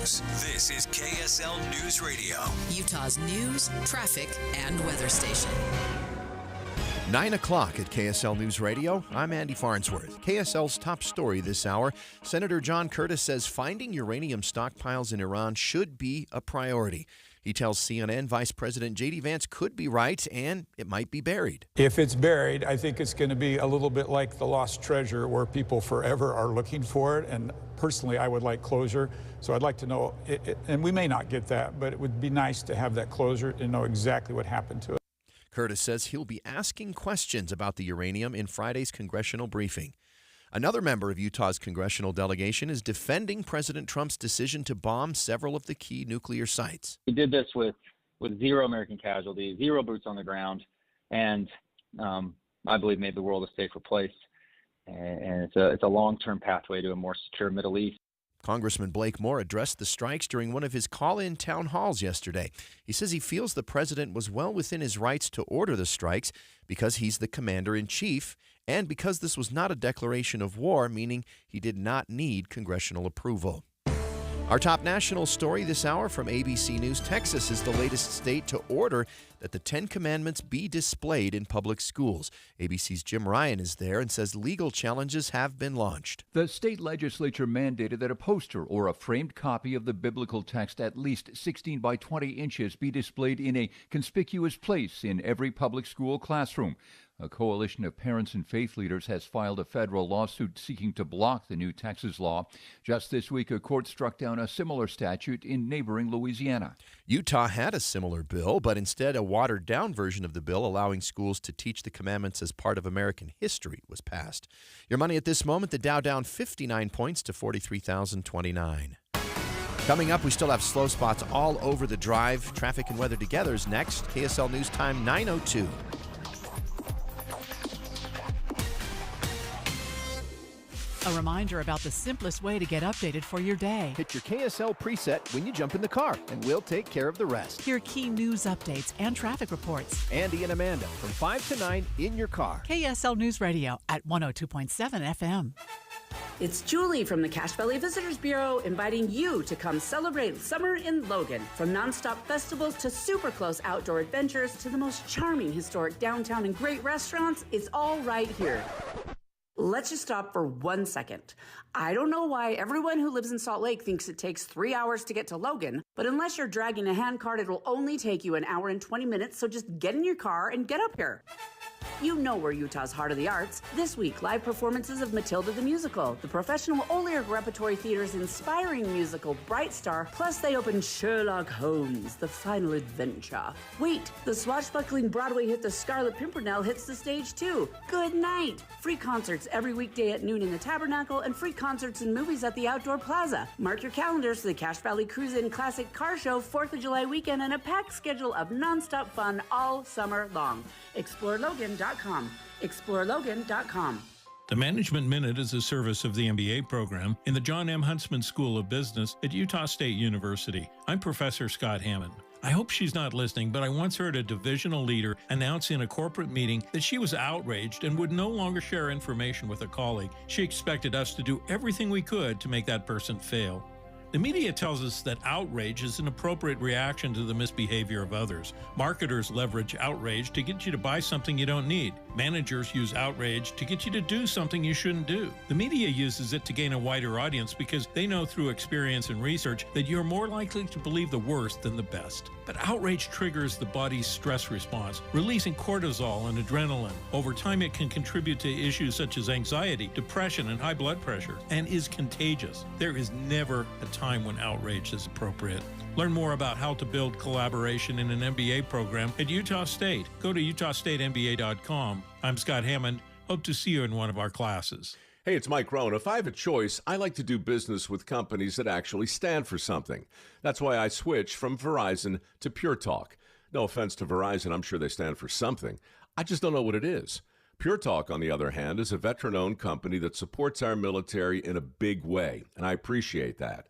News. This is KSL News Radio. Utah's news, traffic, and weather station. 9 o'clock at KSL News Radio. I'm Andy Farnsworth. KSL's top story this hour. Senator John Curtis says finding uranium stockpiles in Iran should be a priority. He tells CNN Vice President J.D. Vance could be right and it might be buried. If it's buried, I think it's going to be a little bit like the lost treasure where people forever are looking for it. And personally, I would like closure. So I'd like to know, and we may not get that, but it would be nice to have that closure and know exactly what happened to it. Curtis says he'll be asking questions about the uranium in Friday's congressional briefing. Another member of Utah's congressional delegation is defending President Trump's decision to bomb several of the key nuclear sites. He did this with zero American casualties, zero boots on the ground, and I believe made the world a safer place. And it's a long-term pathway to a more secure Middle East. Congressman Blake Moore addressed the strikes during one of his call-in town halls yesterday. He says he feels the president was well within his rights to order the strikes because he's the commander-in-chief and because this was not a declaration of war, meaning he did not need congressional approval. Our top national story this hour from ABC News. Texas is the latest state to order that the Ten Commandments be displayed in public schools. ABC's Jim Ryan is there and says legal challenges have been launched. The state legislature mandated that a poster or a framed copy of the biblical text at least 16 by 20 inches be displayed in a conspicuous place in every public school classroom. A coalition of parents and faith leaders has filed a federal lawsuit seeking to block the new Texas law. Just this week, a court struck down a similar statute in neighboring Louisiana. Utah had a similar bill, but instead a watered-down version of the bill allowing schools to teach the commandments as part of American history was passed. Your money at this moment, the Dow down 59 points to 43,029. Coming up, we still have slow spots all over the drive. Traffic and weather together is next. KSL News Time 9:02. A reminder about the simplest way to get updated for your day. Hit your KSL preset when you jump in the car, and we'll take care of the rest. Hear key news updates and traffic reports. Andy and Amanda from 5 to 9 in your car. KSL News Radio at 102.7 FM. It's Julie from the Cache Valley Visitors Bureau inviting you to come celebrate summer in Logan. From nonstop festivals to super close outdoor adventures to the most charming historic downtown and great restaurants, it's all right here. Let's just stop for 1 second. I don't know why everyone who lives in Salt Lake thinks it takes 3 hours to get to Logan, but unless you're dragging a handcart, it'll only take you 1 hour and 20 minutes, so just get in your car and get up here. You know we're Utah's heart of the arts. This week, live performances of Matilda the Musical, the professional Olyark Repertory Theater's inspiring musical Bright Star, plus they open Sherlock Holmes, The Final Adventure. Wait, the swashbuckling Broadway hit The Scarlet Pimpernel hits the stage too. Good night! Free concerts every weekday at noon in the Tabernacle and free concerts and movies at the Outdoor Plaza. Mark your calendars for the Cache Valley Cruise-In Classic Car Show 4th of July weekend and a packed schedule of nonstop fun all summer long. ExploreLogan.com. ExploreLogan.com. The Management Minute is a service of the MBA program in the John M. Huntsman School of Business at Utah State University. I'm Professor Scott Hammond. I hope she's not listening, but I once heard a divisional leader announce in a corporate meeting that she was outraged and would no longer share information with a colleague. She expected us to do everything we could to make that person fail. The media tells us that outrage is an appropriate reaction to the misbehavior of others. Marketers leverage outrage to get you to buy something you don't need. Managers use outrage to get you to do something you shouldn't do. The media uses it to gain a wider audience because they know through experience and research that you're more likely to believe the worst than the best. But outrage triggers the body's stress response, releasing cortisol and adrenaline. Over time, it can contribute to issues such as anxiety, depression, and high blood pressure, and is contagious. There is never a time when outrage is appropriate. Learn more about how to build collaboration in an MBA program at Utah State. Go to utahstatemba.com. I'm Scott Hammond. Hope to see you in one of our classes. Hey, it's Mike Rohn. If I have a choice, I like to do business with companies that actually stand for something. That's why I switched from Verizon to Pure Talk. No offense to Verizon, I'm sure they stand for something. I just don't know what it is. Pure Talk, on the other hand, is a veteran-owned company that supports our military in a big way, and I appreciate that.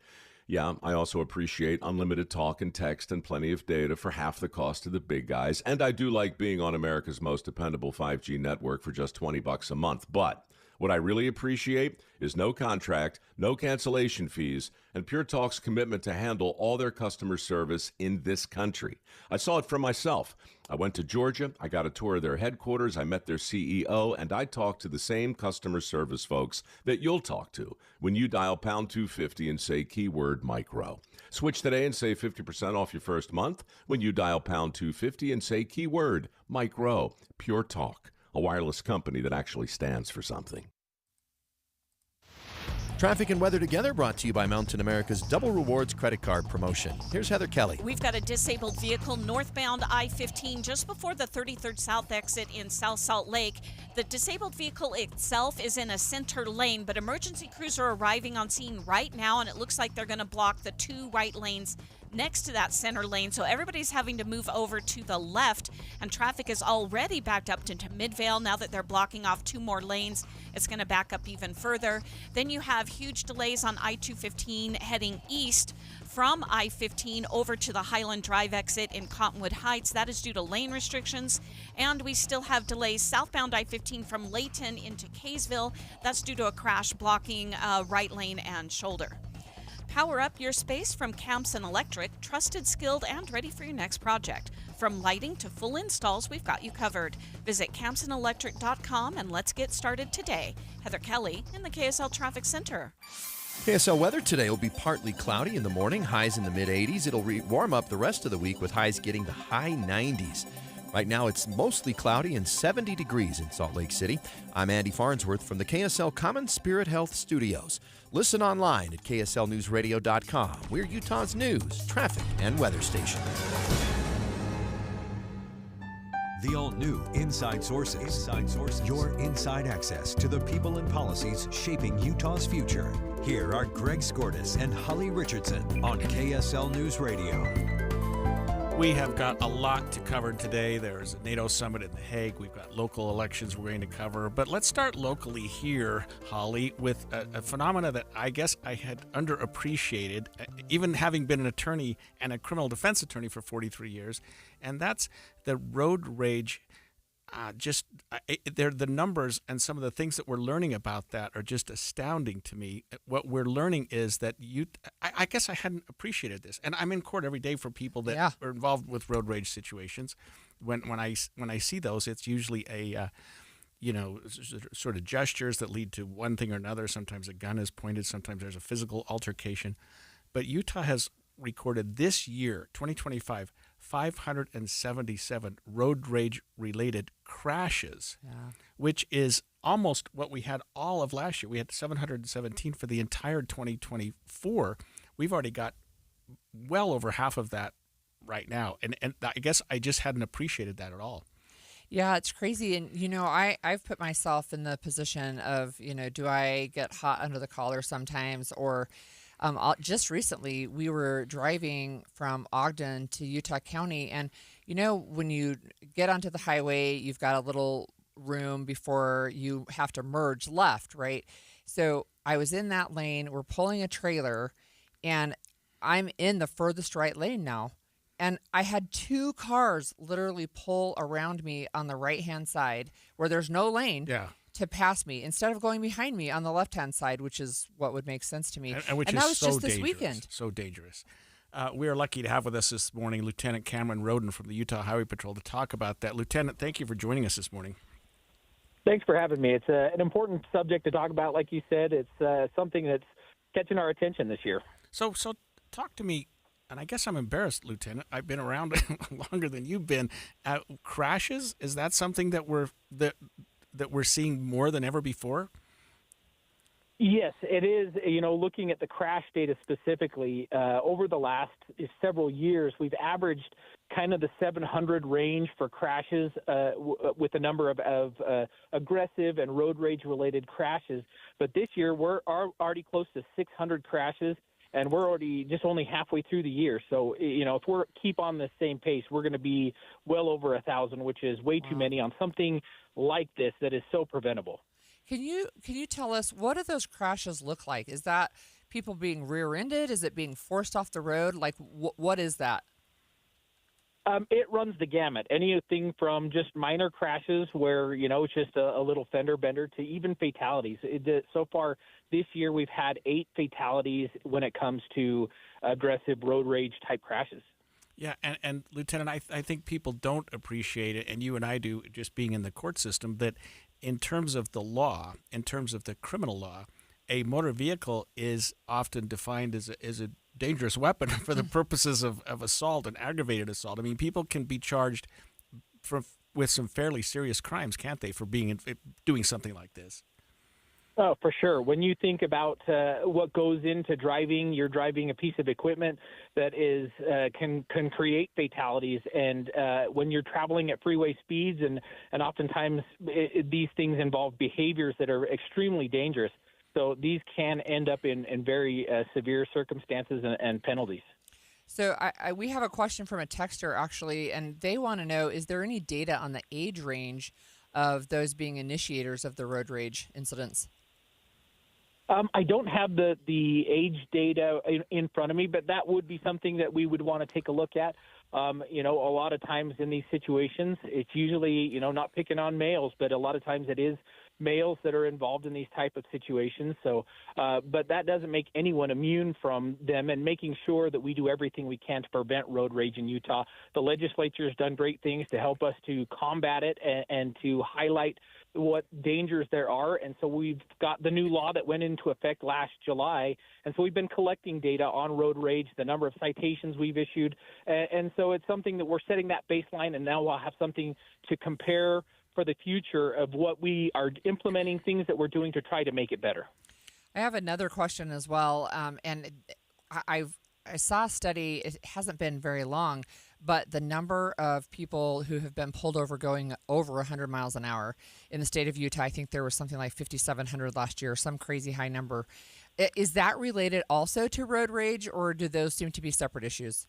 Yeah, I also appreciate unlimited talk and text and plenty of data for half the cost of the big guys, and I do like being on America's most dependable 5G network for just $20 a month. But What I really appreciate is no contract, no cancellation fees, and Pure Talk's commitment to handle all their customer service in this country. I saw it for myself. I went to Georgia, I got a tour of their headquarters, I met their CEO, and I talked to the same customer service folks that you'll talk to when you dial pound 250 and say keyword micro. Switch today and save 50% off your first month when you dial pound 250 and say keyword micro. Pure Talk, a wireless company that actually stands for something. Traffic and weather together brought to you by Mountain America's Double Rewards credit card promotion. Here's Heather Kelly. We've got a disabled vehicle northbound I-15 just before the 33rd South exit in South Salt Lake. The disabled vehicle itself is in a center lane, but emergency crews are arriving on scene right now, and it looks like they're going to block the two right lanes next to that center lane, so everybody's having to move over to the left, and traffic is already backed up into Midvale. Now that they're blocking off two more lanes, it's going to back up even further. Then you have huge delays on I-215 heading east from I-15 over to the Highland Drive exit in Cottonwood Heights. That is due to lane restrictions, and we still have delays southbound I-15 from Layton into Kaysville. That's due to a crash blocking right lane and shoulder. Power up your space from Campson Electric, trusted, skilled, and ready for your next project. From lighting to full installs, we've got you covered. Visit CampsonElectric.com and let's get started today. Heather Kelly in the KSL Traffic Center. KSL weather today will be partly cloudy in the morning, highs in the mid-80s. It'll warm up the rest of the week with highs getting to high 90s. Right now, it's mostly cloudy and 70 degrees in Salt Lake City. I'm Andy Farnsworth from the KSL Common Spirit Health Studios. Listen online at kslnewsradio.com. We're Utah's news, traffic, and weather station. The all-new Inside Sources. Your inside access to the people and policies shaping Utah's future. Here are Greg Skordas and Holly Richardson on KSL News Radio. We have got a lot to cover today. There's a NATO summit in The Hague. We've got local elections we're going to cover. But let's start locally here, Holly, with a phenomena that I guess I had underappreciated, even having been an attorney and a criminal defense attorney for 43 years, and that's the road rage. The numbers and some of the things that we're learning about that are just astounding to me. What we're learning is that I guess I hadn't appreciated this, and I'm in court every day for people that are involved with road rage situations. When I see those, it's usually a sort of gestures that lead to one thing or another. Sometimes a gun is pointed. Sometimes there's a physical altercation. But Utah has recorded this year, 2025, 577 road rage-related crashes, which is almost what we had all of last year. We had 717 for the entire 2024. We've already got well over half of that right now, and I guess I just hadn't appreciated that at all. Yeah, it's crazy. And, I've put myself in the position of, do I get hot under the collar sometimes, or just recently, we were driving from Ogden to Utah County, and when you get onto the highway, you've got a little room before you have to merge left, right? So I was in that lane. We're pulling a trailer, and I'm in the furthest right lane now, and I had two cars literally pull around me on the right-hand side where there's no lane. Yeah. To pass me instead of going behind me on the left-hand side, which is what would make sense to me. And that was just this weekend. So dangerous. We are lucky to have with us this morning Lieutenant Cameron Roden from the Utah Highway Patrol to talk about that. Lieutenant, thank you for joining us this morning. Thanks for having me. It's an important subject to talk about. Like you said, it's something that's catching our attention this year. So talk to me, and I guess I'm embarrassed, Lieutenant. I've been around longer than you've been. Crashes, is that something that we're seeing more than ever before? Yes, it is. Looking at the crash data specifically, over the last several years, we've averaged kind of the 700 range for crashes with the number of aggressive and road rage-related crashes. But this year, we're already close to 600 crashes, and we're already just only halfway through the year. So, if we keep on the same pace, we're going to be well over 1,000, which is way too many on something like this that is so preventable. Can you tell us, what do those crashes look like? Is that people being rear-ended? Is it being forced off the road? Like, what is that? It runs the gamut. Anything from just minor crashes where, it's just a little fender bender to even fatalities. So far this year, we've had 8 fatalities when it comes to aggressive road rage type crashes. Yeah, and Lieutenant, I think people don't appreciate it, and you and I do, just being in the court system, that in terms of the law, in terms of the criminal law, a motor vehicle is often defined as a dangerous weapon for the purposes of assault and aggravated assault. I mean, people can be charged with some fairly serious crimes, can't they, for doing something like this? Oh, for sure. When you think about what goes into driving, you're driving a piece of equipment that is can create fatalities. And when you're traveling at freeway speeds, and oftentimes these things involve behaviors that are extremely dangerous. So these can end up in very severe circumstances and penalties. So we have a question from a texter, actually, and they want to know, is there any data on the age range of those being initiators of the road rage incidents? I don't have the age data in front of me, but that would be something that we would want to take a look at. A lot of times in these situations, it's usually, not picking on males, but a lot of times it is males that are involved in these type of situations. So, but that doesn't make anyone immune from them, and making sure that we do everything we can to prevent road rage in Utah. The legislature has done great things to help us to combat it and to highlight what dangers there are. And so we've got the new law that went into effect last July. And so we've been collecting data on road rage, the number of citations we've issued. And so it's something that we're setting that baseline, and now we'll have something to compare for the future of what we are implementing, things that we're doing to try to make it better. I have another question as well. And I saw a study, it hasn't been very long, but the number of people who have been pulled over going over 100 miles an hour in the state of Utah, I think there was something like 5,700 last year, some crazy high number. Is that related also to road rage, or do those seem to be separate issues?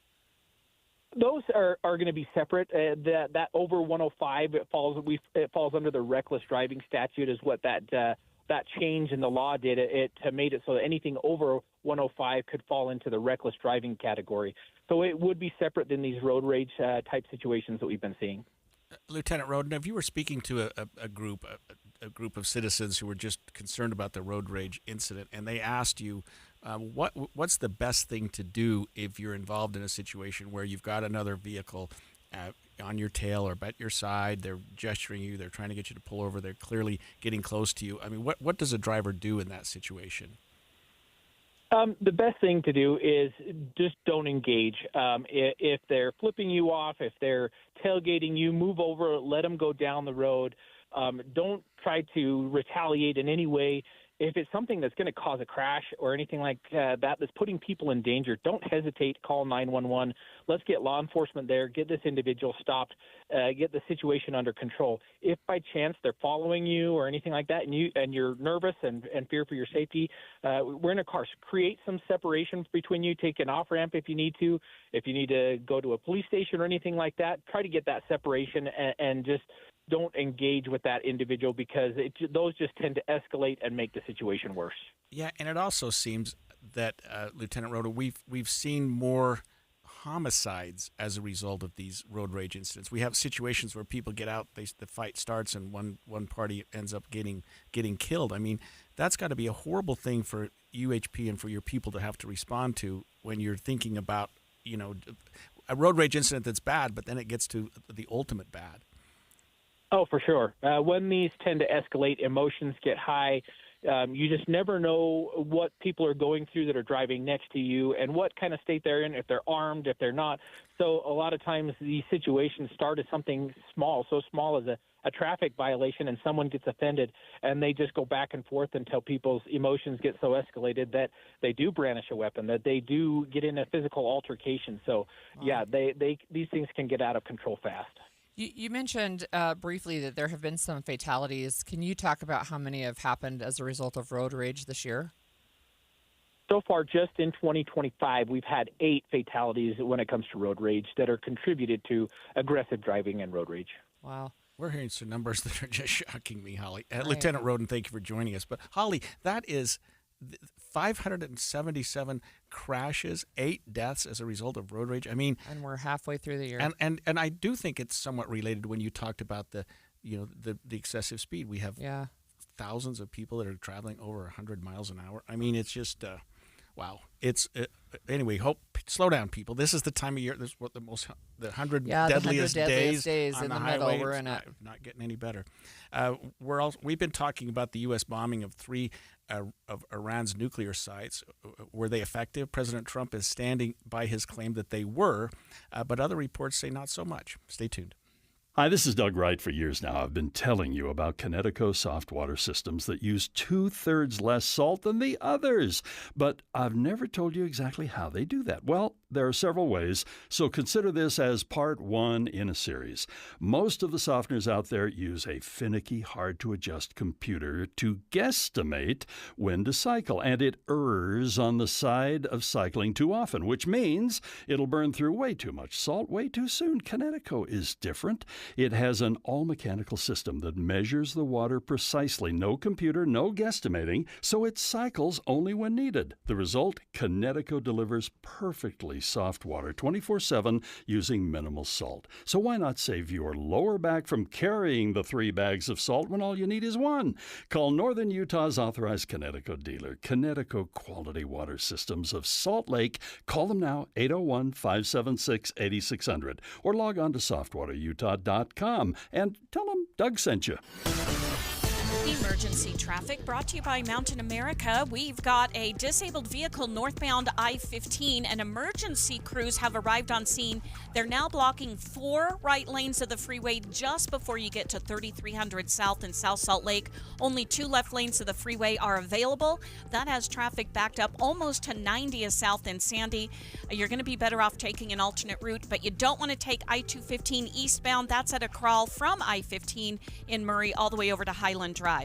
Those are going to be separate. That over 105, it falls under the reckless driving statute, is what that change in the law did. It made it so that anything over 105 could fall into the reckless driving category. So it would be separate than these road rage type situations that we've been seeing. Lieutenant Roden, if you were speaking to a group of citizens who were just concerned about the road rage incident, and they asked you, what's the best thing to do if you're involved in a situation where you've got another vehicle on your tail or at your side, they're gesturing you, they're trying to get you to pull over, they're clearly getting close to you. I mean, what does a driver do in that situation? The best thing to do is just don't engage. If they're flipping you off, if they're tailgating you, move over, let them go down the road. Don't try to retaliate in any way. If it's something that's going to cause a crash or anything like that's putting people in danger, don't hesitate. Call 911. Let's get law enforcement there, get this individual stopped, get the situation under control. If by chance they're following you or anything like that, and you're nervous and fear for your safety, we're in a car. So create some separation between you. Take an off ramp if you need to. If you need to go to a police station or anything like that, try to get that separation and just don't engage with that individual, because those just tend to escalate and make the situation worse. Yeah, and it also seems that, Lieutenant Roden, we've seen more homicides as a result of these road rage incidents. We have situations where people get out, the fight starts, and one party ends up getting killed. I mean, that's got to be a horrible thing for UHP and for your people to have to respond to when you're thinking about, a road rage incident that's bad, but then it gets to the ultimate bad. Oh, for sure. When these tend to escalate, emotions get high. You just never know what people are going through that are driving next to you and what kind of state they're in, if they're armed, if they're not. So a lot of times these situations start as something small, so small as a traffic violation, and someone gets offended, and they just go back and forth until people's emotions get so escalated that they do brandish a weapon, that they do get in a physical altercation. So, yeah, these things can get out of control fast. You mentioned briefly that there have been some fatalities. Can you talk about how many have happened as a result of road rage this year? So far, just in 2025, we've had 8 fatalities when it comes to road rage that are contributed to aggressive driving and road rage. Wow. We're hearing some numbers that are just shocking me, Holly. Right. Lieutenant Roden, thank you for joining us. But, Holly, that is 577 crashes, 8 deaths as a result of road rage. I mean, and we're halfway through the year. And I do think it's somewhat related when you talked about the excessive speed. We have thousands of people that are traveling over 100 miles an hour. I mean, it's just wow. Anyway, slow down, people. This is the time of year. This is what the 100 deadliest days on in the middle. highway. We're in it. Not getting any better. We've been talking about the U.S. bombing of 3 of Iran's nuclear sites. Were they effective? President Trump is standing by his claim that they were, but other reports say not so much. Stay tuned. Hi, this is Doug Wright. For years now, I've been telling you about Kinetico soft water systems that use 2/3 less salt than the others. But I've never told you exactly how they do that. Well, there are several ways, so consider this as part 1 in a series. Most of the softeners out there use a finicky, hard-to-adjust computer to guesstimate when to cycle, and it errs on the side of cycling too often, which means it'll burn through way too much salt way too soon. Kinetico is different. It has an all-mechanical system that measures the water precisely. No computer, no guesstimating, so it cycles only when needed. The result? Kinetico delivers perfectly soft water 24/7 using minimal salt. So why not save your lower back from carrying the 3 bags of salt when all you need is 1? Call Northern Utah's authorized Kinetico dealer, Kinetico Quality Water Systems of Salt Lake. Call them now, 801-576-8600, or log on to softwaterutah.com and tell them Doug sent you. Emergency traffic brought to you by Mountain America. We've got a disabled vehicle northbound I-15, and emergency crews have arrived on scene. They're now blocking 4 right lanes of the freeway just before you get to 3300 South in South Salt Lake. Only 2 left lanes of the freeway are available. That has traffic backed up almost to 90th South in Sandy. You're going to be better off taking an alternate route, but you don't want to take I-215 eastbound. That's at a crawl from I-15 in Murray all the way over to Highland Drive.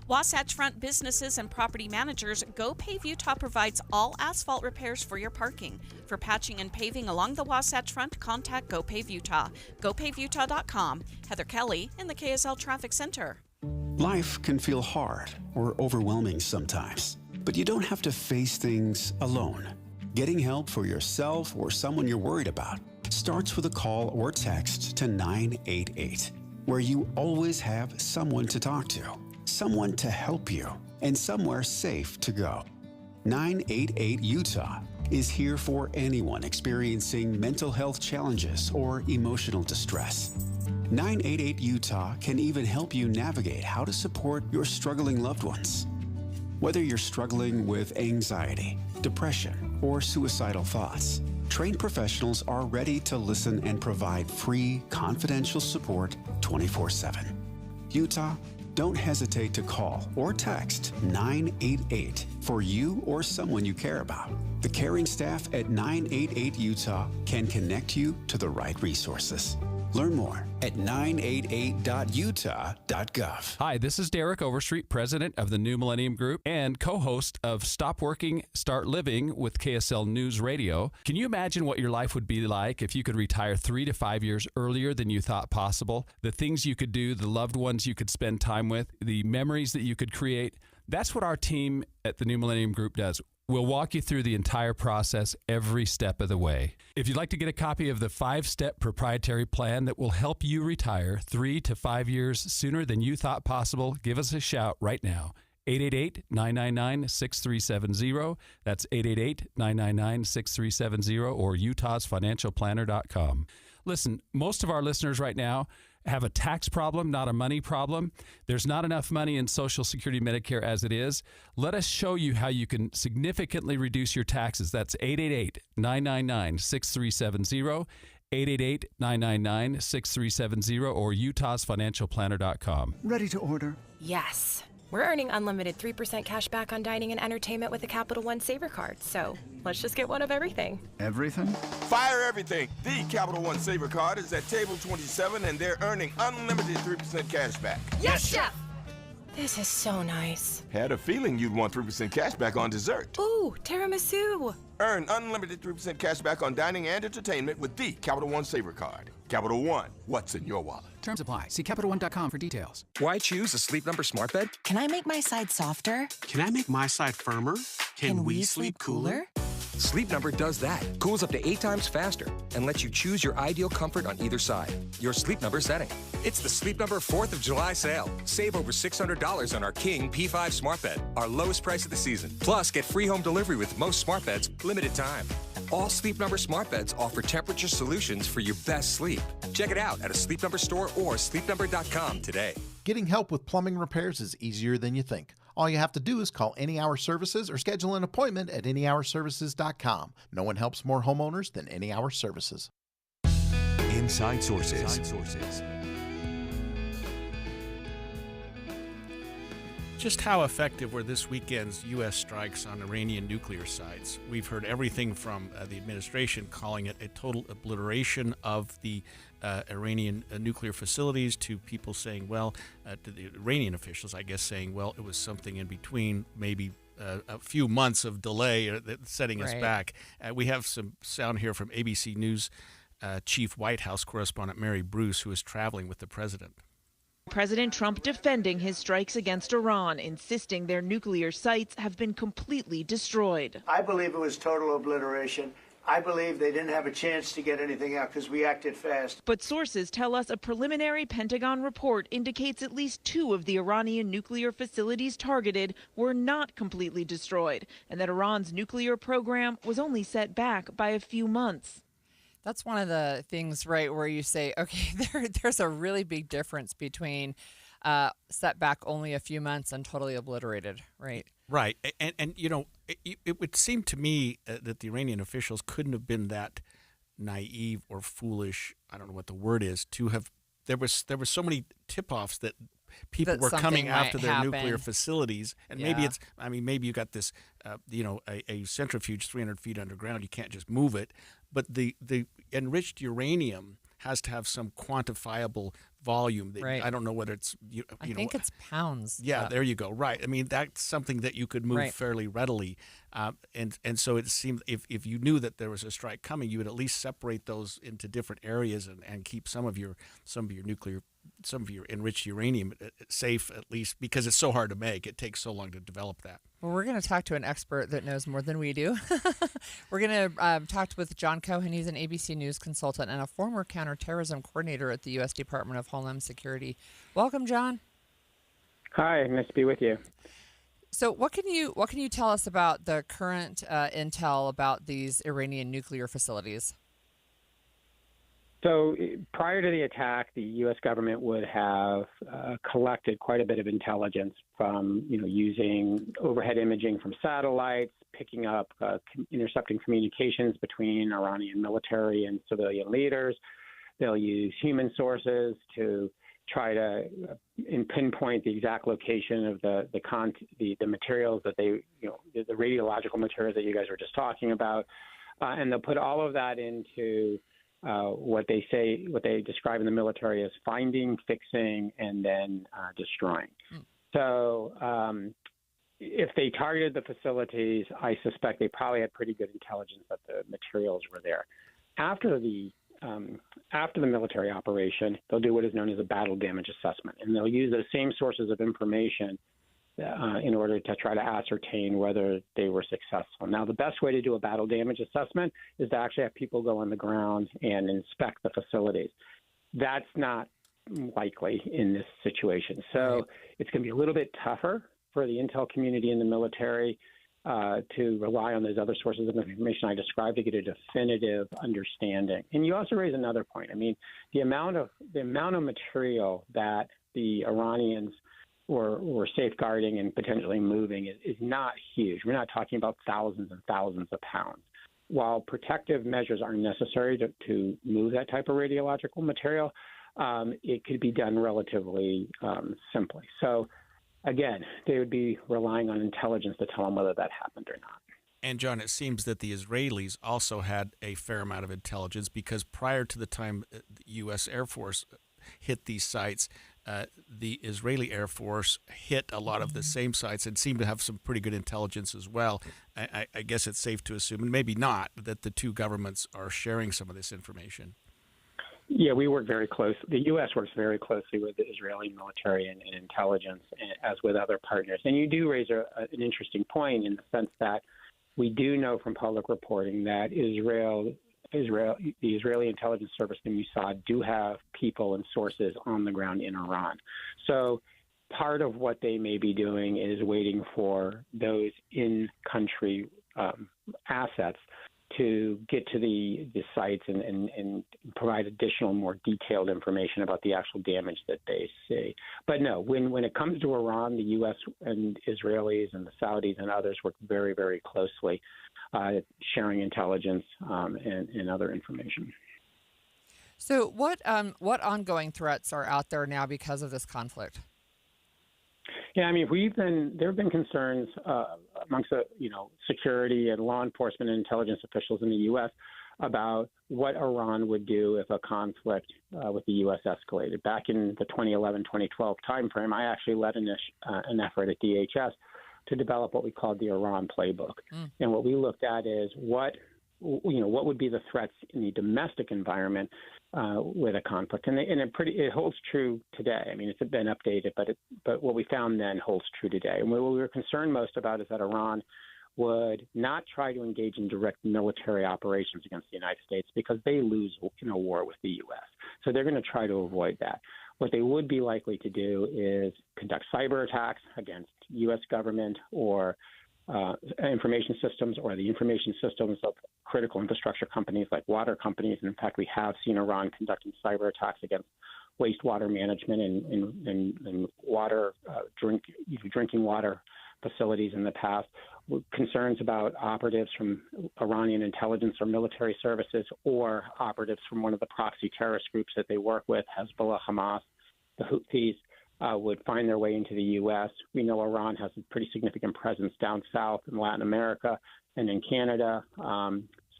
Wasatch Front businesses and property managers, GoPave Utah provides all asphalt repairs for your parking. For patching and paving along the Wasatch Front, contact GoPave Utah. GoPaveUtah.com. Heather Kelly in the KSL Traffic Center. Life can feel hard or overwhelming sometimes, but you don't have to face things alone. Getting help for yourself or someone you're worried about starts with a call or text to 988, where you always have someone to talk to, someone to help you, and somewhere safe to go. 988 Utah is here for anyone experiencing mental health challenges or emotional distress. 988 Utah can even help you navigate how to support your struggling loved ones. Whether you're struggling with anxiety, depression, or suicidal thoughts, trained professionals are ready to listen and provide free, confidential support 24/7. Utah, don't hesitate to call or text 988 for you or someone you care about. The caring staff at 988 Utah can connect you to the right resources. Learn more at 988.utah.gov. Hi, this is Derek Overstreet, president of the New Millennium Group and co-host of Stop Working, Start Living with KSL News Radio. Can you imagine what your life would be like if you could retire 3 to 5 years earlier than you thought possible? The things you could do, the loved ones you could spend time with, the memories that you could create. That's what our team at the New Millennium Group does. We'll walk you through the entire process every step of the way. If you'd like to get a copy of the 5-step proprietary plan that will help you retire 3 to 5 years sooner than you thought possible, give us a shout right now. 888-999-6370. That's 888-999-6370 or utahsfinancialplanner.com. Listen, most of our listeners right now have a tax problem, not a money problem. There's not enough money in Social Security Medicare as it is. Let us show you how you can significantly reduce your taxes. That's 888-999-6370, 888-999-6370, or utahsfinancialplanner.com. Ready to order? Yes. We're earning unlimited 3% cash back on dining and entertainment with the Capital One Saver Card, so let's just get one of everything. Everything? Fire everything! The Capital One Saver Card is at table 27, and they're earning unlimited 3% cash back. Yes, Chef! This is so nice. Had a feeling you'd want 3% cash back on dessert. Ooh, tiramisu! Earn unlimited 3% cash back on dining and entertainment with the Capital One Saver Card. Capital One, what's in your wallet? Terms apply. See CapitalOne.com for details. Why choose a Sleep Number smart bed? Can I make my side softer? Can I make my side firmer? Can we sleep cooler? Sleep Number does that. Cools up to 8 times faster and lets you choose your ideal comfort on either side. Your Sleep Number setting. It's the Sleep Number 4th of July sale. Save over $600 on our King P5 smart bed, our lowest price of the season. Plus, get free home delivery with most smart beds, limited time. All Sleep Number smart beds offer temperature solutions for your best sleep. Check it out at a Sleep Number store or sleepnumber.com today. Getting help with plumbing repairs is easier than you think. All you have to do is call Any Hour Services or schedule an appointment at anyhourservices.com. No one helps more homeowners than Any Hour Services. Inside Sources. Just how effective were this weekend's U.S. strikes on Iranian nuclear sites? We've heard everything from the administration calling it a total obliteration of the Iranian nuclear facilities to people saying, well, to the Iranian officials, I guess, saying, well, it was something in between, maybe a few months of delay setting us back. We have some sound here from ABC News Chief White House correspondent Mary Bruce, who is traveling with the president. President Trump defending his strikes against Iran, insisting their nuclear sites have been completely destroyed. I believe it was total obliteration. I believe they didn't have a chance to get anything out because we acted fast. But sources tell us a preliminary Pentagon report indicates at least 2 of the Iranian nuclear facilities targeted were not completely destroyed, and that Iran's nuclear program was only set back by a few months. That's one of the things, right, where you say, okay, there's a really big difference between set back only a few months and totally obliterated, right? Right. And you know, it would seem to me that the Iranian officials couldn't have been that naive or foolish, I don't know what the word is, to have, there were so many tip-offs that people were coming after their nuclear facilities. And maybe it's, I mean, maybe you got this, a centrifuge 300 feet underground. You can't just move it. But the enriched uranium has to have some quantifiable volume. That, I don't know whether it's, I think it's pounds. Yeah, there you go. Right. I mean, that's something that you could move fairly readily. And so it seemed if you knew that there was a strike coming, you would at least separate those into different areas and keep some of your enriched uranium safe, at least, because it's so hard to make. It takes so long to develop that. Well, we're going to talk to an expert that knows more than we do. We're going to talk with John Cohen. He's an ABC News consultant and a former counterterrorism coordinator at the U.S. Department of Homeland Security. Welcome, John. Hi, nice to be with you. So what can you tell us about the current intel about these Iranian nuclear facilities? So prior to the attack, the U.S. government would have collected quite a bit of intelligence from, using overhead imaging from satellites, picking up intercepting communications between Iranian military and civilian leaders. They'll use human sources to try to pinpoint the exact location of the materials that they, the radiological materials that you guys were just talking about, and they'll put all of that into what they describe in the military as finding, fixing, and then destroying. So if they targeted the facilities, I suspect they probably had pretty good intelligence that the materials were there. After the military operation, they'll do what is known as a battle damage assessment, and they'll use those same sources of information in order to try to ascertain whether they were successful. Now, the best way to do a battle damage assessment is to actually have people go on the ground and inspect the facilities. That's not likely in this situation. So it's going to be a little bit tougher for the intel community and the military to rely on those other sources of information I described to get a definitive understanding. And you also raise another point. I mean, the amount of material that the Iranians were safeguarding and potentially moving is not huge. We're not talking about thousands and thousands of pounds. While protective measures are necessary to move that type of radiological material, it could be done relatively simply. So, again, they would be relying on intelligence to tell them whether that happened or not. And, John, it seems that the Israelis also had a fair amount of intelligence because prior to the time the U.S. Air Force hit these sites, the Israeli Air Force hit a lot of the same sites and seemed to have some pretty good intelligence as well. I guess it's safe to assume, and maybe not, that the two governments are sharing some of this information. Yeah, we work very close. The U.S. works very closely with the Israeli military and intelligence, as with other partners. And you do raise an interesting point in the sense that we do know from public reporting that the Israeli intelligence service, the Mossad, do have people and sources on the ground in Iran. So part of what they may be doing is waiting for those in-country assets to get to the sites and provide additional, more detailed information about the actual damage that they see. But no, when it comes to Iran, the U.S. and Israelis and the Saudis and others work very, very closely, sharing intelligence and other information. So what ongoing threats are out there now because of this conflict? Yeah, I mean, there have been concerns amongst security and law enforcement and intelligence officials in the U.S. about what Iran would do if a conflict with the U.S. escalated. Back in the 2011-2012 timeframe, I actually led an effort at DHS to develop what we called the Iran playbook. And what we looked at is what would be the threats in the domestic environment with a conflict, and it holds true today. I mean, it's been updated, but what we found then holds true today. And what we were concerned most about is that Iran would not try to engage in direct military operations against the United States because they lose in a war with the U.S. So they're going to try to avoid that. What they would be likely to do is conduct cyber attacks against U.S. government or information systems or the information systems of critical infrastructure companies like water companies. And in fact, we have seen Iran conducting cyber attacks against wastewater management and water, drinking water facilities in the past. Concerns about operatives from Iranian intelligence or military services or operatives from one of the proxy terrorist groups that they work with, Hezbollah, Hamas, the Houthis, would find their way into the U.S. We know Iran has a pretty significant presence down south in Latin America and in Canada.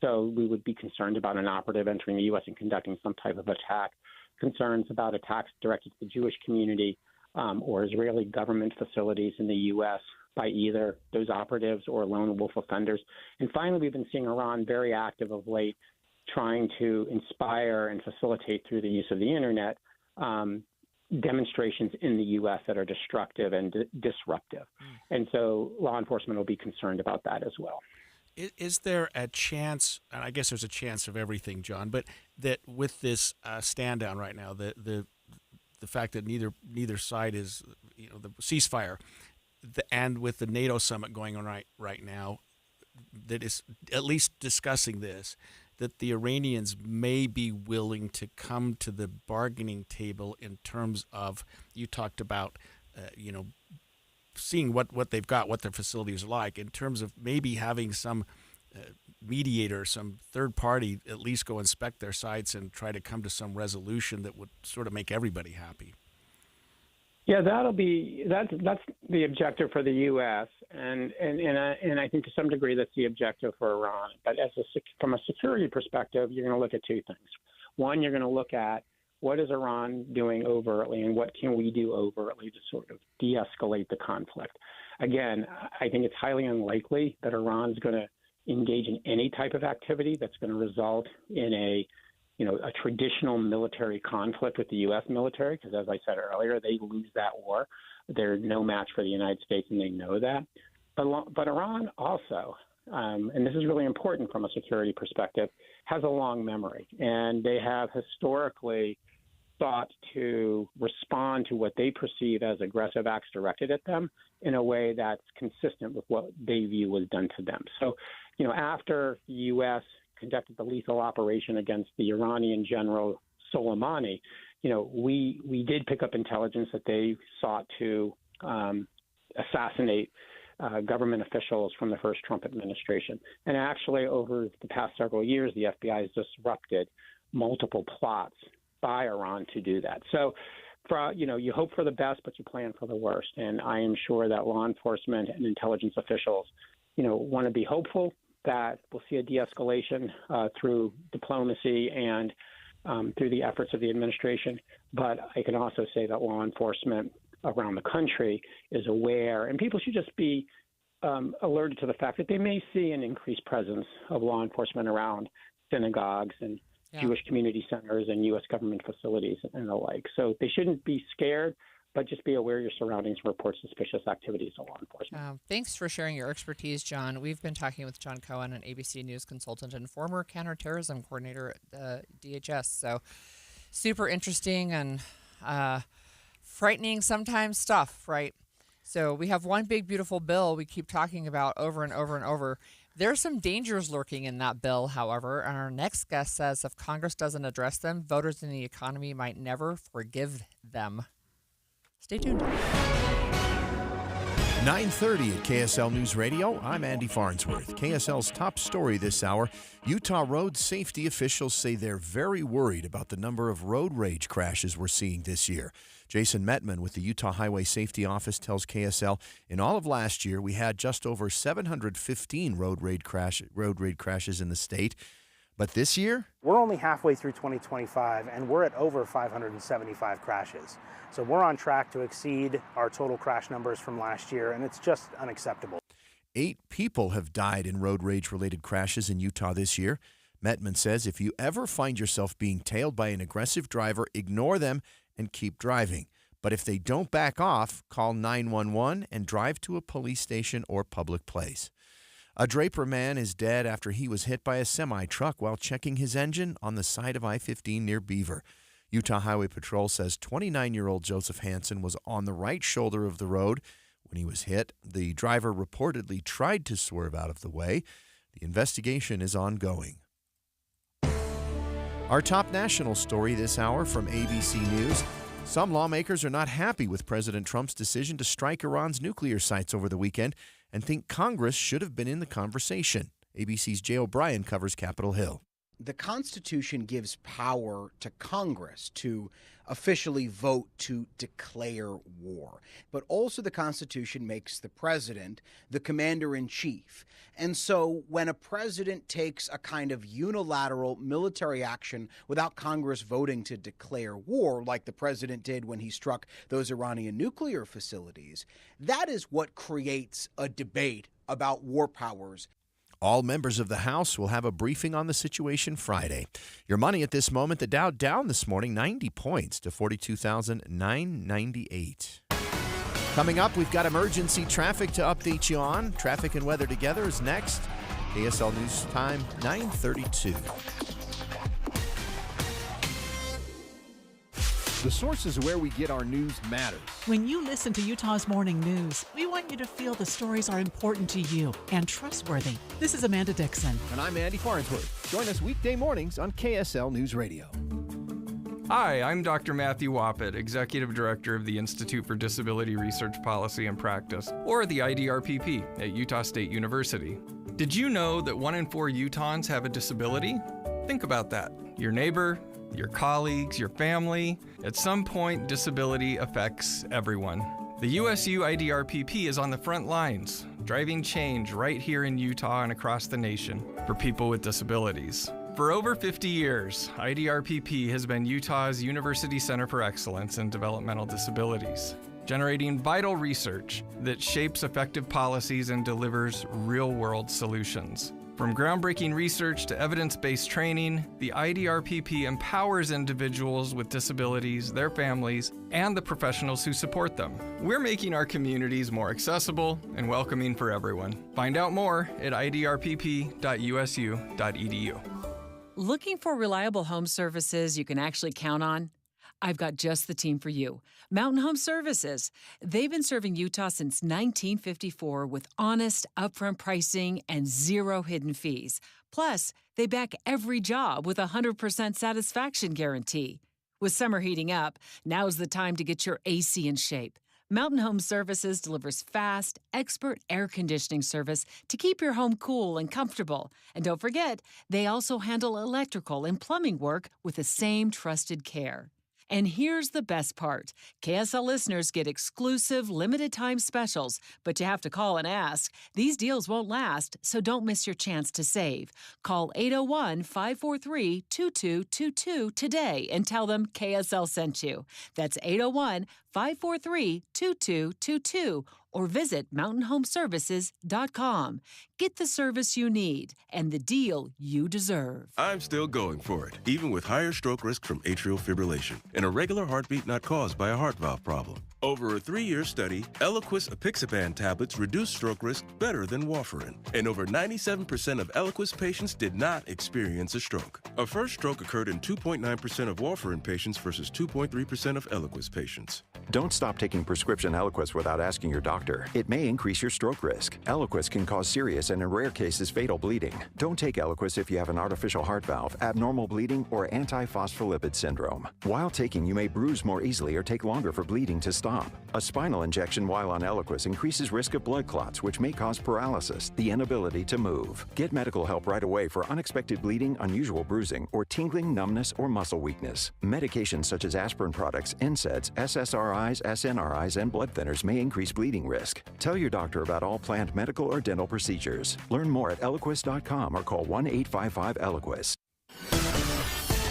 So we would be concerned about an operative entering the U.S. and conducting some type of attack. Concerns about attacks directed to the Jewish community or Israeli government facilities in the U.S. by either those operatives or lone wolf offenders. And finally, we've been seeing Iran very active of late, trying to inspire and facilitate through the use of the internet demonstrations in the U.S. that are destructive and disruptive. And so law enforcement will be concerned about that as well. Is there a chance, and I guess there's a chance of everything, John, but that with this stand down right now, the fact that neither side is, the ceasefire, and with the NATO summit going on right now, that is at least discussing this, that the Iranians may be willing to come to the bargaining table in terms of, you talked about, seeing what they've got, what their facilities are like, in terms of maybe having some mediator, some third party at least go inspect their sites and try to come to some resolution that would sort of make everybody happy. Yeah, that's the objective for the U.S. and I think to some degree that's the objective for Iran. But from a security perspective, you're going to look at two things. One, you're going to look at what is Iran doing overtly and what can we do overtly to sort of de-escalate the conflict. Again, I think it's highly unlikely that Iran's going to engage in any type of activity that's going to result in a traditional military conflict with the U.S. military, because as I said earlier, they lose that war. They're no match for the United States, and they know that. But Iran also, and this is really important from a security perspective, has a long memory, and they have historically sought to respond to what they perceive as aggressive acts directed at them in a way that's consistent with what they view was done to them. So, after the U.S. conducted the lethal operation against the Iranian general Soleimani, we did pick up intelligence that they sought to assassinate government officials from the first Trump administration. And actually, over the past several years, the FBI has disrupted multiple plots by Iran to do that. So, you hope for the best, but you plan for the worst. And I am sure that law enforcement and intelligence officials, want to be hopeful that we'll see a de-escalation through diplomacy and through the efforts of the administration. But I can also say that law enforcement around the country is aware, and people should just be alerted to the fact that they may see an increased presence of law enforcement around synagogues and Jewish community centers and U.S. government facilities and the like. So they shouldn't be scared, but just be aware of your surroundings and report suspicious activities to law enforcement. Thanks for sharing your expertise, John. We've been talking with John Cohen, an ABC News consultant and former counterterrorism coordinator at DHS. So super interesting and frightening sometimes stuff, right? So we have one big, beautiful bill we keep talking about over and over and over. There's some dangers lurking in that bill, however, and our next guest says if Congress doesn't address them, voters in the economy might never forgive them. Stay tuned. 9:30 at KSL News Radio. I'm Andy Farnsworth. KSL's top story this hour, Utah road safety officials say they're very worried about the number of road rage crashes we're seeing this year. Jason Metman with the Utah Highway Safety Office tells KSL in all of last year we had just over 715 road rage crashes in the state. But this year? We're only halfway through 2025, and we're at over 575 crashes. So we're on track to exceed our total crash numbers from last year, and it's just unacceptable. 8 people have died in road rage-related crashes in Utah this year. Metman says if you ever find yourself being tailed by an aggressive driver, ignore them and keep driving. But if they don't back off, call 911 and drive to a police station or public place. A Draper man is dead after he was hit by a semi-truck while checking his engine on the side of I-15 near Beaver. Utah Highway Patrol says 29-year-old Joseph Hansen was on the right shoulder of the road when he was hit. The driver reportedly tried to swerve out of the way. The investigation is ongoing. Our top national story this hour from ABC News. Some lawmakers are not happy with President Trump's decision to strike Iran's nuclear sites over the weekend and think Congress should have been in the conversation. ABC's Jay O'Brien covers Capitol Hill. The Constitution gives power to Congress to officially vote to declare war. But also the Constitution makes the president the commander-in-chief. And so when a president takes a kind of unilateral military action without Congress voting to declare war, like the president did when he struck those Iranian nuclear facilities, that is what creates a debate about war powers. All members of the House will have a briefing on the situation Friday. Your money at this moment, the Dow down this morning 90 points to 42,998. Coming up, we've got emergency traffic to update you on. Traffic and weather together is next. KSL News Time, 9:32. The sources where we get our news matters. When you listen to Utah's Morning News, we want you to feel the stories are important to you and trustworthy. This is Amanda Dixon. And I'm Andy Farnsworth. Join us weekday mornings on KSL News Radio. Hi, I'm Dr. Matthew Wappett, Executive Director of the Institute for Disability Research Policy and Practice, or the IDRPP, at Utah State University. Did you know that 1 in 4 Utahns have a disability? Think about that. Your neighbor, your colleagues, your family. At some point, disability affects everyone. The USU IDRPP is on the front lines, driving change right here in Utah and across the nation for people with disabilities. For over 50 years, IDRPP has been Utah's University Center for Excellence in Developmental Disabilities, generating vital research that shapes effective policies and delivers real-world solutions. From groundbreaking research to evidence-based training, the IDRPP empowers individuals with disabilities, their families, and the professionals who support them. We're making our communities more accessible and welcoming for everyone. Find out more at idrpp.usu.edu. Looking for reliable home services you can actually count on? I've got just the team for you. Mountain Home Services. They've been serving Utah since 1954 with honest, upfront pricing and zero hidden fees. Plus, they back every job with a 100% satisfaction guarantee. With summer heating up, now's the time to get your AC in shape. Mountain Home Services delivers fast, expert air conditioning service to keep your home cool and comfortable. And don't forget, they also handle electrical and plumbing work with the same trusted care. And here's the best part. KSL listeners get exclusive limited-time specials, but you have to call and ask. These deals won't last, so don't miss your chance to save. Call 801-543-2222 today and tell them KSL sent you. That's 801-543-2222 or visit mountainhomeservices.com. Get the service you need and the deal you deserve. I'm still going for it, even with higher stroke risk from atrial fibrillation and a regular heartbeat not caused by a heart valve problem. Over a 3-year study, Eliquis apixaban tablets reduced stroke risk better than warfarin, and over 97% of Eliquis patients did not experience a stroke. A first stroke occurred in 2.9% of warfarin patients versus 2.3% of Eliquis patients. Don't stop taking prescription Eliquis without asking your doctor. It may increase your stroke risk. Eliquis can cause serious and in rare cases fatal bleeding. Don't take Eliquis if you have an artificial heart valve, abnormal bleeding, or antiphospholipid syndrome. While taking, you may bruise more easily or take longer for bleeding to stop. A spinal injection while on Eliquis increases risk of blood clots, which may cause paralysis, the inability to move. Get medical help right away for unexpected bleeding, unusual bruising, or tingling, numbness, or muscle weakness. Medications such as aspirin products, NSAIDs, SSRIs, SNRIs, and blood thinners may increase bleeding risk. Tell your doctor about all planned medical or dental procedures. Learn more at Eliquis.com or call 1-855-ELIQUIS.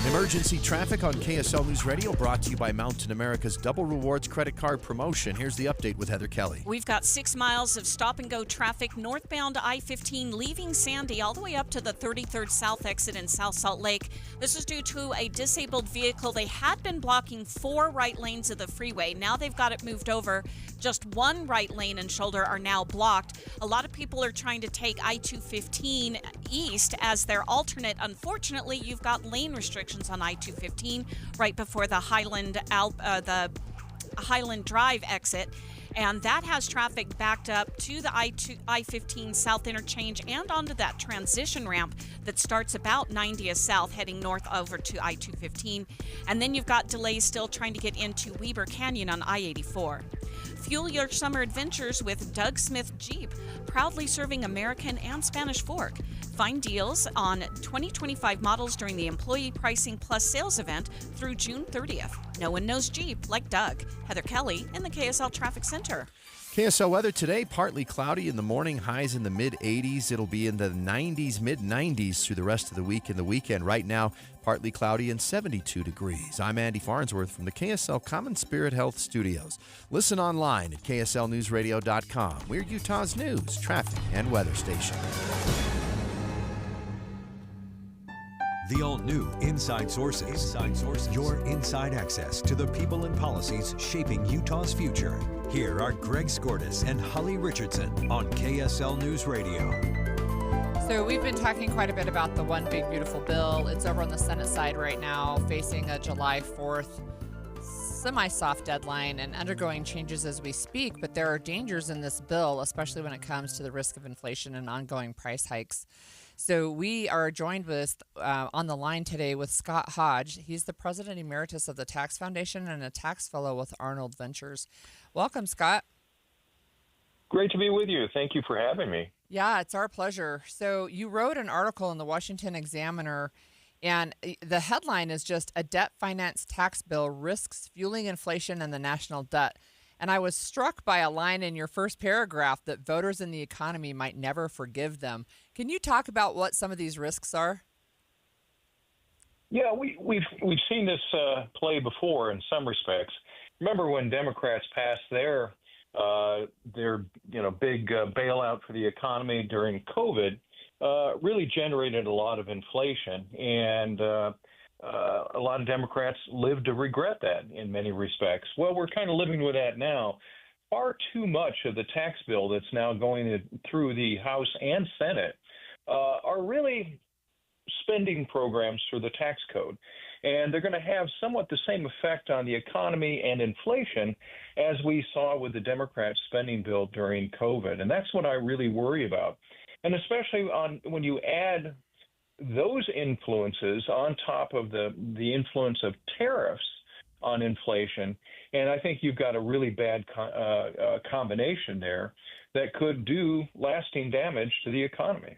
Emergency traffic on KSL News Radio brought to you by Mountain America's Double Rewards credit card promotion. Here's the update with Heather Kelly. We've got 6 miles of stop-and-go traffic northbound I-15 leaving Sandy all the way up to the 33rd South exit in South Salt Lake. This is due to a disabled vehicle. They had been blocking 4 right lanes of the freeway. Now they've got it moved over. Just 1 right lane and shoulder are now blocked. A lot of people are trying to take I-215 east as their alternate. Unfortunately, you've got lane restrictions on I-215 right before the Highland Drive exit, and that has traffic backed up to the I-15 South interchange and onto that transition ramp that starts about 90th South heading north over to I-215. And then you've got delays still trying to get into Weber Canyon on I-84. Fuel your summer adventures with Doug Smith Jeep, proudly serving American and Spanish Fork. Find deals on 2025 models during the Employee Pricing Plus sales event through June 30th. No one knows Jeep like Doug. Heather Kelly in the KSL Traffic Center. KSL weather today, partly cloudy in the morning, highs in the mid-80s. It'll be in the 90s, mid-90s through the rest of the week and the weekend. Right now, partly cloudy and 72 degrees. I'm Andy Farnsworth from the KSL Common Spirit Health Studios. Listen online at kslnewsradio.com. We're Utah's news, traffic, and weather station. The all-new Inside Sources. Inside Sources. Your inside access to the people and policies shaping Utah's future. Here are Greg Skordas and Holly Richardson on KSL News Radio. So we've been talking quite a bit about the One Big Beautiful Bill. It's over on the Senate side right now, facing a July 4th semi-soft deadline and undergoing changes as we speak. But there are dangers in this bill, especially when it comes to the risk of inflation and ongoing price hikes. So we are joined with on the line today with Scott Hodge. He's the president emeritus of the Tax Foundation and a tax fellow with Arnold Ventures. Welcome, Scott. Great to be with you. Thank you for having me. Yeah, it's our pleasure. So you wrote an article in the Washington Examiner, and the headline is just "A Debt Finance Tax Bill Risks Fueling Inflation and the National Debt." And I was struck by a line in your first paragraph that voters in the economy might never forgive them. Can you talk about what some of these risks are? Yeah, we've seen this play before in some respects. Remember when Democrats passed their big bailout for the economy during COVID, really generated a lot of inflation, and a lot of Democrats live to regret that in many respects. Well, we're kind of living with that now. Far too much of the tax bill that's now going through the House and Senate are really spending programs for the tax code. And they're going to have somewhat the same effect on the economy and inflation as we saw with the Democrat spending bill during COVID. And that's what I really worry about. And especially when you add those influences on top of the influence of tariffs on inflation, and I think you've got a really bad combination there that could do lasting damage to the economy.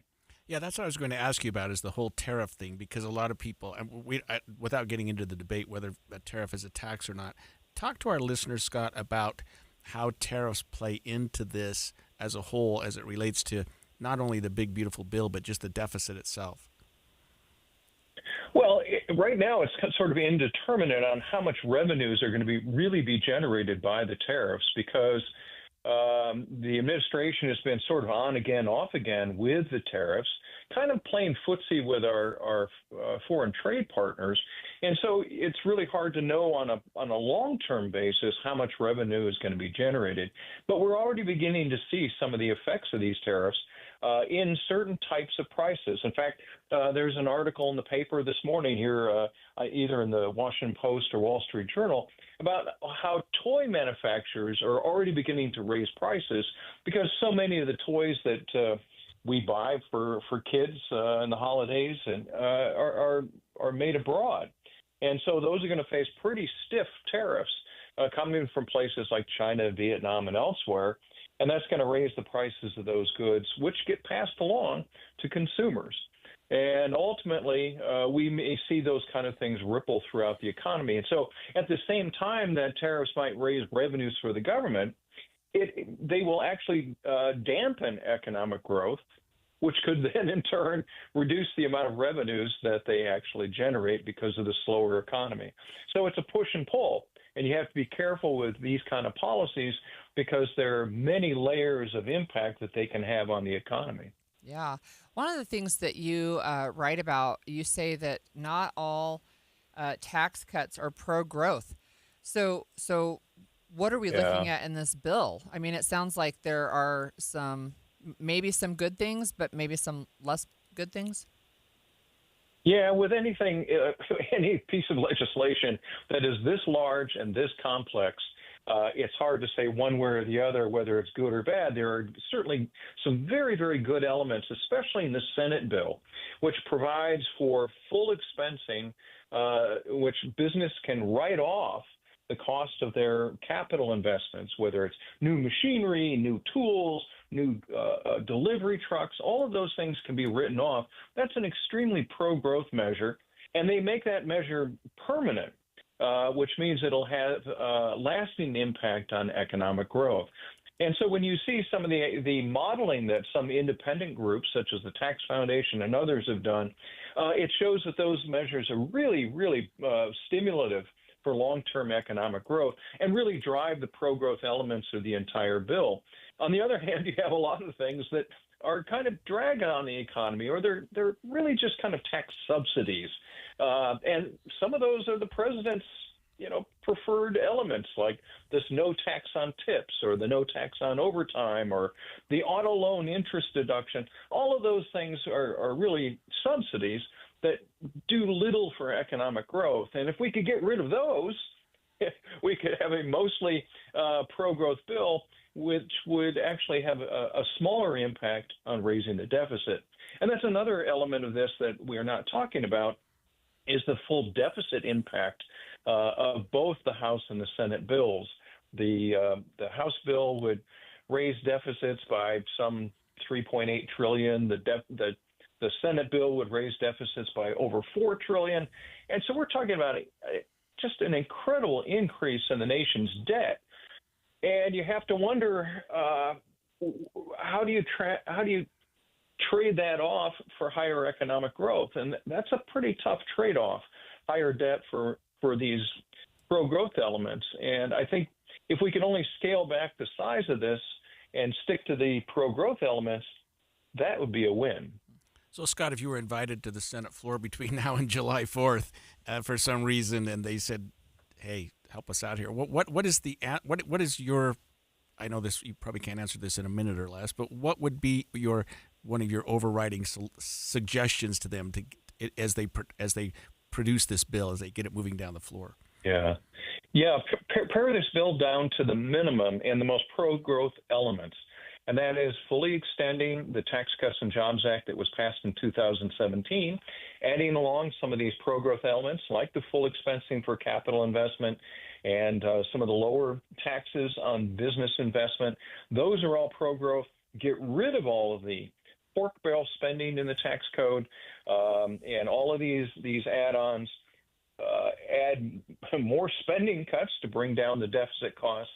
Yeah, that's what I was going to ask you about, is the whole tariff thing, because a lot of people, and without getting into the debate whether a tariff is a tax or not, talk to our listeners, Scott, about how tariffs play into this as a whole as it relates to not only the big, beautiful bill, but just the deficit itself. Well, right now it's sort of indeterminate on how much revenues are going to really be generated by the tariffs, because the administration has been sort of on again, off again with the tariffs, kind of playing footsie with our foreign trade partners. And so it's really hard to know on a long-term basis how much revenue is going to be generated. But we're already beginning to see some of the effects of these tariffs in certain types of prices. In fact, there's an article in the paper this morning here, either in the Washington Post or Wall Street Journal, about how toy manufacturers are already beginning to raise prices because so many of the toys that we buy for kids in the holidays and are made abroad. And so those are going to face pretty stiff tariffs coming from places like China, Vietnam, and elsewhere. And that's going to raise the prices of those goods, which get passed along to consumers. And ultimately, we may see those kind of things ripple throughout the economy. And so at the same time that tariffs might raise revenues for the government, they will actually dampen economic growth, which could then in turn reduce the amount of revenues that they actually generate because of the slower economy. So it's a push and pull. And you have to be careful with these kind of policies because there are many layers of impact that they can have on the economy. Yeah. One of the things that you write about, you say that not all tax cuts are pro-growth. So what are we looking at in this bill? I mean, it sounds like there are maybe some good things, but maybe some less good things. Yeah, with anything, any piece of legislation that is this large and this complex, it's hard to say one way or the other whether it's good or bad. There are certainly some very, very good elements, especially in the Senate bill, which provides for full expensing, which business can write off the cost of their capital investments, whether it's new machinery, new tools, new delivery trucks, all of those things can be written off. That's an extremely pro-growth measure, and they make that measure permanent, which means it'll have lasting impact on economic growth. And so when you see some of the modeling that some independent groups, such as the Tax Foundation and others have done, it shows that those measures are really, really stimulative for long-term economic growth and really drive the pro-growth elements of the entire bill. On the other hand, you have a lot of things that are kind of drag on the economy, or they're really just kind of tax subsidies. And some of those are the president's, preferred elements, like this no tax on tips or the no tax on overtime or the auto loan interest deduction. All of those things are really subsidies that do little for economic growth. And if we could get rid of those, we could have a mostly pro-growth bill, which would actually have a smaller impact on raising the deficit. And that's another element of this that we are not talking about, is the full deficit impact of both the House and the Senate bills. The House bill would raise deficits by some $3.8 trillion. The Senate bill would raise deficits by over $4 trillion. And so we're talking about just an incredible increase in the nation's debt. And you have to wonder, how do you trade that off for higher economic growth? And that's a pretty tough trade-off, higher debt for these pro-growth elements. And I think if we can only scale back the size of this and stick to the pro-growth elements, that would be a win. So, Scott, if you were invited to the Senate floor between now and July 4th for some reason, and they said, hey, help us out here, what is your, I know this, you probably can't answer this in a minute or less, but what would be one of your overriding suggestions to them as they produce this bill, as they get it moving down the floor? Yeah. Pare this bill down to the minimum and the most pro-growth elements. And that is fully extending the Tax Cuts and Jobs Act that was passed in 2017, adding along some of these pro-growth elements like the full expensing for capital investment and some of the lower taxes on business investment. Those are all pro-growth. Get rid of all of the pork barrel spending in the tax code, and all of these add-ons add more spending cuts to bring down the deficit costs.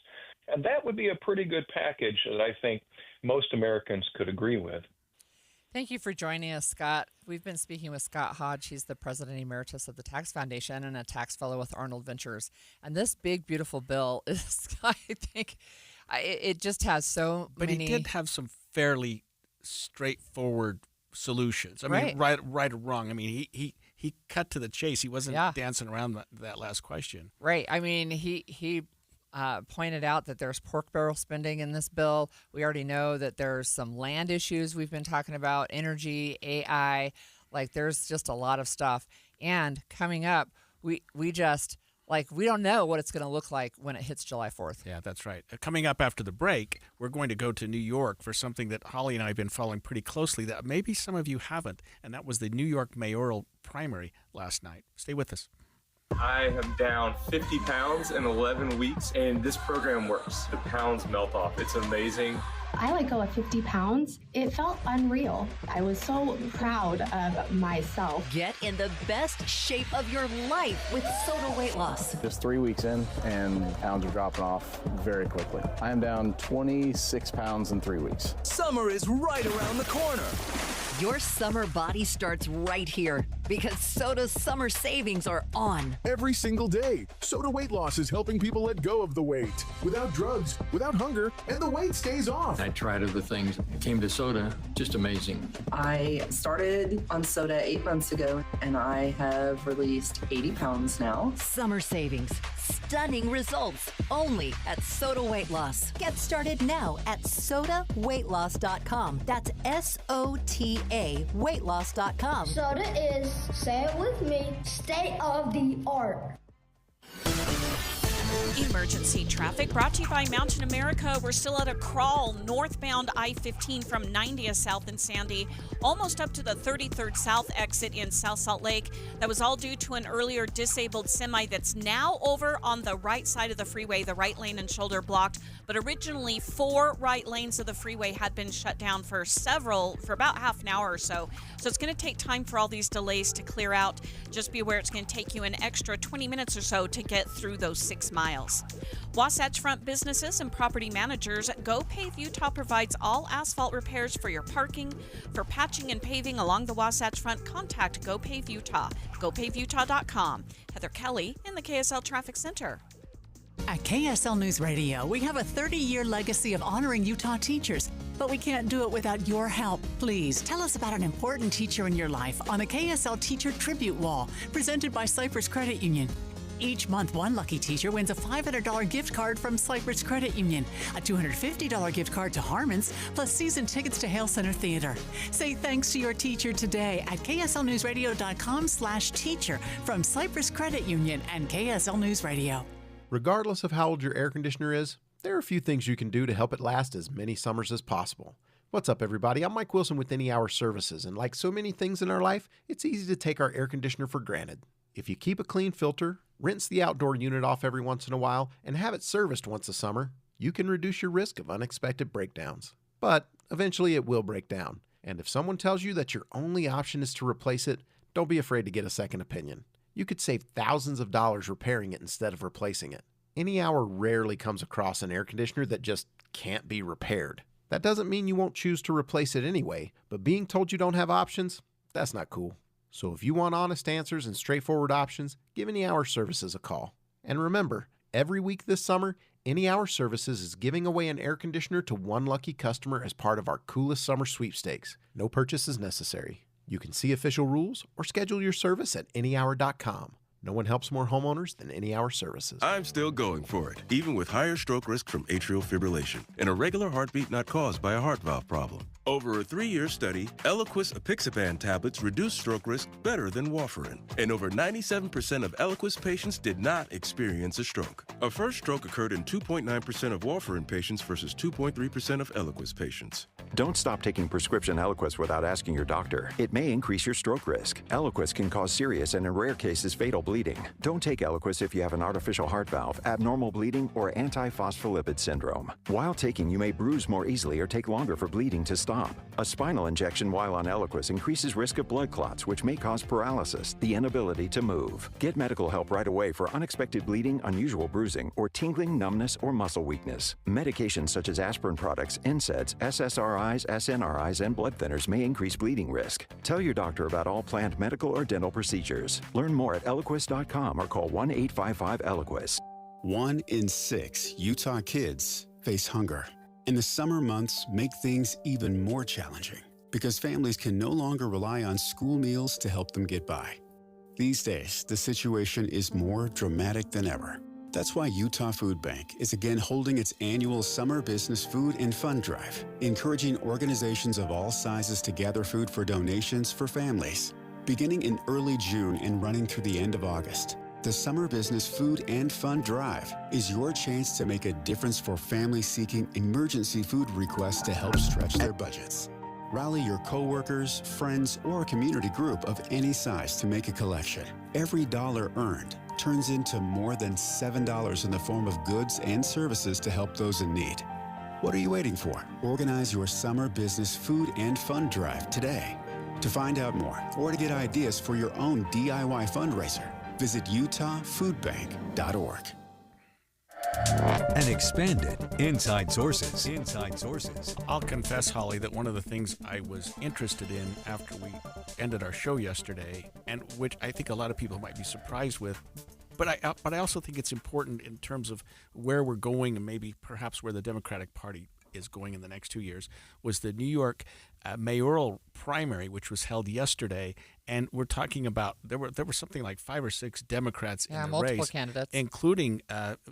And that would be a pretty good package that I think most Americans could agree with. Thank you for joining us, Scott. We've been speaking with Scott Hodge. He's the president emeritus of the Tax Foundation and a tax fellow with Arnold Ventures. And this big, beautiful bill is, I think, it just has so many. But he did have some fairly straightforward solutions. I mean, right or wrong. I mean, he cut to the chase. He wasn't dancing around that last question. Right. I mean, he pointed out that there's pork barrel spending in this bill. We already know that there's some land issues we've been talking about, energy, AI. Like, there's just a lot of stuff. And coming up, we don't know what it's going to look like when it hits July 4th. Yeah, that's right. Coming up after the break, we're going to go to New York for something that Holly and I have been following pretty closely that maybe some of you haven't, and that was the New York mayoral primary last night. Stay with us. I am down 50 pounds in 11 weeks, and this program works. The pounds melt off. It's amazing. I let go of 50 pounds. It felt unreal. I was so proud of myself. Get in the best shape of your life with SOTA Weight Loss. Just 3 weeks in, and pounds are dropping off very quickly. I am down 26 pounds in 3 weeks. Summer is right around the corner. Your summer body starts right here because SOTA's summer savings are on. Every single day, SOTA Weight Loss is helping people let go of the weight without drugs, without hunger, and the weight stays off. I tried other things, came to SOTA, just amazing. I started on SOTA 8 months ago, and I have released 80 pounds now. Summer savings, stunning results, only at SOTA Weight Loss. Get started now at SOTAweightloss.com. That's SOTA weightloss.com. SOTA is, say it with me, state of the art. Emergency traffic brought to you by Mountain America. We're still at a crawl northbound I-15 from 90th South in Sandy, almost up to the 33rd South exit in South Salt Lake. That was all due to an earlier disabled semi that's now over on the right side of the freeway, the right lane and shoulder blocked. But originally 4 right lanes of the freeway had been shut down for about half an hour or so. So it's going to take time for all these delays to clear out. Just be aware it's going to take you an extra 20 minutes or so to get through those 6 miles. Wasatch Front businesses and property managers, GoPave Utah provides all asphalt repairs for your parking. For patching and paving along the Wasatch Front, contact GoPave Utah. GoPaveUtah.com. Heather Kelly in the KSL Traffic Center. At KSL News Radio, we have a 30-year legacy of honoring Utah teachers, but we can't do it without your help. Please tell us about an important teacher in your life on the KSL Teacher Tribute Wall, presented by Cypress Credit Union. Each month, one lucky teacher wins a $500 gift card from Cypress Credit Union, a $250 gift card to Harmon's, plus season tickets to Hale Center Theater. Say thanks to your teacher today at KSLNewsRadio.com/teacher from Cypress Credit Union and KSL News Radio. Regardless of how old your air conditioner is, there are a few things you can do to help it last as many summers as possible. What's up, everybody? I'm Mike Wilson with Any Hour Services, and like so many things in our life, it's easy to take our air conditioner for granted. If you keep a clean filter, rinse the outdoor unit off every once in a while, and have it serviced once a summer, you can reduce your risk of unexpected breakdowns. But eventually it will break down, and if someone tells you that your only option is to replace it, don't be afraid to get a second opinion. You could save thousands of dollars repairing it instead of replacing it. Any Hour rarely comes across an air conditioner that just can't be repaired. That doesn't mean you won't choose to replace it anyway, but being told you don't have options, that's not cool. So if you want honest answers and straightforward options, give Any Hour Services a call. And remember, every week this summer, Any Hour Services is giving away an air conditioner to one lucky customer as part of our Coolest Summer Sweepstakes. No purchase is necessary. You can see official rules or schedule your service at anyhour.com. No one helps more homeowners than Any Hour Services. I'm still going for it, even with higher stroke risk from atrial fibrillation and a regular heartbeat not caused by a heart valve problem. Over a 3-year study, Eliquis apixaban tablets reduced stroke risk better than warfarin, and over 97% of Eliquis patients did not experience a stroke. A first stroke occurred in 2.9% of warfarin patients versus 2.3% of Eliquis patients. Don't stop taking prescription Eliquis without asking your doctor. It may increase your stroke risk. Eliquis can cause serious and in rare cases fatal bleeding. Don't take Eliquis if you have an artificial heart valve, abnormal bleeding, or antiphospholipid syndrome. While taking, you may bruise more easily or take longer for bleeding to stop. stop. A spinal injection while on Eliquis increases risk of blood clots, which may cause paralysis, the inability to move. Get medical help right away for unexpected bleeding, unusual bruising, or tingling, numbness, or muscle weakness. Medications such as aspirin products, NSAIDs, SSRIs, SNRIs, and blood thinners may increase bleeding risk. Tell your doctor about all planned medical or dental procedures. Learn more at Eliquis.com or call 1-855-ELIQUIS. 1 in 6 Utah kids face hunger. And the summer months make things even more challenging because families can no longer rely on school meals to help them get by. These days, the situation is more dramatic than ever. That's why Utah Food Bank is again holding its annual Summer Business Food and Fund Drive, encouraging organizations of all sizes to gather food for donations for families. Beginning in early June and running through the end of August, the Summer Business Food and Fund Drive is your chance to make a difference for families seeking emergency food requests to help stretch their budgets. Rally your coworkers, friends, or a community group of any size to make a collection. Every dollar earned turns into more than $7 in the form of goods and services to help those in need. What are you waiting for? Organize your Summer Business Food and Fund Drive today. To find out more or to get ideas for your own DIY fundraiser, visit utahfoodbank.org. And expanded Inside Sources. Inside Sources. I'll confess, Holly, that one of the things I was interested in after we ended our show yesterday, and which I think a lot of people might be surprised with, but I also think it's important in terms of where we're going and maybe perhaps where the Democratic Party is going in the next 2 years, was the New York mayoral primary, which was held yesterday. And we're talking about there were something like 5 or 6 Democrats in the multiple race, candidates, including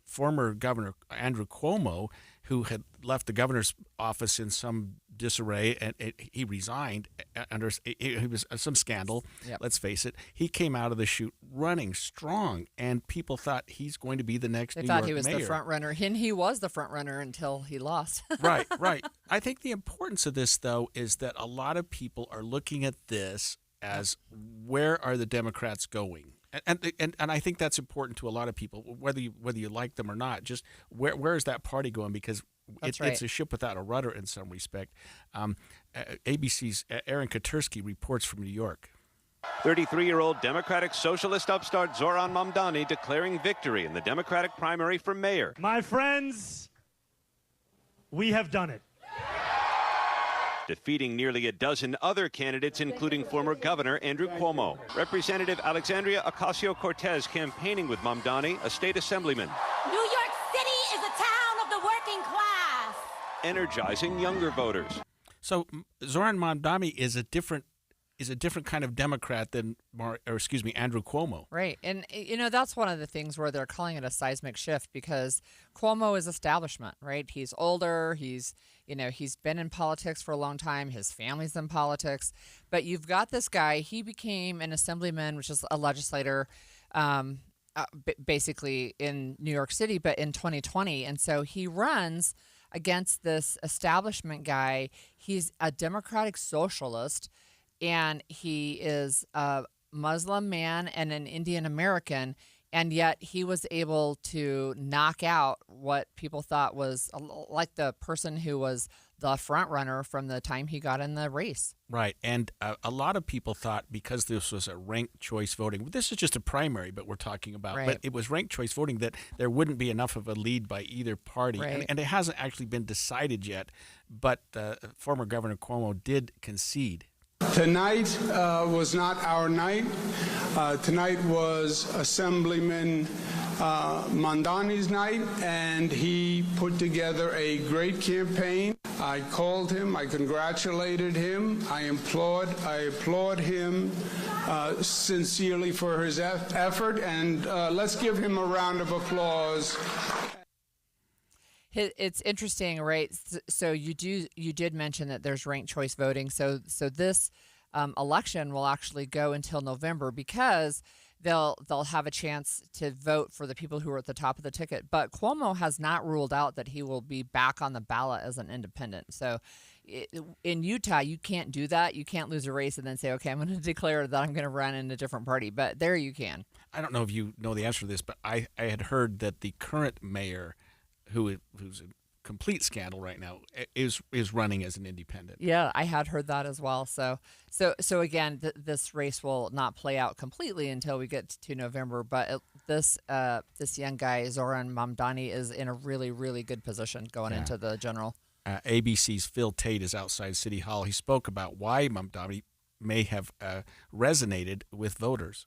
former Governor Andrew Cuomo, who had left the governor's office in some disarray, and he resigned under it was some scandal. Yep. Let's face it, he came out of the chute running strong, and people thought he's going to be the next New York mayor. They thought he was the front runner, and he was the front runner until he lost. Right. I think the importance of this, though, is that a lot of people are looking at this as where are the Democrats going? And I think that's important to a lot of people, whether you like them or not. Just where is that party going? Because it's a ship without a rudder in some respect. ABC's Aaron Katursky reports from New York. 33-year-old Democratic Socialist upstart Zoran Mamdani declaring victory in the Democratic primary for mayor. My friends, we have done it. Defeating nearly a dozen other candidates, including former Governor Andrew Cuomo. Representative Alexandria Ocasio-Cortez campaigning with Mamdani, a state assemblyman. New York City is a town of the working class. Energizing younger voters. So Zoran Mamdani is a different kind of Democrat than Andrew Cuomo. Right. And that's one of the things where they're calling it a seismic shift, because Cuomo is establishment, right? He's older, he's been in politics for a long time, his family's in politics. But you've got this guy, he became an assemblyman, which is a legislator, basically in New York City, but in 2020. And so he runs against this establishment guy. He's a Democratic socialist, and he is a Muslim man and an Indian American, and yet he was able to knock out what people thought was like the person who was the front runner from the time he got in the race. Right, and a lot of people thought, because this was a ranked choice voting, this is just a primary, but we're talking about, right, but it was ranked choice voting, that there wouldn't be enough of a lead by either party, right, and it hasn't actually been decided yet, but former Governor Cuomo did concede. Tonight was not our night. Tonight was Assemblyman Mamdani's night, and he put together a great campaign. I called him, I congratulated him, I applaud him sincerely for his effort, and let's give him a round of applause. It's interesting, right? So you did mention that there's ranked choice voting. So this election will actually go until November, because they'll have a chance to vote for the people who are at the top of the ticket. But Cuomo has not ruled out that he will be back on the ballot as an independent. So in Utah, you can't do that. You can't lose a race and then say, okay, I'm going to declare that I'm going to run in a different party. But there you can. I don't know if you know the answer to this, but I had heard that the current mayor, who's complete scandal right now, is running as an independent. Yeah, I had heard that as well. So again, this race will not play out completely until we get to November. But this young guy, Zoran Mamdani, is in a really, really good position going into the general. ABC's Phil Tate is outside City Hall. He spoke about why Mamdani may have resonated with voters.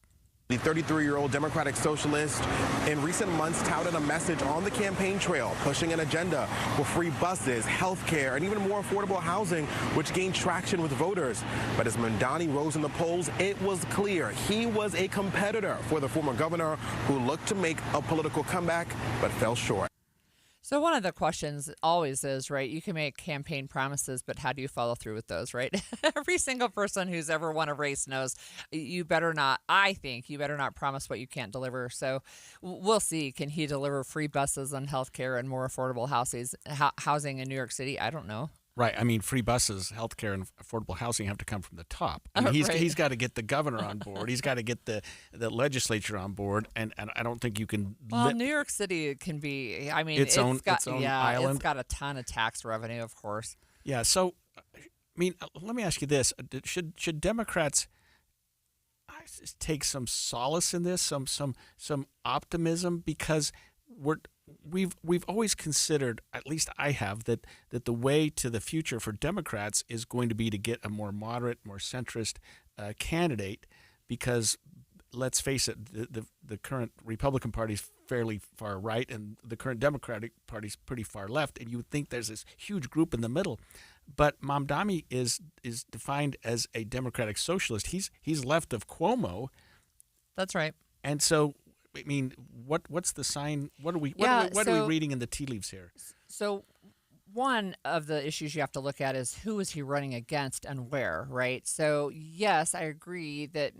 The 33-year-old Democratic Socialist in recent months touted a message on the campaign trail, pushing an agenda for free buses, health care, and even more affordable housing, which gained traction with voters. But as Mamdani rose in the polls, it was clear he was a competitor for the former governor who looked to make a political comeback but fell short. So one of the questions always is, right, you can make campaign promises, but how do you follow through with those, right? Every single person who's ever won a race knows you better not promise what you can't deliver. So we'll see. Can he deliver free buses and health care and more affordable housing in New York City? I don't know. Right. I mean, free buses, healthcare, and affordable housing have to come from the top. I mean, he's got to get the governor on board. He's got to get the legislature on board, and I don't think you can. Well, New York City can be. I mean, its own island. It's got a ton of tax revenue, of course. Yeah. So, I mean, let me ask you this: should Democrats take some solace in this, some optimism, because we've always considered, at least I have, that the way to the future for Democrats is going to be to get a more moderate, more centrist candidate, because let's face it, the current Republican Party is fairly far right and the current Democratic Party is pretty far left, and you would think there's this huge group in the middle. But Mamdani is defined as a Democratic Socialist. He's left of Cuomo. That's right. And so, I mean, what's the sign? What are we reading in the tea leaves here? So one of the issues you have to look at is who is he running against and where, right? So yes, I agree that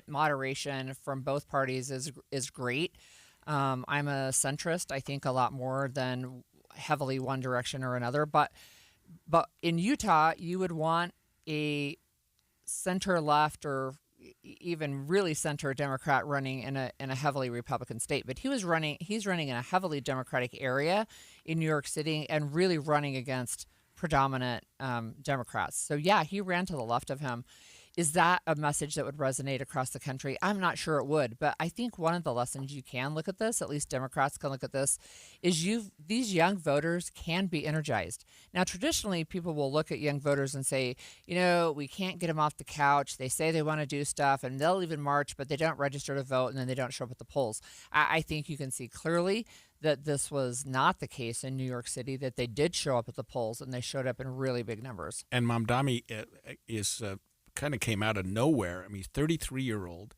moderation from both parties is great. I'm a centrist. I think a lot more than heavily one direction or another. But in Utah, you would want a center left or even really center Democrat running in a heavily Republican state. But he's running in a heavily Democratic area in New York City and really running against predominant Democrats. So yeah, he ran to the left of him. Is that a message that would resonate across the country? I'm not sure it would, but I think one of the lessons you can look at this, at least Democrats can look at this, is these young voters can be energized. Now, traditionally, people will look at young voters and say, we can't get them off the couch. They say they want to do stuff, and they'll even march, but they don't register to vote, and then they don't show up at the polls. I think you can see clearly that this was not the case in New York City, that they did show up at the polls, and they showed up in really big numbers. And Mamdani is kind of came out of nowhere. I mean, 33-year-old,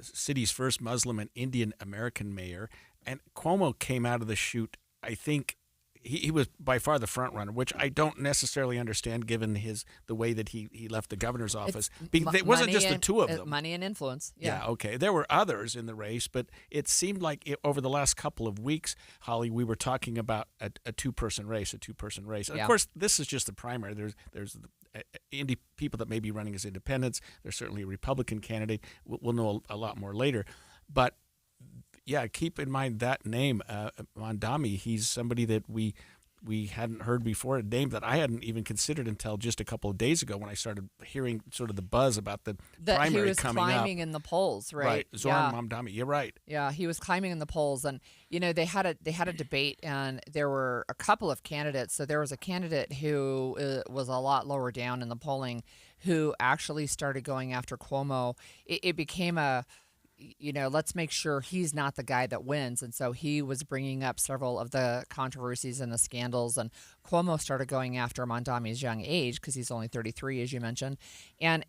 city's first Muslim and Indian American mayor, and Cuomo came out of the chute. I think he was by far the front runner, which I don't necessarily understand given the way that he left the governor's office. It wasn't just the two of them. Money and influence. Yeah, okay. There were others in the race, but it seemed like over the last couple of weeks, Holly, we were talking about a two-person race. And of course, this is just the primary. There's people that may be running as independents. There's certainly a Republican candidate. We'll know a lot more later. But yeah, keep in mind that name, Mamdani. He's somebody that we hadn't heard before, a name that I hadn't even considered until just a couple of days ago when I started hearing sort of the buzz about the primary coming up. He was climbing in the polls, right? Right, Zoran Mamdani. You're right. Yeah, he was climbing in the polls, and they had a debate, and there were a couple of candidates. So there was a candidate who was a lot lower down in the polling, who actually started going after Cuomo. It became let's make sure he's not the guy that wins. And so he was bringing up several of the controversies and the scandals. And Cuomo started going after Mamdani's young age because he's only 33, as you mentioned. And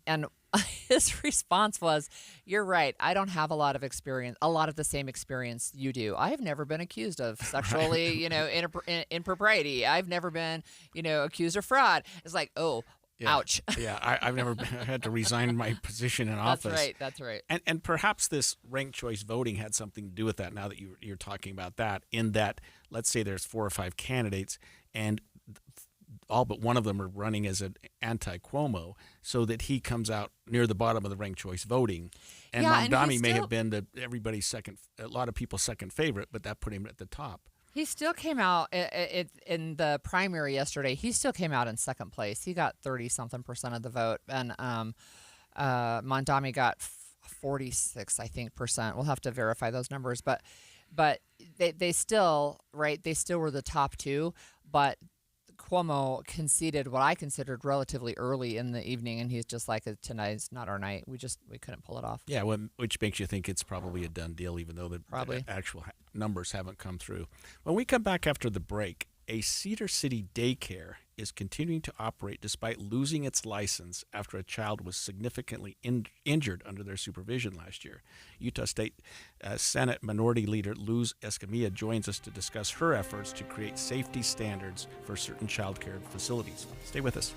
his response was, "You're right. I don't have a lot of the same experience you do. I have never been accused of sexually, impropriety. I've never been, accused of fraud." It's like, oh, yeah. Ouch. Yeah, I've never had to resign my position in office. That's right. And perhaps this ranked choice voting had something to do with that, now that you're talking about that, in that, let's say there's 4 or 5 candidates, and all but one of them are running as an anti-Cuomo, so that he comes out near the bottom of the ranked choice voting. And Mamdani may have been a lot of people's second favorite, but that put him at the top. He still came out in the primary yesterday. He still came out in second place. He got 30-something% of the vote, and Mamdani got 46, I think, percent. We'll have to verify those numbers, but they still, right? They still were the top two, but Cuomo conceded what I considered relatively early in the evening, and he's just like, tonight's not our night. We couldn't pull it off. Yeah, which makes you think it's probably a done deal, even though the actual numbers haven't come through. When we come back after the break, a Cedar City daycare is continuing to operate despite losing its license after a child was significantly injured under their supervision last year. Utah State Senate Minority Leader Luz Escamilla joins us to discuss her efforts to create safety standards for certain child care facilities. Stay with us.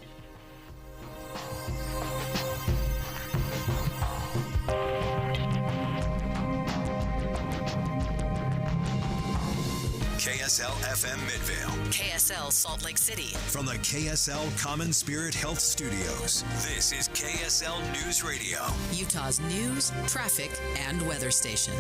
KSL FM Midvale. KSL Salt Lake City. From the KSL Common Spirit Health Studios, this is KSL News Radio. Utah's news, traffic, and weather station.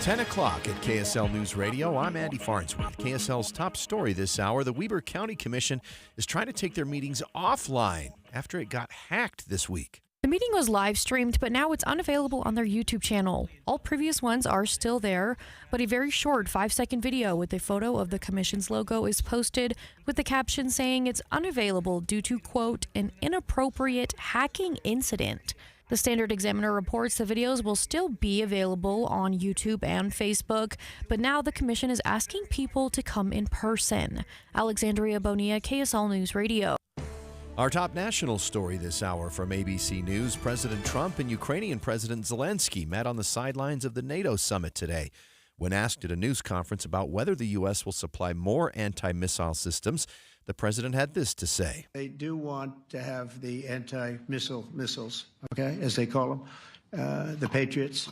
10 o'clock at KSL News Radio. I'm Andy Farnsworth. KSL's top story this hour, the Weber County Commission is trying to take their meetings offline after it got hacked this week. The meeting was live streamed, but now it's unavailable on their YouTube channel. All previous ones are still there, but a very short 5-second video with a photo of the commission's logo is posted with the caption saying it's unavailable due to, quote, an inappropriate hacking incident. The Standard Examiner reports the videos will still be available on YouTube and Facebook, but now the commission is asking people to come in person. Alexandria Bonilla, KSL News Radio. Our top national story this hour from ABC News, President Trump and Ukrainian President Zelensky met on the sidelines of the NATO summit today. When asked at a news conference about whether the U.S. will supply more anti-missile systems, the president had this to say. They do want to have the missiles, okay, as they call them, the Patriots,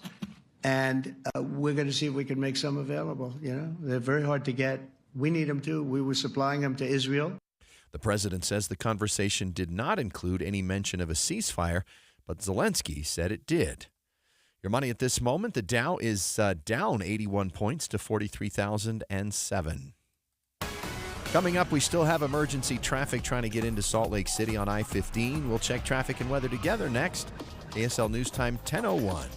and we're going to see if we can make some available. You know, they're very hard to get. We need them too. We were supplying them to Israel. The president says the conversation did not include any mention of a ceasefire, but Zelensky said it did. Your money at this moment, the Dow is down 81 points to 43,007. Coming up, we still have emergency traffic trying to get into Salt Lake City on I-15. We'll check traffic and weather together next. KSL News Time 10:01.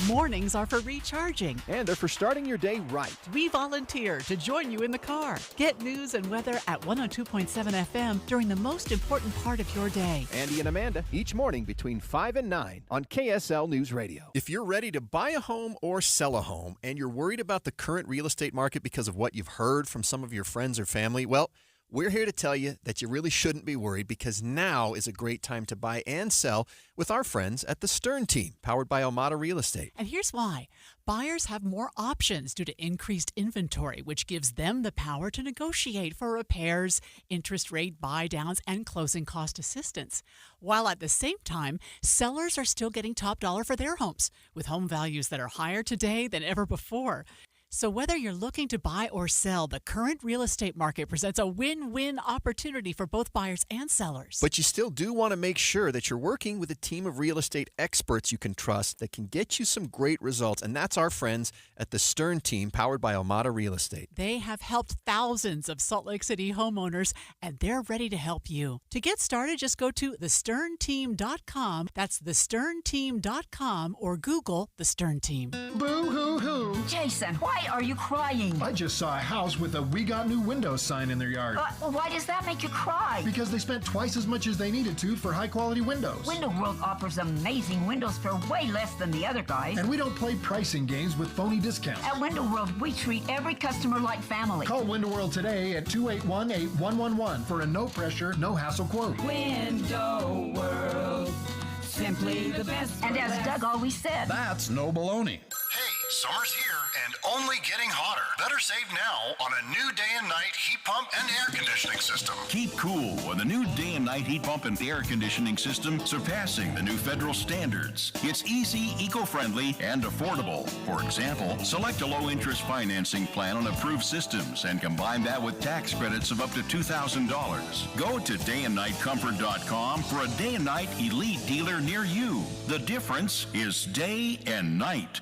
Mornings are for recharging. And they're for starting your day right. We volunteer to join you in the car. Get news and weather at 102.7 FM during the most important part of your day. Andy and Amanda, each morning between 5 and 9 on KSL News Radio. If you're ready to buy a home or sell a home and you're worried about the current real estate market because of what you've heard from some of your friends or family, well, we're here to tell you that you really shouldn't be worried because now is a great time to buy and sell with our friends at the Stern Team, powered by Almada Real Estate. And here's why. Buyers have more options due to increased inventory, which gives them the power to negotiate for repairs, interest rate buy-downs, and closing cost assistance. While at the same time, sellers are still getting top dollar for their homes, with home values that are higher today than ever before. So whether you're looking to buy or sell, the current real estate market presents a win-win opportunity for both buyers and sellers. But you still do want to make sure that you're working with a team of real estate experts you can trust that can get you some great results. And that's our friends at the Stern Team, powered by Almada Real Estate. They have helped thousands of Salt Lake City homeowners, and they're ready to help you. To get started, just go to thesternteam.com. That's thesternteam.com, or Google The Stern Team. Boo-hoo-hoo. Jason, why are you crying? I just saw a house with a "We Got New Windows" sign in their yard. Well, why does that make you cry? Because they spent twice as much as they needed to for high-quality windows. Window World offers amazing windows for way less than the other guys. And we don't play pricing games with phony discounts. At Window World, we treat every customer like family. Call Window World today at 281-8111 for a no-pressure, no-hassle quote. Window World, simply the best. And as Doug always said, that's no baloney. Hey, summer's here, and only getting hotter. Better save now on a new day and night heat pump and air conditioning system. Keep cool with a new day and night heat pump and air conditioning system surpassing the new federal standards. It's easy, eco-friendly, and affordable. For example, select a low-interest financing plan on approved systems and combine that with tax credits of up to $2,000. Go to dayandnightcomfort.com for a day and night elite dealer near you. The difference is day and night.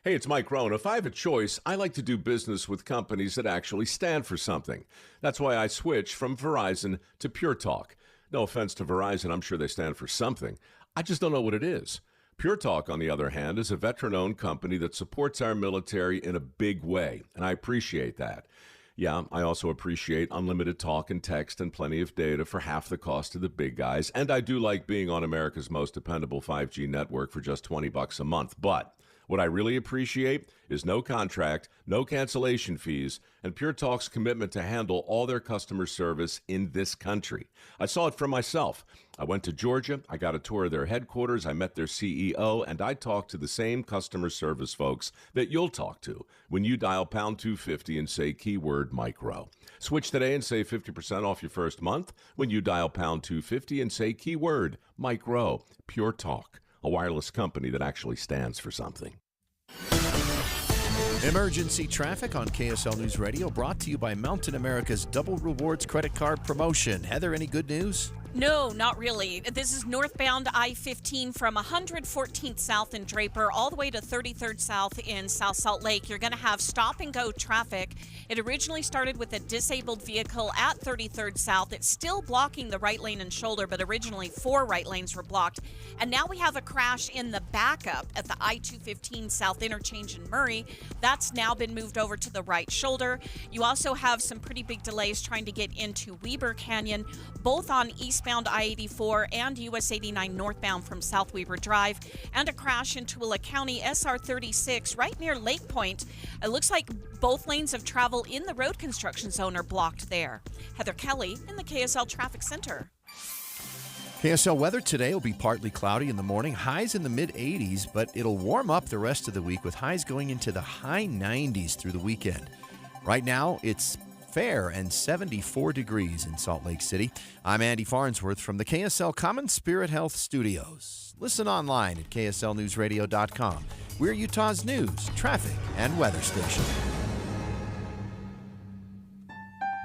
Hey, it's Mike Rohn. If I have a choice, I like to do business with companies that actually stand for something. That's why I switched from Verizon to Pure Talk. No offense to Verizon, I'm sure they stand for something. I just don't know what it is. Pure Talk, on the other hand, is a veteran-owned company that supports our military in a big way, and I appreciate that. Yeah, I also appreciate unlimited talk and text and plenty of data for half the cost of the big guys, and I do like being on America's most dependable 5G network for just $20 a month. But what I really appreciate is no contract, no cancellation fees, and Pure Talk's commitment to handle all their customer service in this country. I saw it for myself. I went to Georgia, I got a tour of their headquarters, I met their CEO, and I talked to the same customer service folks that you'll talk to when you dial pound 250 and say keyword Mike Rowe. Switch today and save 50% off your first month when you dial pound 250 and say keyword Mike Rowe. Pure Talk, a wireless company that actually stands for something. Emergency traffic on KSL News Radio, brought to you by Mountain America's Double Rewards credit card promotion. Heather, any good news? No, not really. This is northbound I-15 from 114th South in Draper all the way to 33rd South in South Salt Lake. You're going to have stop-and-go traffic. It originally started with a disabled vehicle at 33rd South. It's still blocking the right lane and shoulder, but originally 4 right lanes were blocked. And now we have a crash in the backup at the I-215 South interchange in Murray. That's now been moved over to the right shoulder. You also have some pretty big delays trying to get into Weber Canyon, both on eastbound I-84 and US 89 northbound from South Weber Drive, and a crash in Tooele County SR36 right near Lake Point. It looks like both lanes of travel in the road construction zone are blocked there. Heather Kelly in the KSL Traffic Center. KSL weather today will be partly cloudy in the morning, highs in the mid-80s, but it'll warm up the rest of the week with highs going into the high 90s through the weekend. Right now, it's fair and 74 degrees in Salt Lake City. I'm Andy Farnsworth from the KSL Common Spirit Health Studios. Listen online at kslnewsradio.com. We're Utah's news, traffic, and weather station.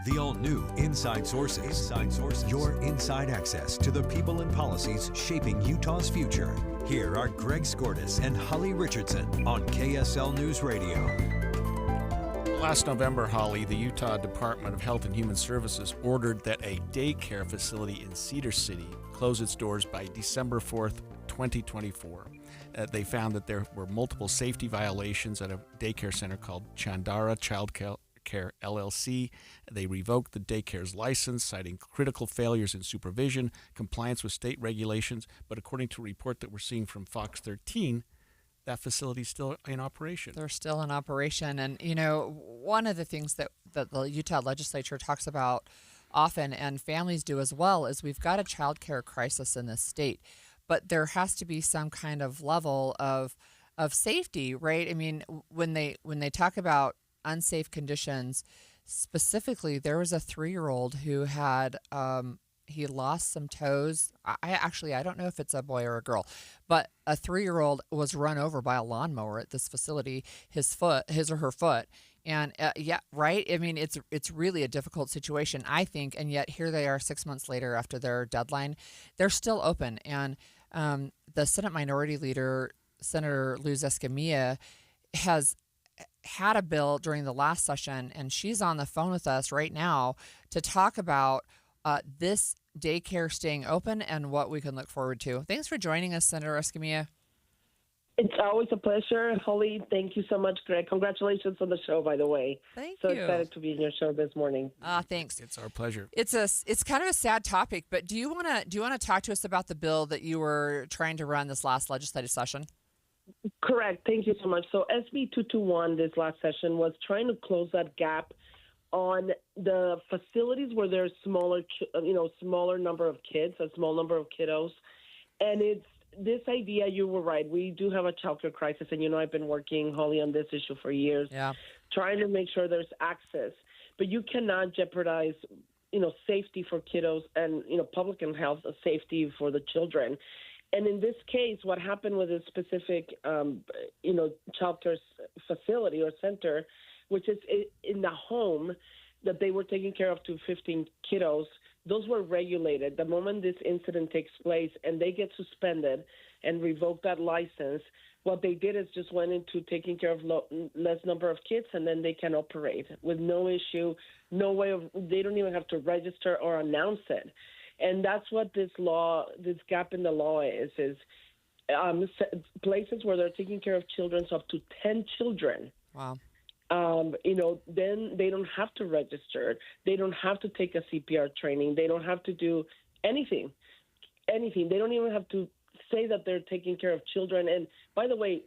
The all-new Inside Sources. Your inside access to the people and policies shaping Utah's future. Here are Greg Skordas and Holly Richardson on KSL News Radio. Last November, Holly, the Utah Department of Health and Human Services ordered that a daycare facility in Cedar City close its doors by December 4th, 2024. They found that there were multiple safety violations at a daycare center called Chandara Child Care LLC. They revoked the daycare's license, citing critical failures in supervision, compliance with state regulations. But according to a report that we're seeing from Fox 13, that facility is still in operation. They're still in operation. And, you know, one of the things that the Utah legislature talks about often, and families do as well, is we've got a child care crisis in this state. But there has to be some kind of level of safety, right? I mean, when they talk about unsafe conditions, specifically, there was a 3-year-old who had he lost some toes. I don't know if it's a boy or a girl, but a 3-year-old was run over by a lawnmower at this facility, his or her foot. And yeah, right. I mean, it's really a difficult situation, I think. And yet here they are 6 months later after their deadline. They're still open. And the Senate Minority Leader, Senator Luz Escamilla, has had a bill during the last session, and she's on the phone with us right now to talk about this daycare staying open and what we can look forward to. Thanks for joining us, Senator Escamilla. It's always a pleasure. Holly, thank you so much, Greg. Congratulations on the show, by the way. Thank you. So excited to be in your show this morning. Thanks. It's our pleasure. It's kind of a sad topic, but do you want to talk to us about the bill that you were trying to run this last legislative session? Correct. Thank you so much. So SB 221 this last session was trying to close that gap on the facilities where there's smaller number of kids, a small number of kiddos, and this idea, you were right. We do have a childcare crisis, and I've been working, Holly, on this issue for years, trying to make sure there's access. But you cannot jeopardize, safety for kiddos and, public and health safety for the children. And in this case, what happened with a specific, childcare facility or center, which is in the home that they were taking care of to 15 kiddos, those were regulated. The moment this incident takes place and they get suspended and revoke that license, what they did is just went into taking care of less number of kids, and then they can operate with no issue, no way of, they don't even have to register or announce it. And that's what this gap in the law is places where they're taking care of children, so up to 10 children. Wow. Then they don't have to register. They don't have to take a CPR training. They don't have to do anything. They don't even have to say that they're taking care of children. And by the way,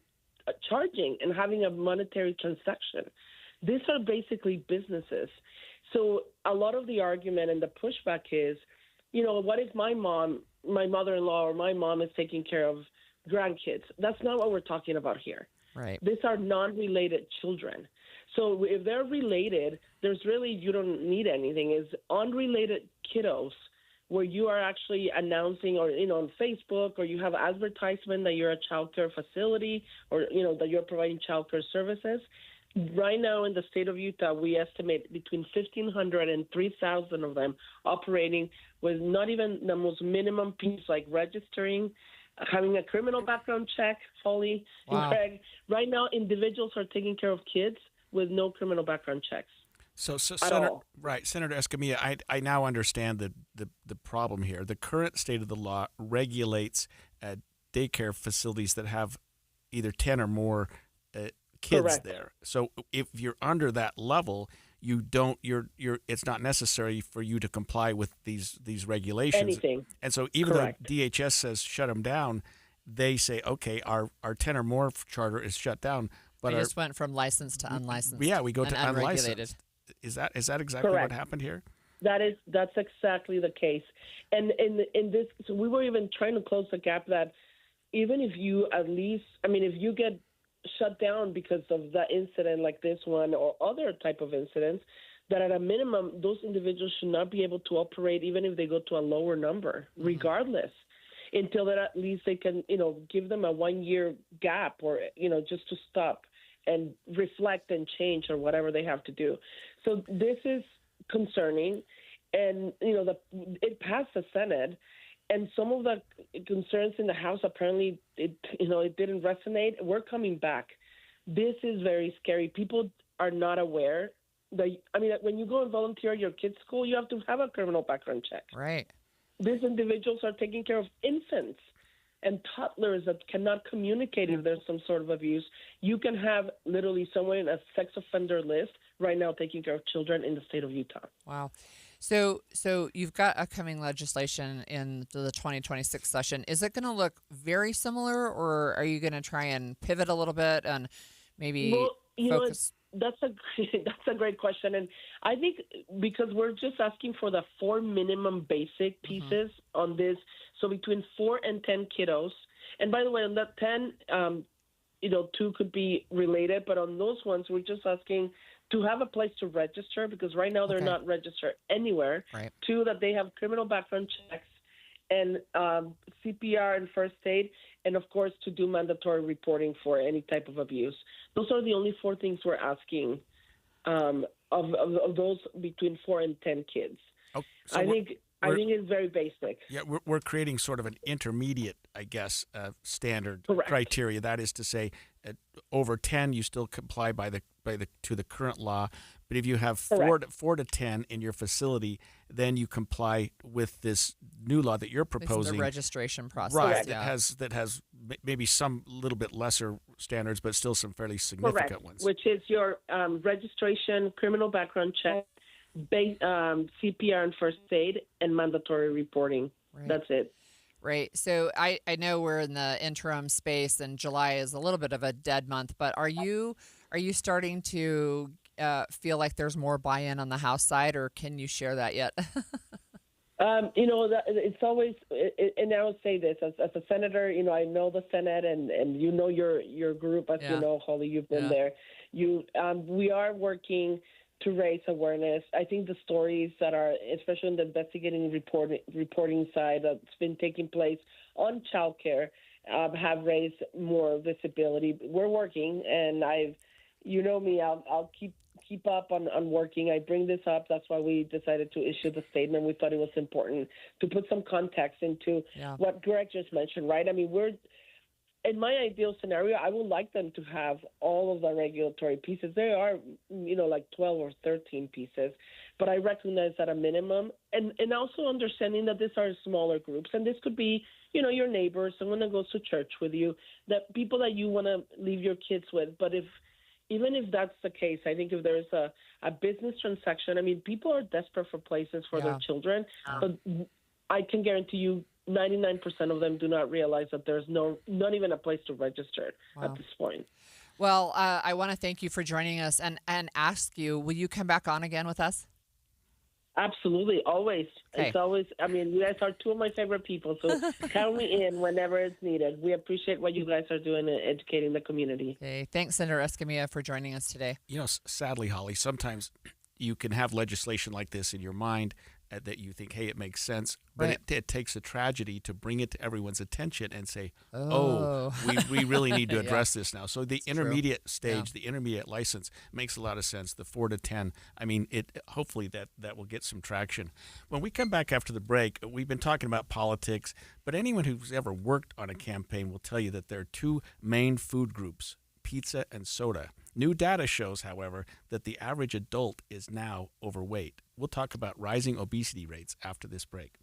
charging and having a monetary transaction. These are basically businesses. So a lot of the argument and the pushback is, what if my mother-in-law or my mom is taking care of grandkids? That's not what we're talking about here. Right. These are non-related children. So if they're related, you don't need anything. It's unrelated kiddos where you are actually announcing or, on Facebook, or you have advertisement that you're a child care facility or, that you're providing child care services. Right now in the state of Utah, we estimate between 1,500 and 3,000 of them operating with not even the most minimum piece like registering, having a criminal background check, Holly and Craig. Right now, individuals are taking care of kids with no criminal background checks. So Senator Escamilla, I now understand the problem here. The current state of the law regulates daycare facilities that have either 10 or more kids Correct. there. So if you're under that level, it's not necessary for you to comply with these regulations. Anything. And so even Correct. though DHS says shut them down, they say, okay, our 10 or more charter is shut down. But we just went from licensed to unlicensed. Yeah, we go and to unregulated. unlicensed. Is that exactly Correct. what happened here? That's exactly the case. And in this, so we were even trying to close the gap that even if you if you get shut down because of that incident like this one or other type of incidents, that at a minimum, those individuals should not be able to operate even if they go to a lower number, regardless, until that at least they can, give them a 1-year gap or, just to stop and reflect and change or whatever they have to do. So this is concerning. And, it passed the Senate. And some of the concerns in the House, apparently, it didn't resonate. We're coming back. This is very scary. People are not aware. When you go and volunteer at your kid's school, you have to have a criminal background check. Right. These individuals are taking care of infants and toddlers that cannot communicate if there's some sort of abuse. You can have literally someone in a sex offender list right now taking care of children in the state of Utah. Wow. So you've got upcoming legislation in the 2026 session. Is it going to look very similar, or are you going to try and pivot a little bit and maybe focus? That's a great question, and I think because we're just asking for the 4 minimum basic pieces on this, so between 4 and 10 kiddos. And by the way, on that 10, 2 could be related, but on those ones, we're just asking to have a place to register, because right now they're not registered anywhere. Right. 2, that they have criminal background checks and CPR and first aid, and of course to do mandatory reporting for any type of abuse. Those are the only 4 things we're asking of those between 4 and 10 kids. Oh, so I think it's very basic. Yeah, we're creating sort of an intermediate, I guess, standard criteria. That is to say, over 10, you still comply to the current law. But if you have 4 to 10 in your facility, then you comply with this new law that you're proposing. The registration process, right? That has maybe some little bit lesser standards, but still some fairly significant ones. Which is your registration, criminal background check, CPR and first aid, and mandatory reporting. Right. That's it. Right. So I know we're in the interim space, and July is a little bit of a dead month. But are you starting to feel like there's more buy-in on the House side, or can you share that yet? It's always, and I will say this as a senator. I know the Senate, and your group, as you know, Holly, you've been there. We are working to raise awareness. I think the stories that are, especially in the investigating reporting side, that's been taking place on childcare, have raised more visibility. We're working, and me, I'll keep up on working. I bring this up. That's why we decided to issue the statement. We thought it was important to put some context into what Greg just mentioned, right? I mean, in my ideal scenario, I would like them to have all of the regulatory pieces. There are, like 12 or 13 pieces, but I recognize that a minimum, and also understanding that these are smaller groups, and this could be, your neighbors, someone that goes to church with you, that people that you want to leave your kids with. But even if that's the case, I think if there's a business transaction, I mean, people are desperate for places for their children, but I can guarantee you 99% of them do not realize that there's not even a place to register at this point. Well, I want to thank you for joining us and ask you, will you come back on again with us? Absolutely, always. Okay. It's always, you guys are two of my favorite people, so count me in whenever it's needed. We appreciate what you guys are doing in educating the community. Okay, thanks, Senator Escamilla, for joining us today. Sadly, Holly, sometimes you can have legislation like this in your mind that you think, hey, it makes sense, but it takes a tragedy to bring it to everyone's attention and say, we really need to address this now. So the intermediate stage, the intermediate license makes a lot of sense. The 4 to 10, hopefully that will get some traction. When we come back after the break, we've been talking about politics, but anyone who's ever worked on a campaign will tell you that there are two main food groups, pizza and soda. New data shows, however, that the average adult is now overweight. We'll talk about rising obesity rates after this break.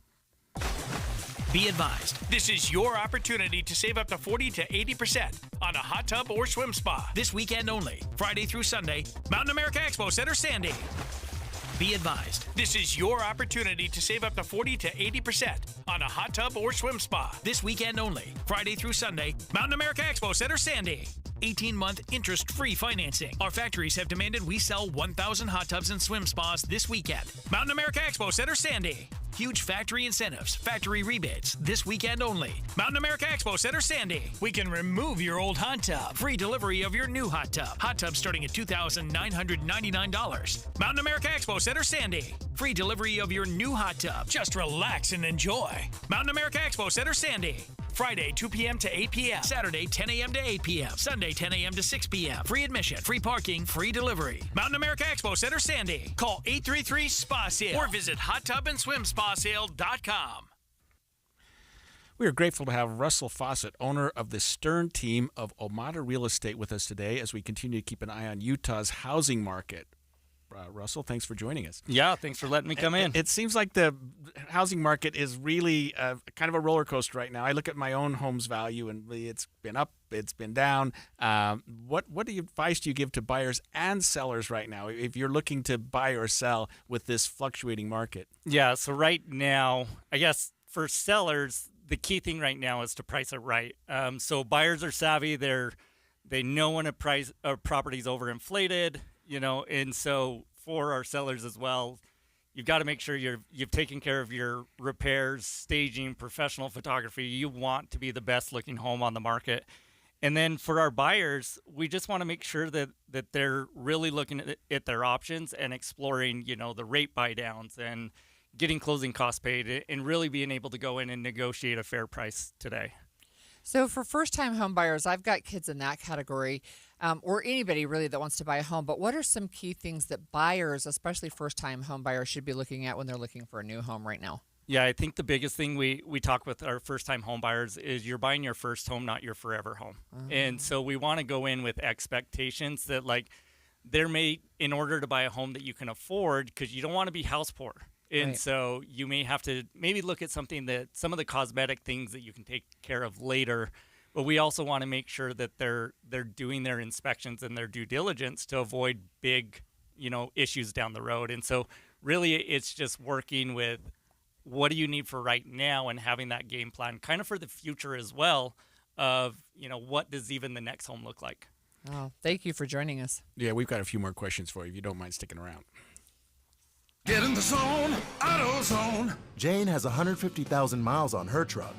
Be advised, this is your opportunity to save up to 40 to 80% on a hot tub or swim spa. This weekend only, Friday through Sunday, Mountain America Expo Center, Sandy. Be advised, this is your opportunity to save up to 40 to 80% on a hot tub or swim spa. This weekend only, Friday through Sunday, Mountain America Expo Center, Sandy. 18-month interest-free financing. Our factories have demanded we sell 1,000 hot tubs and swim spas this weekend. Mountain America Expo Center, Sandy. Huge factory incentives, factory rebates, this weekend only. Mountain America Expo Center, Sandy. We can remove your old hot tub. Free delivery of your new hot tub. Hot tub starting at $2,999. Mountain America Expo Center, Sandy. Free delivery of your new hot tub. Just relax and enjoy. Mountain America Expo Center, Sandy. Friday, 2 p.m. to 8 p.m. Saturday, 10 a.m. to 8 p.m. Sunday, 10 a.m. to 6 p.m. Free admission, free parking, free delivery. Mountain America Expo Center, Sandy. Call 833-SPA-SALE or visit hottubandswimspasale.com. We are grateful to have Russell Fawcett, owner of the Stern team of Omada Real Estate, with us today as we continue to keep an eye on Utah's housing market. Russell, thanks for joining us. Yeah, thanks for letting me come in. It seems like the housing market is really kind of a roller coaster right now. I look at my own home's value, and it's been up, it's been down. What advice do you give to buyers and sellers right now if you're looking to buy or sell with this fluctuating market? Yeah, so right now, I guess for sellers, the key thing right now is to price it right. So buyers are savvy. They know when a property's overinflated. And so for our sellers as well, you've got to make sure you've taken care of your repairs, staging, professional photography. You want to be the best looking home on the market. And then for our buyers, we just want to make sure that they're really looking at their options and exploring, the rate buy downs and getting closing costs paid and really being able to go in and negotiate a fair price today. So for first-time home buyers, I've got kids in that category, or anybody really that wants to buy a home. But what are some key things that buyers, especially first-time home buyers, should be looking at when they're looking for a new home right now? Yeah, I think the biggest thing we talk with our first-time home buyers is you're buying your first home, not your forever home. Mm-hmm. And so we want to go in with expectations that, in order to buy a home that you can afford, because you don't want to be house poor. And so you may have to maybe look at some of the cosmetic things that you can take care of later, but we also want to make sure that they're doing their inspections and their due diligence to avoid big, issues down the road. And so really it's just working with what do you need for right now and having that game plan kind of for the future as well of, what does even the next home look like? Oh, thank you for joining us. Yeah, we've got a few more questions for you if you don't mind sticking around. Get in the zone, AutoZone. Jane has 150,000 miles on her truck,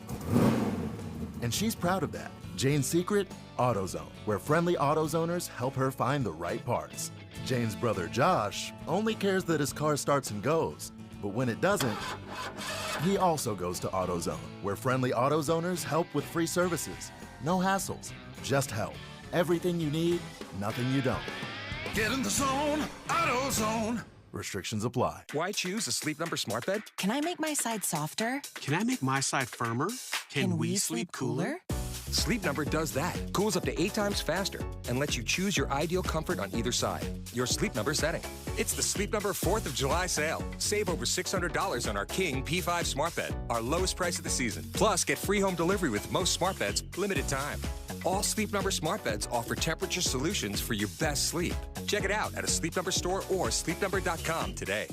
and she's proud of that. Jane's secret? AutoZone, where friendly AutoZoners help her find the right parts. Jane's brother Josh only cares that his car starts and goes, but when it doesn't, he also goes to AutoZone, where friendly AutoZoners help with free services. No hassles, just help. Everything you need, nothing you don't. Get in the zone, AutoZone. Restrictions apply. Why choose a Sleep Number smart bed? Can I make my side softer? Can I make my side firmer? Can we sleep cooler? Sleep Number does that. Cools up to 8 times faster and lets you choose your ideal comfort on either side. Your Sleep Number setting. It's the Sleep Number 4th of July sale. Save over $600 on our King P5 smart bed, our lowest price of the season. Plus, get free home delivery with most smart beds, limited time. All Sleep Number smart beds offer temperature solutions for your best sleep. Check it out at a Sleep Number store or sleepnumber.com today.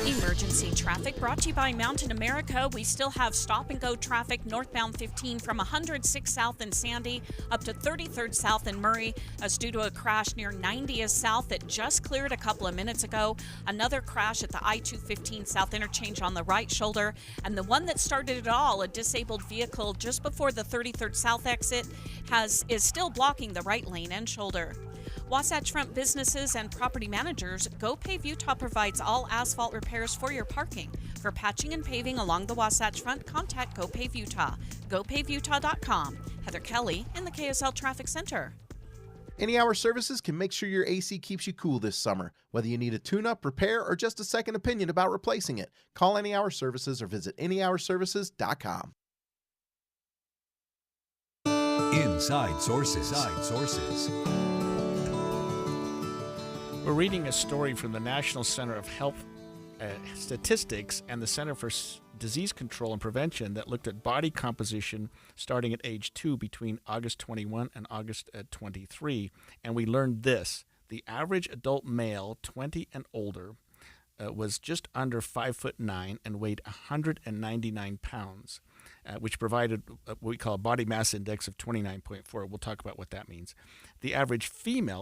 Emergency traffic brought to you by Mountain America. We still have stop-and-go traffic northbound 15 from 106 South in Sandy up to 33rd South in Murray, as due to a crash near 90th South that just cleared a couple of minutes ago. Another crash at the I-215 South interchange on the right shoulder. And the one that started it all, a disabled vehicle just before the 33rd South exit, is still blocking the right lane and shoulder. Wasatch Front businesses and property managers, GoPave Utah provides all asphalt repairs for your parking. For patching and paving along the Wasatch Front, contact GoPave Utah. GoPaveUtah.com. Heather Kelly in the KSL Traffic Center. Any Hour Services can make sure your AC keeps you cool this summer. Whether you need a tune-up, repair, or just a second opinion about replacing it, call Any Hour Services or visit anyhourservices.com. Inside Sources. We're reading a story from the National Center of Health Statistics and the Center for Disease Control and Prevention that looked at body composition starting at age 2 between August 21 and August 23. And we learned this. The average adult male, 20 and older, was just under 5'9" and weighed 199 pounds, which provided what we call a body mass index of 29.4. We'll talk about what that means. The average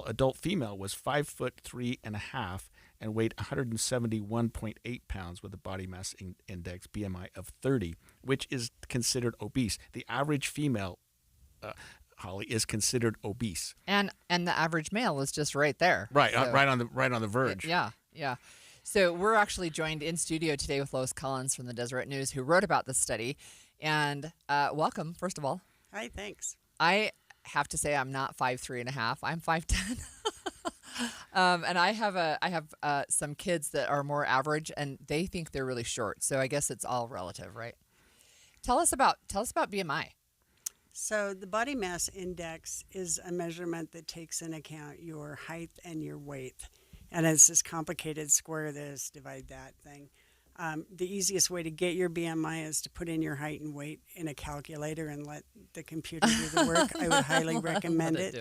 adult female, was 5'3.5" and weighed 171.8 pounds with a body mass index, BMI, of 30, which is considered obese. The average female, Holly, is considered obese, and the average male is just right there. Right, so, right on the verge. Yeah. So we're actually joined in studio today with Lois Collins from the Deseret News, who wrote about this study. And welcome, first of all. Hi, thanks. I have to say I'm not 5'3.5". I'm 5'10". And I have some kids that are more average, and they think they're really short. So I guess it's all relative, right? Tell us about BMI. So the body mass index is a measurement that takes into account your height and your weight. And it's this complicated square this, divide that thing. The easiest way to get your BMI is to put in your height and weight in a calculator and let the computer do the work. I would highly recommend it.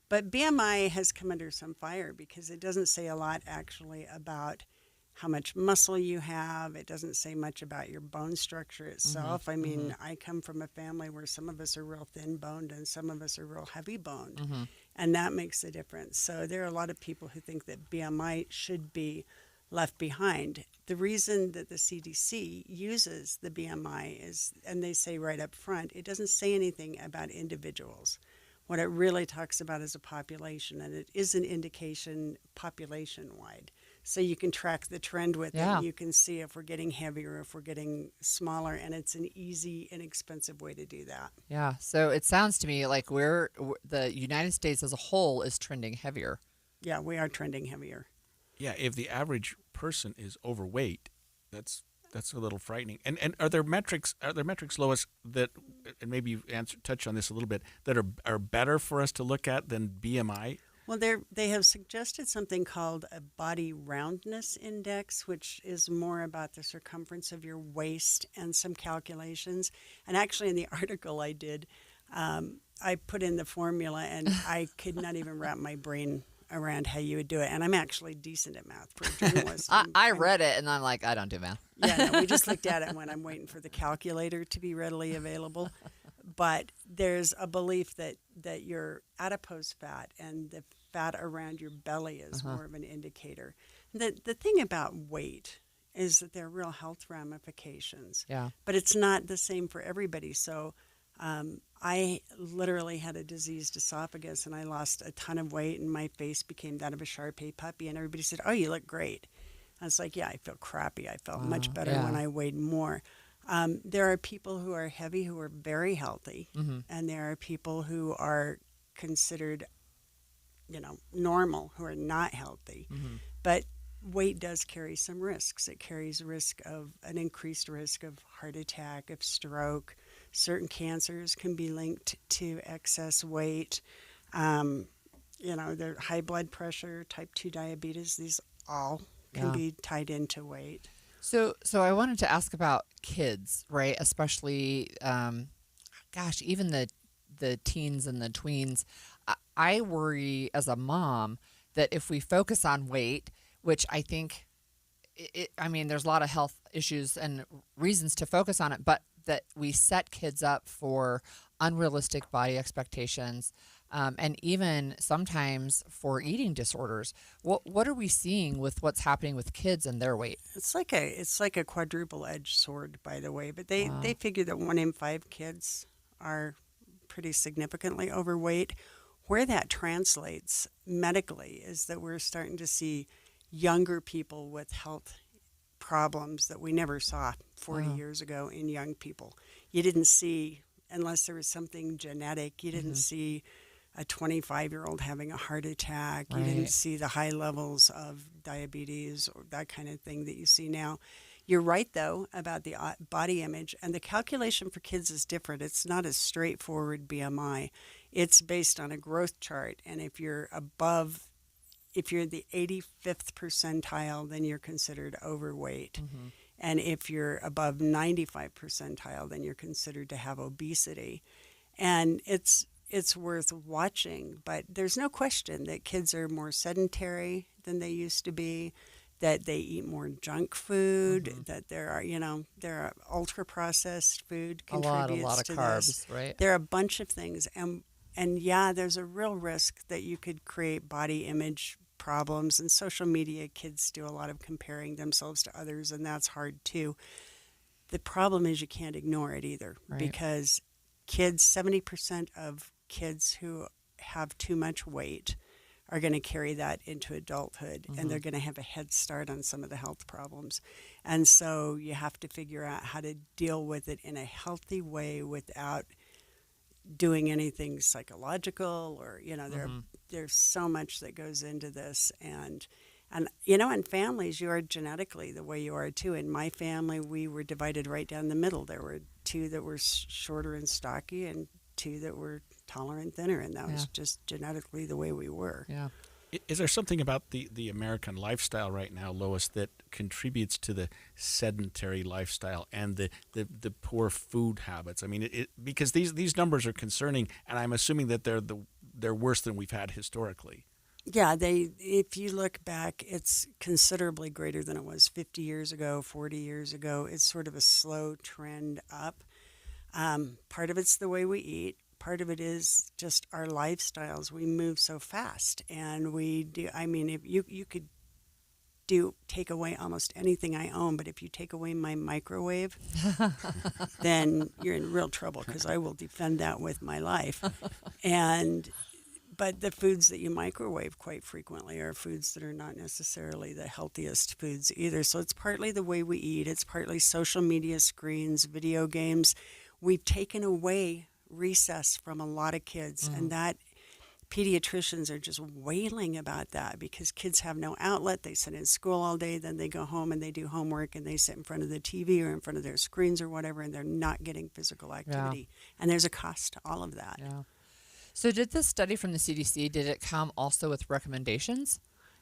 But BMI has come under some fire because it doesn't say a lot actually about how much muscle you have. It doesn't say much about your bone structure itself. I mean, I come from a family where some of us are real thin-boned and some of us are real heavy-boned. And that makes a difference. So there are a lot of people who think that BMI should be left behind. The reason that the CDC uses the BMI is, and they say right up front, it doesn't say anything about individuals. What it really talks about is a population, and it is an indication population-wide. So you can track the trend with it. You can see if we're getting heavier, if we're getting smaller, and it's an easy, inexpensive way to do that. Yeah. So it sounds to me like the United States as a whole is trending heavier. Yeah, we are trending heavier. Yeah, if the average person is overweight, that's a little frightening. And are there metrics, Lois, that, and maybe you touched on this a little bit, that are better for us to look at than BMI? Well, they have suggested something called a body roundness index, which is more about the circumference of your waist and some calculations. And actually in the article I did, I put in the formula and I could not even wrap my brain around how you would do it. And I'm actually decent at math for a journalist. I read it and I'm like, I don't do math. Yeah, no, we just looked at it when I'm waiting for the calculator to be readily available. But there's a belief that your adipose fat and the fat around your belly is more of an indicator. The thing about weight is that there are real health ramifications. Yeah. But it's not the same for everybody. So I literally had a diseased esophagus, and I lost a ton of weight, and my face became that of a Shar-Pei puppy, and everybody said, "Oh, you look great." I was like, "Yeah, I feel crappy. I felt much better when I weighed more." There are people who are heavy who are very healthy, and there are people who are considered, normal, who are not healthy. But weight does carry some risks. It carries an increased risk of heart attack, of stroke. Certain cancers can be linked to excess weight. Their high blood pressure, type 2 diabetes, these all can be tied into weight. So I wanted to ask about kids, right? Especially, even the teens and the tweens. I worry as a mom that if we focus on weight, which I think, there's a lot of health issues and reasons to focus on it, but that we set kids up for unrealistic body expectations, and even sometimes for eating disorders. What are we seeing with what's happening with kids and their weight? It's like a quadruple-edged sword, by the way. But they figure that 1 in 5 kids are pretty significantly overweight. Where that translates medically is that we're starting to see younger people with health problems that we never saw 40 years ago in young people. You didn't see, unless there was something genetic, you didn't see a 25-year-old having a heart attack. You didn't see the high levels of diabetes or that kind of thing that you see now. You're right, though, about the body image. And the calculation for kids is different. It's not a straightforward BMI. It's based on a growth chart. And if you're the 85th percentile, then you're considered overweight. And if you're above 95 percentile, then you're considered to have obesity. And it's worth watching, but there's no question that kids are more sedentary than they used to be, that they eat more junk food, that there are ultra processed food contributes a lot of to carbs, this. right? There are a bunch of things, and there's a real risk that you could create body image problems. And social media, kids do a lot of comparing themselves to others, and that's hard too. The problem is you can't ignore it either, because 70% of kids who have too much weight are going to carry that into adulthood, and they're going to have a head start on some of the health problems. And so you have to figure out how to deal with it in a healthy way without doing anything psychological, or there's so much that goes into this. And in families, you are genetically the way you are too. In my family, we were divided right down the middle. There were 2 that were shorter and stocky, and 2 that were taller and thinner, and that was just genetically the way we were. Yeah. Is there something about the American lifestyle right now, Lois, that contributes to the sedentary lifestyle and the poor food habits? I mean, because these numbers are concerning, and I'm assuming that they're worse than we've had historically. Yeah, if you look back, it's considerably greater than it was 50 years ago, 40 years ago. It's sort of a slow trend up. Part of it's the way we eat. Part of it is just our lifestyles. We move so fast, and we do. I mean, if you could take away almost anything I own, but if you take away my microwave, then you're in real trouble, because I will defend that with my life. But the foods that you microwave quite frequently are foods that are not necessarily the healthiest foods either. So it's partly the way we eat. It's partly social media screens, video games. We've taken away recess from a lot of kids, and that pediatricians are just wailing about that, because kids have no outlet. They sit in school all day, then they go home and they do homework, and they sit in front of the TV or in front of their screens or whatever, and they're not getting physical activity. And there's a cost to all of that. Yeah. So did this study from the CDC, did it come also with recommendations?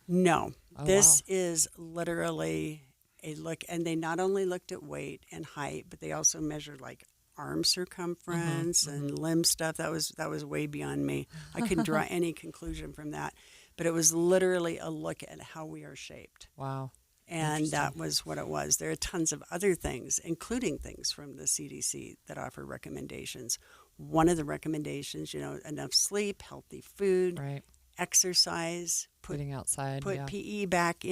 No. This is literally a look, and they not only looked at weight and height, but they also measured arm circumference and limb stuff. That was way beyond me. I couldn't draw any conclusion from that. But it was literally a look at how we are shaped. Wow. And that was what it was. There are tons of other things, including things from the CDC, that offer recommendations. One of the recommendations, enough sleep, healthy food, exercise, getting outside, put yeah. PE back,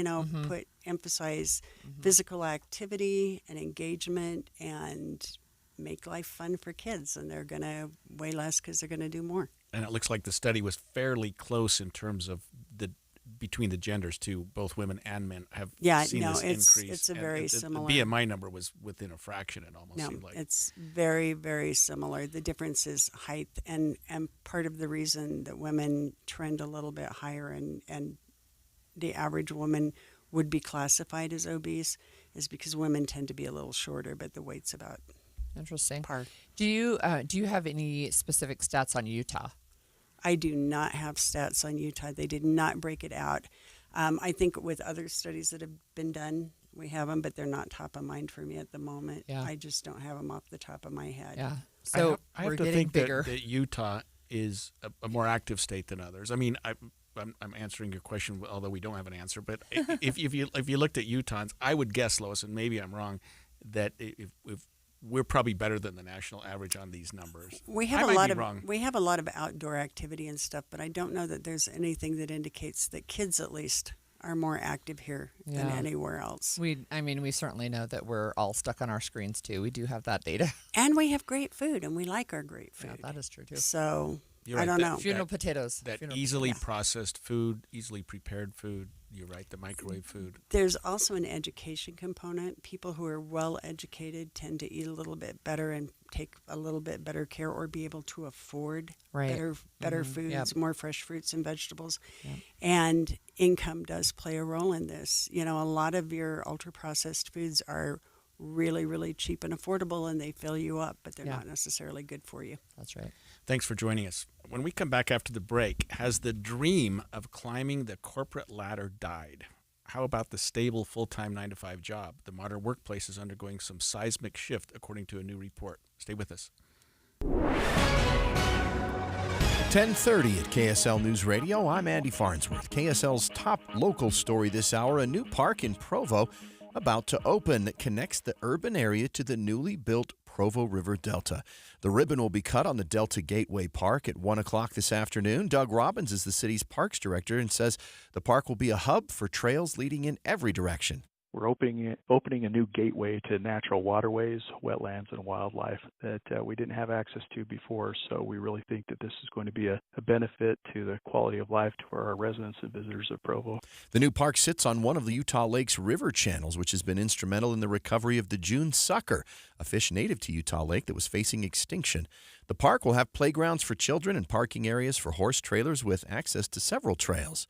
emphasize physical activity and engagement, and make life fun for kids. And they're going to weigh less because they're going to do more. And it looks like the study was fairly close in terms of between the genders too. Both women and men have seen this increase. It's a very similar. The BMI number was within a fraction. It almost seemed like. It's very, very similar. The difference is height, and part of the reason that women trend a little bit higher and the average woman would be classified as obese is because women tend to be a little shorter, but the weight's about interesting. Par. Do you have any specific stats on Utah? I do not have stats on Utah. They did not break it out. I think with other studies that have been done, we have them, but they're not top of mind for me at the moment. Yeah. I just don't have them off the top of my head. Yeah. So I we're have to getting think bigger. that Utah is a more active state than others. I mean, I'm answering your question, although we don't have an answer. But if you looked at Utahns, I would guess, Lois, and maybe I'm wrong, that if we're probably better than the national average on these numbers. We have a lot of outdoor activity and stuff, but I don't know that there's anything that indicates that kids, at least, are more active here than anywhere else. We certainly know that we're all stuck on our screens too. We do have that data, and we have great food, and we like our great food. Yeah, that is true too. So You're I right, don't know. Funeral potatoes. That Funeral easily processed food, easily prepared food. You're right, the microwave food. There's also an education component. People who are well educated tend to eat a little bit better and take a little bit better care, or be able to afford better foods, more fresh fruits and vegetables. Yep. And income does play a role in this. A lot of your ultra processed foods are really, really cheap and affordable, and they fill you up, but they're not necessarily good for you. That's right. Thanks for joining us. When we come back after the break, has the dream of climbing the corporate ladder died? How about the stable full-time 9-to-5 job? The modern workplace is undergoing some seismic shift, according to a new report. Stay with us. 10:30 at KSL News Radio. I'm Andy Farnsworth. KSL's top local story this hour, a new park in Provo about to open that connects the urban area to the newly built Provo River Delta. The ribbon will be cut on the Delta Gateway Park at 1 o'clock this afternoon. Doug Robbins is the city's parks director and says the park will be a hub for trails leading in every direction. We're opening a new gateway to natural waterways, wetlands, and wildlife that we didn't have access to before. So we really think that this is going to be a benefit to the quality of life for our residents and visitors of Provo. The new park sits on one of the Utah Lake's river channels, which has been instrumental in the recovery of the June sucker, a fish native to Utah Lake that was facing extinction. The park will have playgrounds for children and parking areas for horse trailers with access to several trails.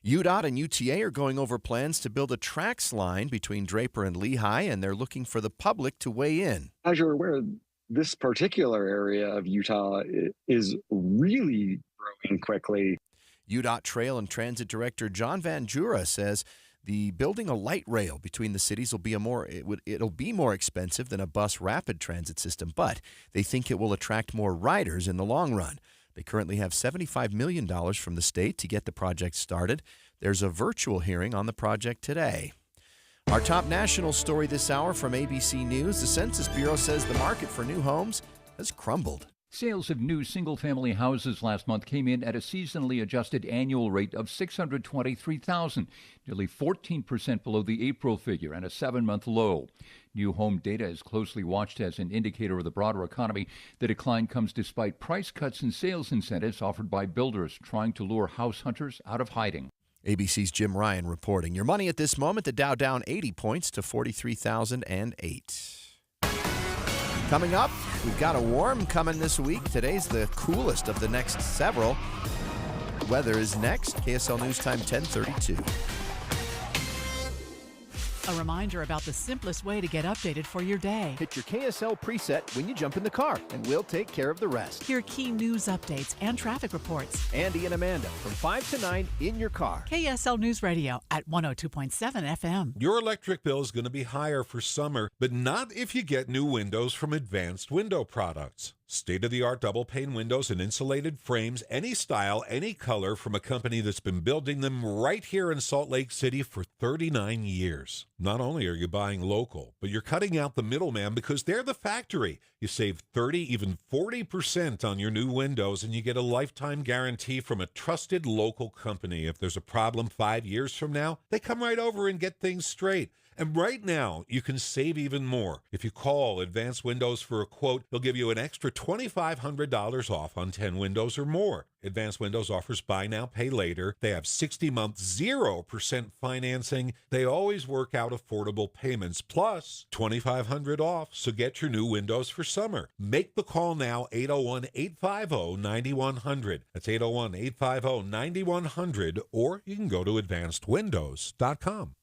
UDOT and UTA are going over plans to build a TRAX line between Draper and Lehigh, and they're looking for the public to weigh in. As you're aware, this particular area of Utah is really growing quickly. UDOT Trail and Transit Director John Van Jura says the building a light rail between the cities will be it'll be more expensive than a bus rapid transit system, but they think it will attract more riders in the long run. They currently have $75 million from the state to get the project started. There's a virtual hearing on the project today. Our top national story this hour from ABC News. The Census Bureau says the market for new homes has crumbled. Sales of new single-family houses last month came in at a seasonally adjusted annual rate of $623,000, nearly 14% below the April figure and a 7-month low. New home data is closely watched as an indicator of the broader economy. The decline comes despite price cuts and sales incentives offered by builders trying to lure house hunters out of hiding. ABC's Jim Ryan reporting. Your money at this moment, the Dow down 80 points to 43,008. Coming up, we've got a warm coming this week. Today's the coolest of the next several. Weather is next. KSL News Time 10:32. A reminder about the simplest way to get updated for your day. Hit your KSL preset when you jump in the car, and we'll take care of the rest. Hear key news updates and traffic reports. Andy and Amanda from 5 to 9 in your car. KSL News Radio at 102.7 FM. Your electric bill is going to be higher for summer, but not if you get new windows from Advanced Window Products. State-of-the-art double-pane windows and insulated frames, any style, any color, from a company that's been building them right here in Salt Lake City for 39 years. Not only are you buying local, but you're cutting out the middleman because they're the factory. You save 30, even 40% on your new windows, and you get a lifetime guarantee from a trusted local company. If there's a problem 5 years from now, they come right over and get things straight. And right now, you can save even more. If you call Advanced Windows for a quote, they'll give you an extra $2,500 off on 10 windows or more. Advanced Windows offers buy now, pay later. They have 60-month 0% financing. They always work out affordable payments, plus $2,500 off. So get your new windows for summer. Make the call now, 801-850-9100. That's 801-850-9100, or you can go to advancedwindows.com.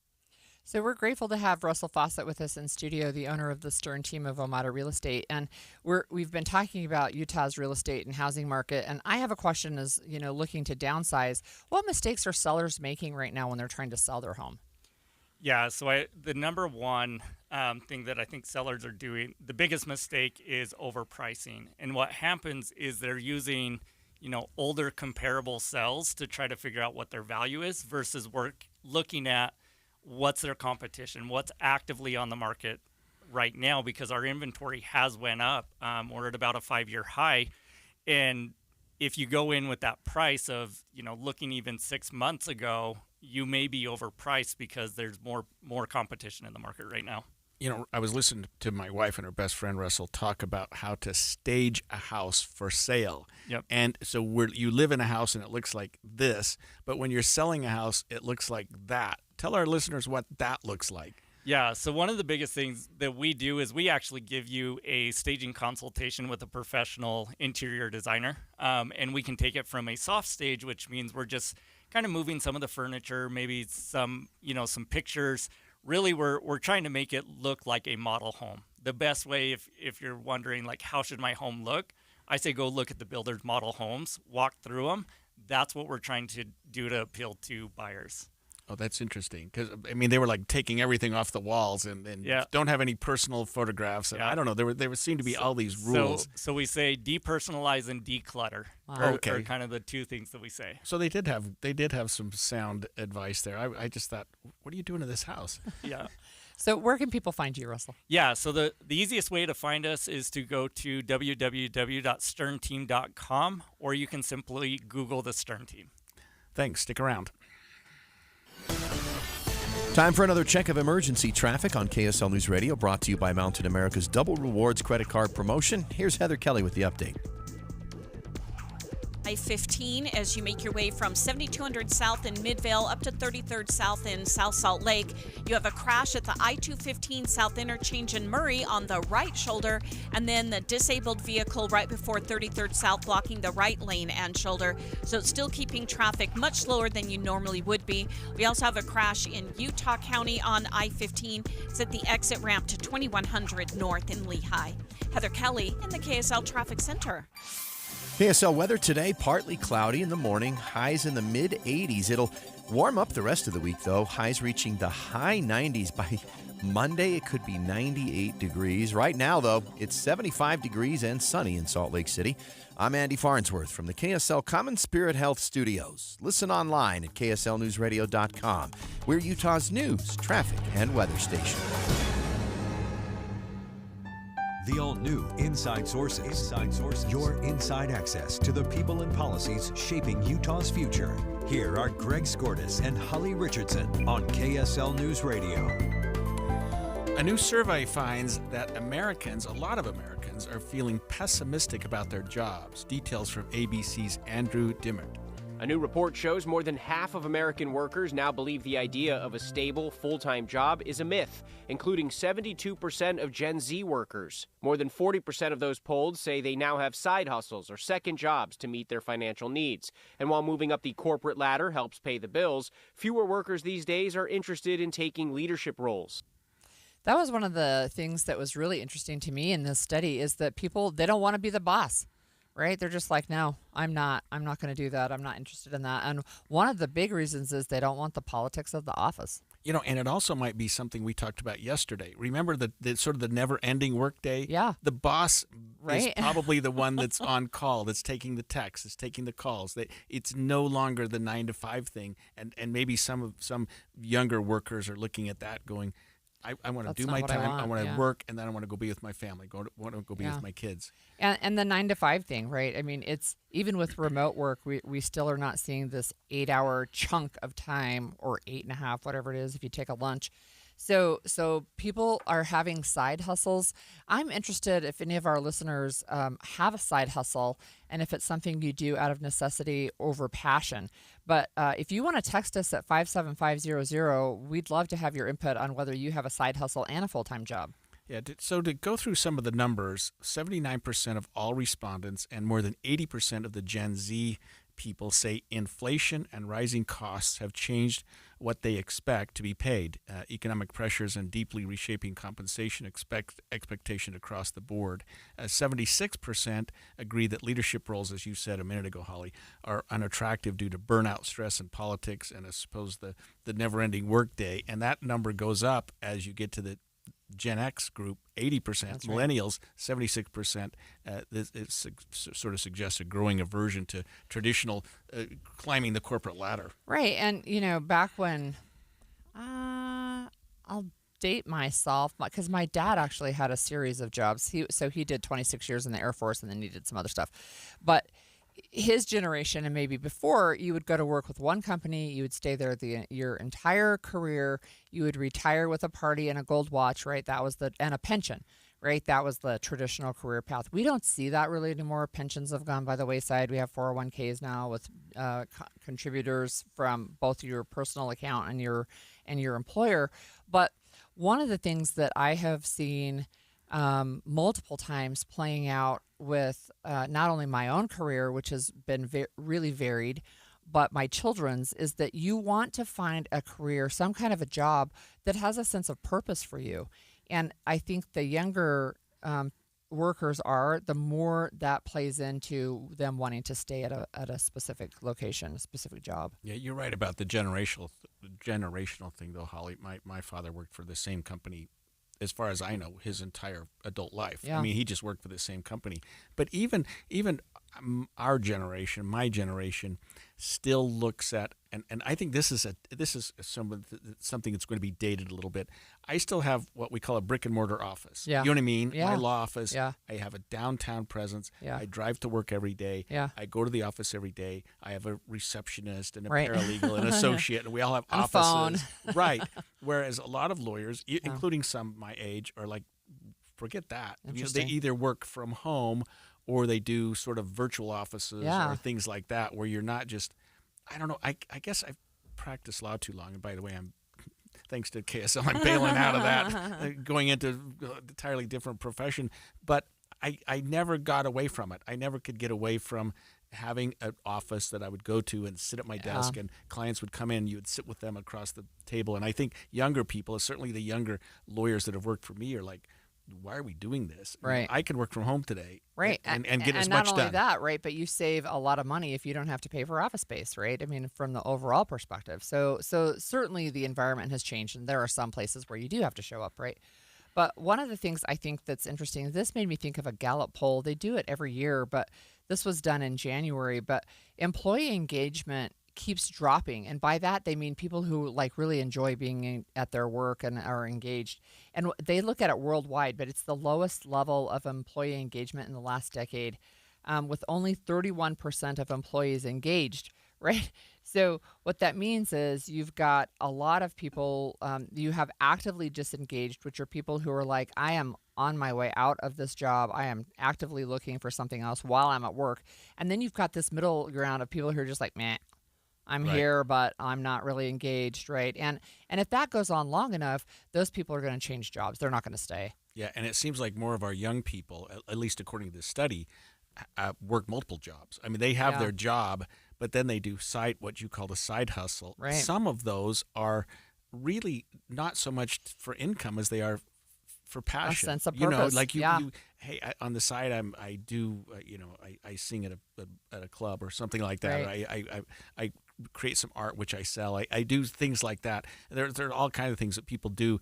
So we're grateful to have Russell Fawcett with us in studio, the owner of the Stern team of Omada Real Estate. And we've been talking about Utah's real estate and housing market. And I have a question as, looking to downsize, what mistakes are sellers making right now when they're trying to sell their home? Yeah, so the number one thing that I think sellers are doing, the biggest mistake is overpricing. And what happens is they're using, older comparable sales to try to figure out what their value is versus looking at what's their competition, what's actively on the market right now, because our inventory has went up. We're at about a 5-year high. And if you go in with that price of, looking even 6 months ago, you may be overpriced because there's more competition in the market right now. I was listening to my wife and her best friend Russell talk about how to stage a house for sale. Yep. And so you live in a house and it looks like this, but when you're selling a house, it looks like that. Tell our listeners what that looks like. Yeah, so one of the biggest things that we do is we actually give you a staging consultation with a professional interior designer, and we can take it from a soft stage, which means we're just kind of moving some of the furniture, maybe some pictures. Really, we're trying to make it look like a model home. The best way, if you're wondering, like, how should my home look, I say go look at the builder's model homes, walk through them. That's what we're trying to do to appeal to buyers. Oh, that's interesting. Because, they were like taking everything off the walls and don't have any personal photographs. And I don't know. There seem to be all these rules. So we say depersonalize and declutter are kind of the two things that we say. So they did have some sound advice there. I just thought, what are you doing to this house? Yeah. So where can people find you, Russell? Yeah, so the easiest way to find us is to go to www.sternteam.com, or you can simply Google the Stern Team. Thanks. Stick around. Time for another check of emergency traffic on KSL News Radio, brought to you by Mountain America's Double Rewards credit card promotion. Here's Heather Kelly with the update. I-15 as you make your way from 7200 South in Midvale up to 33rd South in South Salt Lake. You have a crash at the I-215 South interchange in Murray on the right shoulder, and then the disabled vehicle right before 33rd South blocking the right lane and shoulder. So it's still keeping traffic much slower than you normally would be. We also have a crash in Utah County on I-15. It's at the exit ramp to 2100 North in Lehigh. Heather Kelly in the KSL Traffic Center. KSL weather today, partly cloudy in the morning, highs in the mid-80s. It'll warm up the rest of the week, though. Highs reaching the high 90s. By Monday, it could be 98 degrees. Right now, though, it's 75 degrees and sunny in Salt Lake City. I'm Andy Farnsworth from the KSL Common Spirit Health Studios. Listen online at kslnewsradio.com. We're Utah's news, traffic, and weather station. The all-new Inside Sources. Inside Sources. Your inside access to the people and policies shaping Utah's future. Here are Greg Skordas and Holly Richardson on KSL News Radio. A new survey finds that a lot of Americans, are feeling pessimistic about their jobs. Details from ABC's Andrew Dimmert. A new report shows more than half of American workers now believe the idea of a stable, full-time job is a myth, including 72% of Gen Z workers. More than 40% of those polled say they now have side hustles or second jobs to meet their financial needs. And while moving up the corporate ladder helps pay the bills, fewer workers these days are interested in taking leadership roles. That was one of the things that was really interesting to me in this study, is that people, they don't want to be the boss. Right? They're just like, no, I'm not going to do that. I'm not interested in that. And one of the big reasons is they don't want the politics of the office. And it also might be something we talked about yesterday. Remember the sort of the never-ending workday? Yeah. The boss is Right. probably the one that's on call, that's taking the texts, that's taking the calls. It's no longer the 9 to 5 thing. And maybe some younger workers are looking at that going, I want to That's do not my what I time. want, I want to yeah. work, and then I want to go be with my family. Want to go be Yeah. with my kids. And the 9 to 5 thing, right? I mean, it's even with remote work, we still are not seeing this 8-hour chunk of time, or 8.5, whatever it is, if you take a lunch. So people are having side hustles. I'm interested if any of our listeners have a side hustle, and if it's something you do out of necessity over passion. But if you want to text us at 57500, we'd love to have your input on whether you have a side hustle and a full-time job. Yeah, so to go through some of the numbers, 79% of all respondents and more than 80% of the Gen Z people say inflation and rising costs have changed what they expect to be paid. Economic pressures and deeply reshaping compensation expectation across the board. 76% agree that leadership roles, as you said a minute ago, Holly, are unattractive due to burnout, stress, and politics, and I suppose the never-ending workday. And that number goes up as you get to the Gen X group, 80%, That's right. millennials, 76%. It sort of suggests a growing aversion to traditional climbing the corporate ladder. Right. And, back when I'll date myself, because my dad actually had a series of jobs. He did 26 years in the Air Force, and then he did some other stuff. But his generation and maybe before, you would go to work with one company, you would stay there your entire career, you would retire with a party and a gold watch, right? That was and a pension, right? That was the traditional career path. We don't see that really anymore. Pensions have gone by the wayside. We have 401ks now with contributors from both your personal account and your employer. But one of the things that I have seen multiple times playing out with not only my own career, which has been really varied, but my children's, is that you want to find a career, some kind of a job that has a sense of purpose for you. And I think the younger workers the more that plays into them wanting to stay at a specific location, a specific job. Yeah, you're right about the generational thing, though, Holly. My father worked for the same company, as far as I know, his entire adult life. Yeah. I mean, he just worked for the same company. But even our generation, my generation, still looks at, and I think this is something that's going to be dated a little bit. I still have what we call a brick and mortar office. Yeah. You know what I mean? Yeah. My law office. Yeah. I have a downtown presence. Yeah. I drive to work every day. Yeah. I go to the office every day. I have a receptionist and a Right. paralegal and associate, and we all have On a phone. offices. Right. Whereas a lot of lawyers, including some my age, are like, forget that. They Interesting. either work from home or they do sort of virtual offices Yeah. or things like that, where you're not just, I don't know, I guess I've practiced law too long. And by the way, thanks to KSL, I'm bailing out of that, going into an entirely different profession. But I never got away from it. I never could get away from having an office that I would go to and sit at my desk, and clients would come in, you would sit with them across the table. And I think younger people, certainly the younger lawyers that have worked for me, are like, why are we doing this? Right. I can work from home today, Right. and get as and much not only done. that, right, but you save a lot of money if you don't have to pay for office space, right? I mean, from the overall perspective. So certainly the environment has changed, and there are some places where you do have to show up, right? But one of the things I think that's interesting, this made me think of a Gallup poll. They do it every year, but this was done in January. But employee engagement keeps dropping, and by that they mean people who really enjoy being at their work and are engaged. And they look at it worldwide, but it's the lowest level of employee engagement in the last decade, with only 31% of employees engaged, right? So what that means is you've got a lot of people, you have actively disengaged, which are people who are like, I am on my way out of this job. I am actively looking for something else while I'm at work. And then you've got this middle ground of people who are just like, meh, I'm Right. here, but I'm not really engaged, right? And if that goes on long enough, those people are going to change jobs. They're not going to stay. Yeah, and it seems like more of our young people, at least according to this study, work multiple jobs. I mean, they have Yeah. their job, but then they do what you call the side hustle. Right. Some of those are really not so much for income as they are for passion. sense of You know, purpose, like yeah. hey, on the side, I do, I sing at a club or something like that. Right. Or I create some art, which I sell. I do things like that. There are all kinds of things that people do,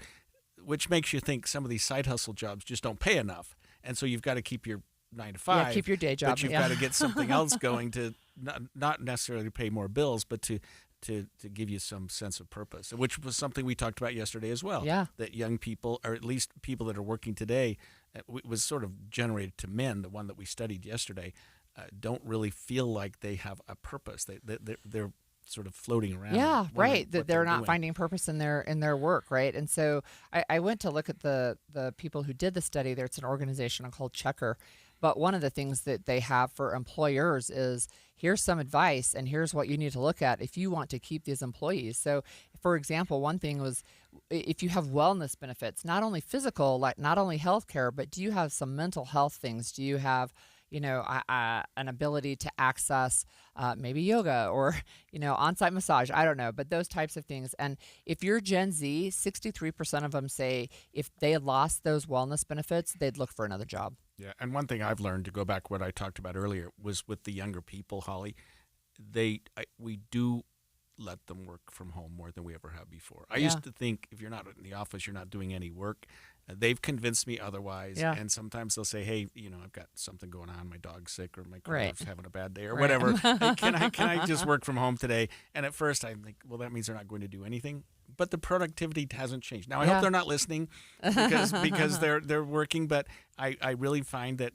which makes you think some of these side hustle jobs just don't pay enough. And so you've got to keep your 9 to 5. Yeah, keep your day job. But you've got to get something else going to not necessarily pay more bills, but to give you some sense of purpose, which was something we talked about yesterday as well. Yeah. That young people, or at least people that are working today, was sort of generated to men, the one that we studied yesterday, don't really feel like they have a purpose. They're sort of floating around. Yeah, right. That They're not finding purpose in their work, right? And so I went to look at the people who did the study. There's an organization called Checker. But one of the things that they have for employers is here's some advice and here's what you need to look at if you want to keep these employees. So, for example, one thing was if you have wellness benefits, not only physical, like not only health care, but do you have some mental health things? Do you have an ability to access maybe yoga or, on-site massage? I don't know, but those types of things. And if you're Gen Z, 63% of them say if they had lost those wellness benefits, they'd look for another job. Yeah, and one thing I've learned, to go back to what I talked about earlier, was with the younger people, Holly, we do let them work from home more than we ever have before. I used to think if you're not in the office, you're not doing any work. They've convinced me otherwise. Yeah. And sometimes they'll say, hey, I've got something going on. My dog's sick or my car's having a bad day or whatever. Hey, can I just work from home today? And at first I think, well, that means they're not going to do anything. But the productivity hasn't changed. Now, I hope they're not listening because they're working. But I really find that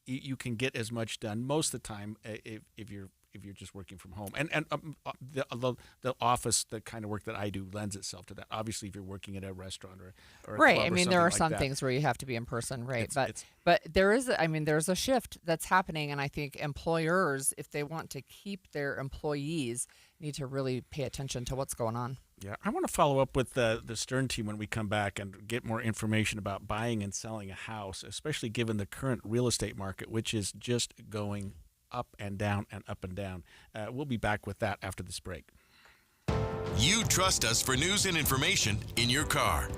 you can get as much done most of the time if you're just working from home. And the office, the kind of work that I do, lends itself to that. Obviously, if you're working at a restaurant or a right. club I mean, there are some things where you have to be in person, right? But there's a shift that's happening, and I think employers, if they want to keep their employees, need to really pay attention to what's going on. Yeah, I want to follow up with the Stern team when we come back and get more information about buying and selling a house, especially given the current real estate market, which is just going up and down and up and down. We'll be back with that after this break. You trust us for news and information in your car.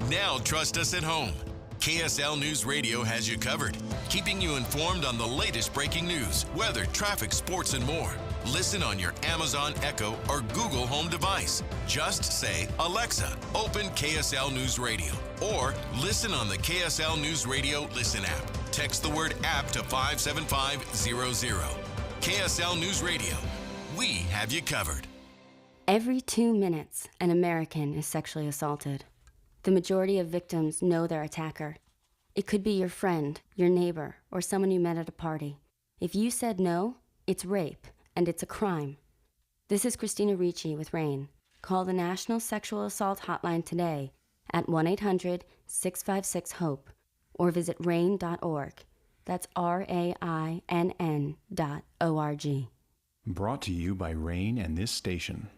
Now trust us at home. KSL News Radio has you covered, keeping you informed on the latest breaking news, weather, traffic, sports, and more. Listen on your Amazon Echo or Google Home device. Just say, Alexa, open KSL News Radio. Or listen on the KSL News Radio Listen app. Text the word app to 57500. KSL News Radio. We have you covered. Every 2 minutes, an American is sexually assaulted. The majority of victims know their attacker. It could be your friend, your neighbor, or someone you met at a party. If you said no, it's rape, and it's a crime. This is Christina Ricci with RAINN. Call the National Sexual Assault Hotline today at 1-800-656-HOPE or visit rainn.org. That's RAINN.org. Brought to you by RAINN and this station.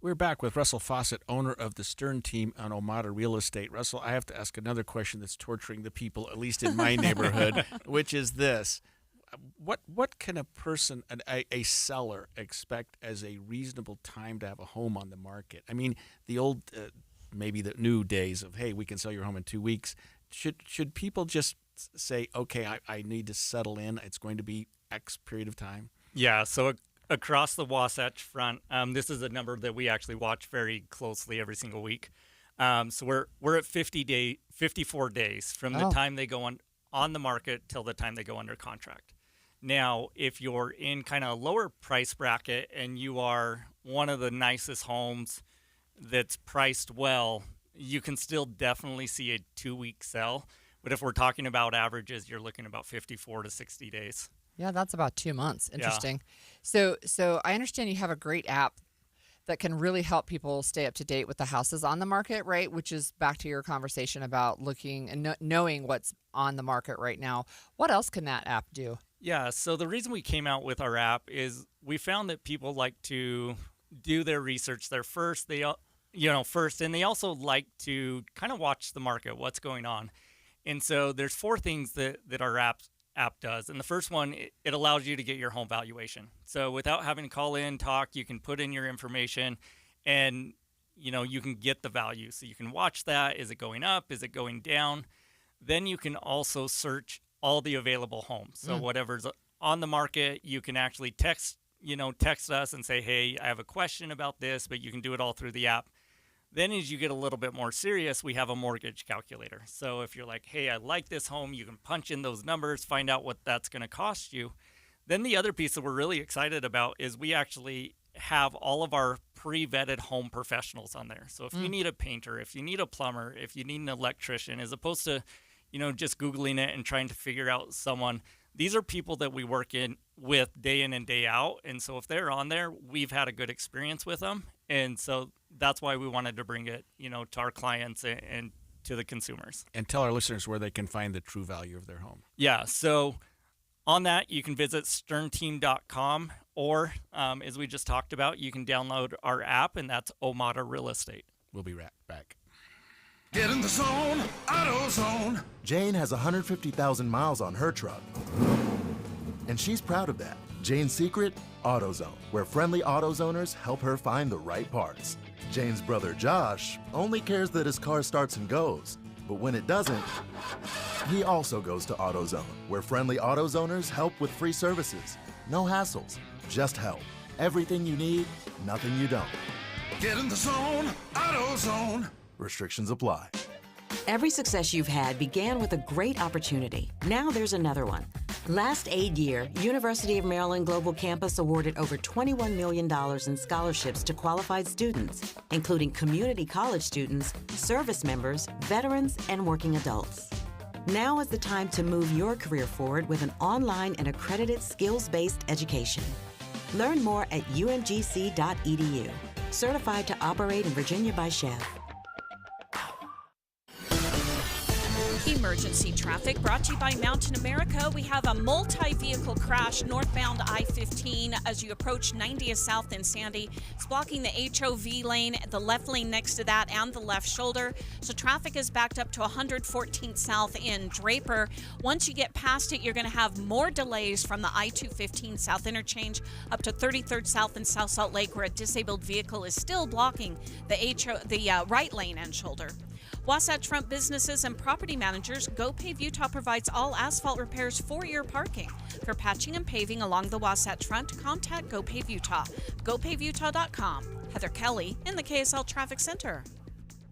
We're back with Russell Fawcett, owner of the Stern team on Omada Real Estate. Russell, I have to ask another question that's torturing the people, at least in my neighborhood, which is this. What can a person, a seller, expect as a reasonable time to have a home on the market? I mean, the old, maybe the new days of, hey, we can sell your home in 2 weeks. Should people just say, okay, I need to settle in, it's going to be X period of time? Yeah, so across the Wasatch Front, this is a number that we actually watch very closely every single week. So we're at 54 days from the time they go on the market till the time they go under contract. Now, if you're in kind of a lower price bracket and you are one of the nicest homes that's priced well, you can still definitely see a 2-week sell. But if we're talking about averages, you're looking about 54 to 60 days. Yeah, that's about 2 months. Interesting. Yeah. So I understand you have a great app that can really help people stay up to date with the houses on the market, right? Which is back to your conversation about looking and knowing what's on the market right now. What else can that app do? Yeah, so the reason we came out with our app is we found that people like to do their research there first. And they also like to kind of watch the market, what's going on. And so there's 4 things that our app does. And the first one, it allows you to get your home valuation. So without having to call in, talk, you can put in your information and, you can get the value. So you can watch that. Is it going up? Is it going down? Then you can also search all the available homes. So whatever's on the market, you can actually text text us and say, hey, I have a question about this, but you can do it all through the app. Then as you get a little bit more serious, we have a mortgage calculator. So if you're like, hey, I like this home, you can punch in those numbers, find out what that's going to cost you. Then the other piece that we're really excited about is we actually have all of our pre-vetted home professionals on there. So if you need a painter, if you need a plumber, if you need an electrician, as opposed to, just Googling it and trying to figure out someone, these are people that we work with day in and day out. And so if they're on there, we've had a good experience with them. And so that's why we wanted to bring it, to our clients and to the consumers. And tell our listeners where they can find the true value of their home. Yeah. So on that, you can visit sternteam.com, or as we just talked about, you can download our app, and that's Omada Real Estate. We'll be right back. Get in the zone, AutoZone. Jane has 150,000 miles on her truck, and she's proud of that. Jane's secret? AutoZone, where friendly AutoZoners help her find the right parts. Jane's brother Josh only cares that his car starts and goes, but when it doesn't, he also goes to AutoZone, where friendly AutoZoners help with free services. No hassles, just help. Everything you need, nothing you don't. Get in the zone, AutoZone. Restrictions apply. Every success you've had began with a great opportunity. Now there's another one. Last aid year, University of Maryland Global Campus awarded over $21 million in scholarships to qualified students, including community college students, service members, veterans, and working adults. Now is the time to move your career forward with an online and accredited skills-based education. Learn more at umgc.edu. Certified to operate in Virginia by Chef. Emergency traffic brought to you by Mountain America. We have a multi-vehicle crash northbound I-15 as you approach 90th South in Sandy. It's blocking the HOV lane, the left lane next to that, and the left shoulder. So traffic is backed up to 114th South in Draper. Once you get past it, you're going to have more delays from the I-215 South interchange up to 33rd South in South Salt Lake, where a disabled vehicle is still blocking the right lane and shoulder. Wasatch Front businesses and property managers, GoPave Utah provides all asphalt repairs for your parking. For patching and paving along the Wasatch Front, contact GoPave Utah. GoPaveUtah.com. Heather Kelly in the KSL Traffic Center.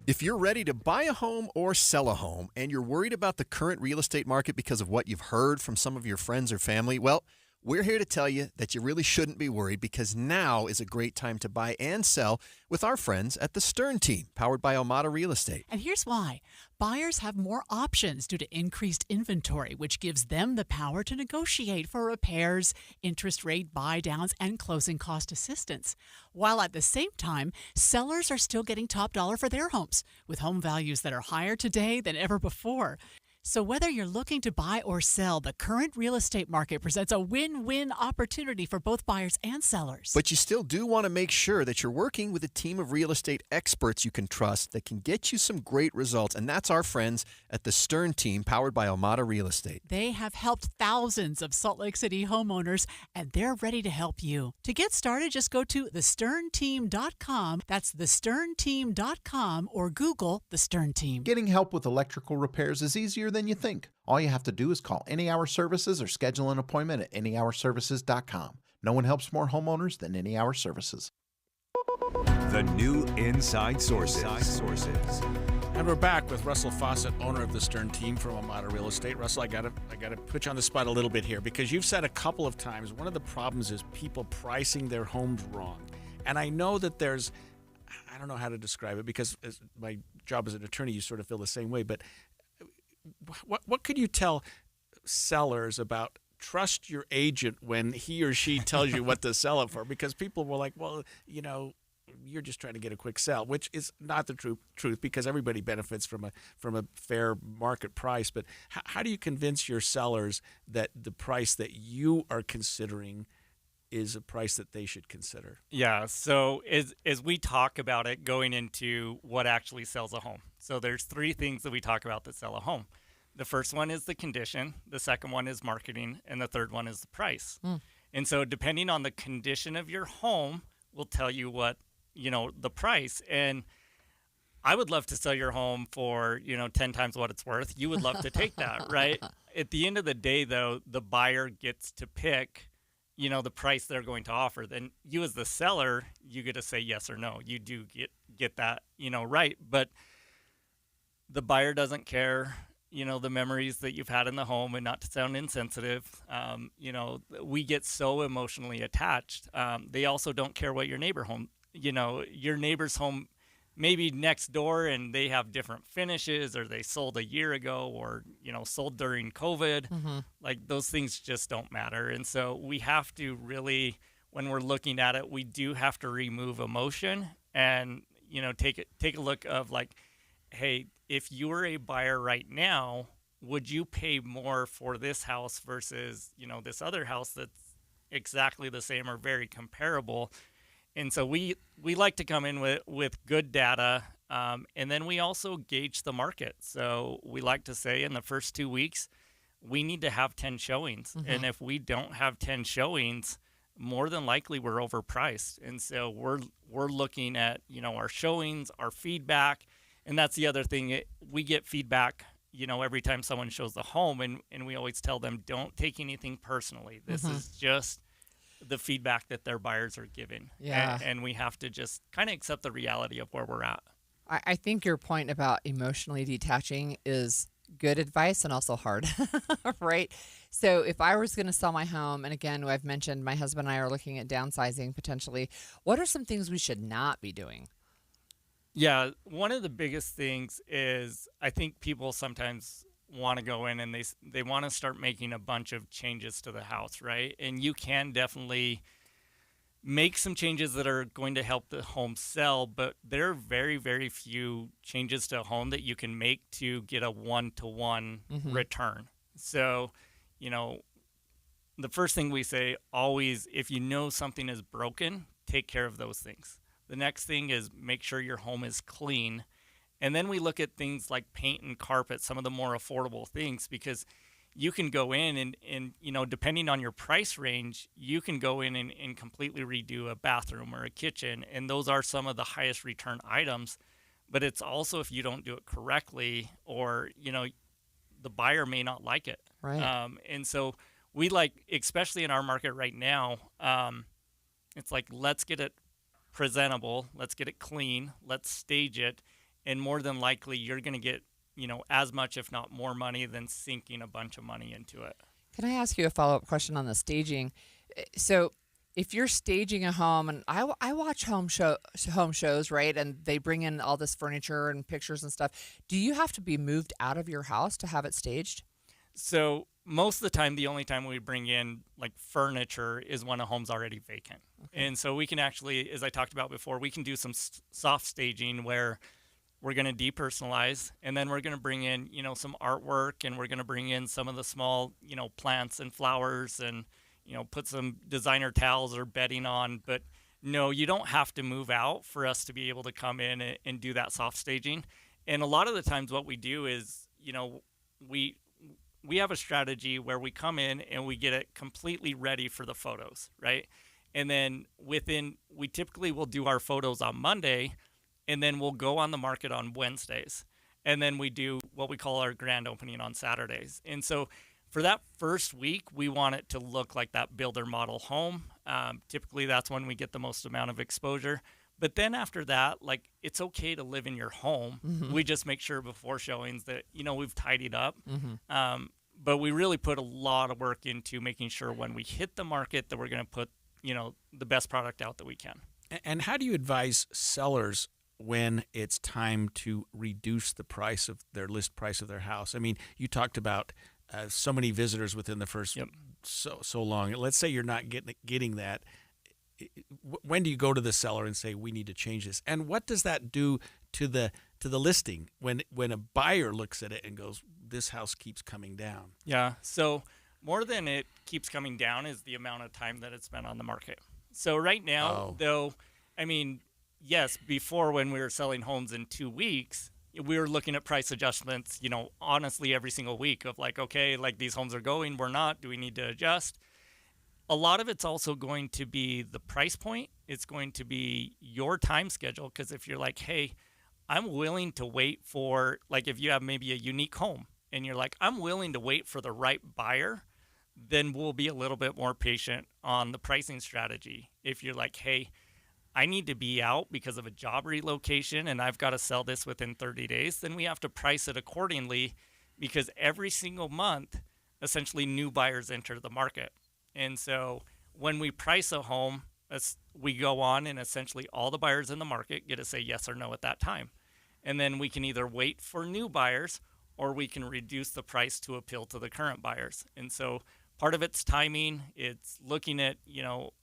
If you're ready to buy a home or sell a home and you're worried about the current real estate market because of what you've heard from some of your friends or family, well, we're here to tell you that you really shouldn't be worried, because now is a great time to buy and sell with our friends at the Stern Team, powered by Omada Real Estate. And here's why. Buyers have more options due to increased inventory, which gives them the power to negotiate for repairs, interest rate buy-downs, and closing cost assistance. While at the same time, sellers are still getting top dollar for their homes, with home values that are higher today than ever before. So whether you're looking to buy or sell, the current real estate market presents a win-win opportunity for both buyers and sellers. But you still do want to make sure that you're working with a team of real estate experts you can trust that can get you some great results. And that's our friends at the Stern Team, powered by Omada Real Estate. They have helped thousands of Salt Lake City homeowners, and they're ready to help you. To get started, just go to thesternteam.com. That's thesternteam.com, or Google The Stern Team. Getting help with electrical repairs is easier than you think. All you have to do is call Any Hour Services or schedule an appointment at anyhourservices.com. No one helps more homeowners than Any Hour Services. The new Inside Sources. And we're back with Russell Fawcett, owner of the Stern Team from Omada Real Estate. Russell, I gotta put you on the spot a little bit here, because you've said a couple of times one of the problems is people pricing their homes wrong. And I know that I don't know how to describe it, because as my job as an attorney, you sort of feel the same way, but what could you tell sellers about trust your agent when he or she tells you what to sell it for? Because people were like, well, you're just trying to get a quick sell, which is not the truth, because everybody benefits from a fair market price. But how do you convince your sellers that the price that you are considering is a price that they should consider? Yeah, so as we talk about it going into what actually sells a home. So there's three things that we talk about that sell a home. The first one is the condition, the second one is marketing, and the third one is the price. And so depending on the condition of your home will tell you what, the price. And I would love to sell your home for, 10 times what it's worth. You would love to take that, right? At the end of the day, though, the buyer gets to pick the price they're going to offer, then you as the seller, you get to say yes or no. You do get that, right. But the buyer doesn't care, the memories that you've had in the home, and not to sound insensitive, we get so emotionally attached. They also don't care what your neighbor's home maybe next door and they have different finishes, or they sold a year ago, or, sold during COVID. Mm-hmm. Like, those things just don't matter. And so we have to really, when we're looking at it, we do have to remove emotion and, take a look of like, hey, if you were a buyer right now, would you pay more for this house versus, this other house that's exactly the same or very comparable? And so we like to come in with good data, and then we also gauge the market. So we like to say in the first 2 weeks, we need to have 10 showings. Mm-hmm. And if we don't have 10 showings, more than likely we're overpriced. And so we're looking at, our showings, our feedback. And that's the other thing. We get feedback, every time someone shows the home, and we always tell them, don't take anything personally. This Mm-hmm. is just the feedback that their buyers are giving. Yeah. And we have to just kind of accept the reality of where we're at. I think your point about emotionally detaching is good advice and also hard, right? So if I was going to sell my home, and again, I've mentioned my husband and I are looking at downsizing potentially, what are some things we should not be doing? Yeah, one of the biggest things is I think people sometimes want to go in and they want to start making a bunch of changes to the house, right? And you can definitely make some changes that are going to help the home sell, but there are very, very few changes to a home that you can make to get a one-to-one Mm-hmm. return. So, the first thing we say always, if you know something is broken, take care of those things. The next thing is make sure your home is clean. And then we look at things like paint and carpet, some of the more affordable things, because you can go in and depending on your price range, you can go in and completely redo a bathroom or a kitchen. And those are some of the highest return items. But it's also, if you don't do it correctly, or, the buyer may not like it. Right. And so we like, especially in our market right now, it's like, let's get it presentable, let's get it clean, let's stage it. And more than likely, you're going to get, as much, if not more money than sinking a bunch of money into it. Can I ask you a follow-up question on the staging? So if you're staging a home, and I watch home shows, right? And they bring in all this furniture and pictures and stuff. Do you have to be moved out of your house to have it staged? So most of the time, the only time we bring in like furniture is when a home's already vacant. Okay. And so we can actually, as I talked about before, we can do some soft staging where we're going to depersonalize, and then we're going to bring in, some artwork, and we're going to bring in some of the small, plants and flowers, and, put some designer towels or bedding on. But no, you don't have to move out for us to be able to come in and do that soft staging. And a lot of the times what we do is, we have a strategy where we come in and we get it completely ready for the photos, right? And then we typically will do our photos on Monday, and then we'll go on the market on Wednesdays. And then we do what we call our grand opening on Saturdays. And so for that first week, we want it to look like that builder model home. Typically, that's when we get the most amount of exposure. But then after that, like, it's okay to live in your home. Mm-hmm. We just make sure before showings that, we've tidied up. Mm-hmm. But we really put a lot of work into making sure when we hit the market that we're going to put, the best product out that we can. And how do you advise sellers when it's time to reduce the price of their list price of their house? I mean, you talked about so many visitors within the first so long. Let's say you're not getting that. When do you go to the seller and say, we need to change this? And what does that do to the listing when a buyer looks at it and goes, this house keeps coming down? Yeah. So more than it keeps coming down is the amount of time that it's been on the market. So right now, though, I mean, yes, before when we were selling homes in 2 weeks, we were looking at price adjustments, honestly, every single week of like, okay, like these homes are going, we're not, do we need to adjust? A lot of it's also going to be the price point. It's going to be your time schedule. Because if you're like, hey, I'm willing to wait for, like if you have maybe a unique home and you're like, I'm willing to wait for the right buyer, then we'll be a little bit more patient on the pricing strategy. If you're like, hey, I need to be out because of a job relocation and I've got to sell this within 30 days, then we have to price it accordingly, because every single month, essentially new buyers enter the market. And so when we price a home, we go on and essentially all the buyers in the market get to say yes or no at that time. And then we can either wait for new buyers or we can reduce the price to appeal to the current buyers. And so part of it's timing, it's looking at,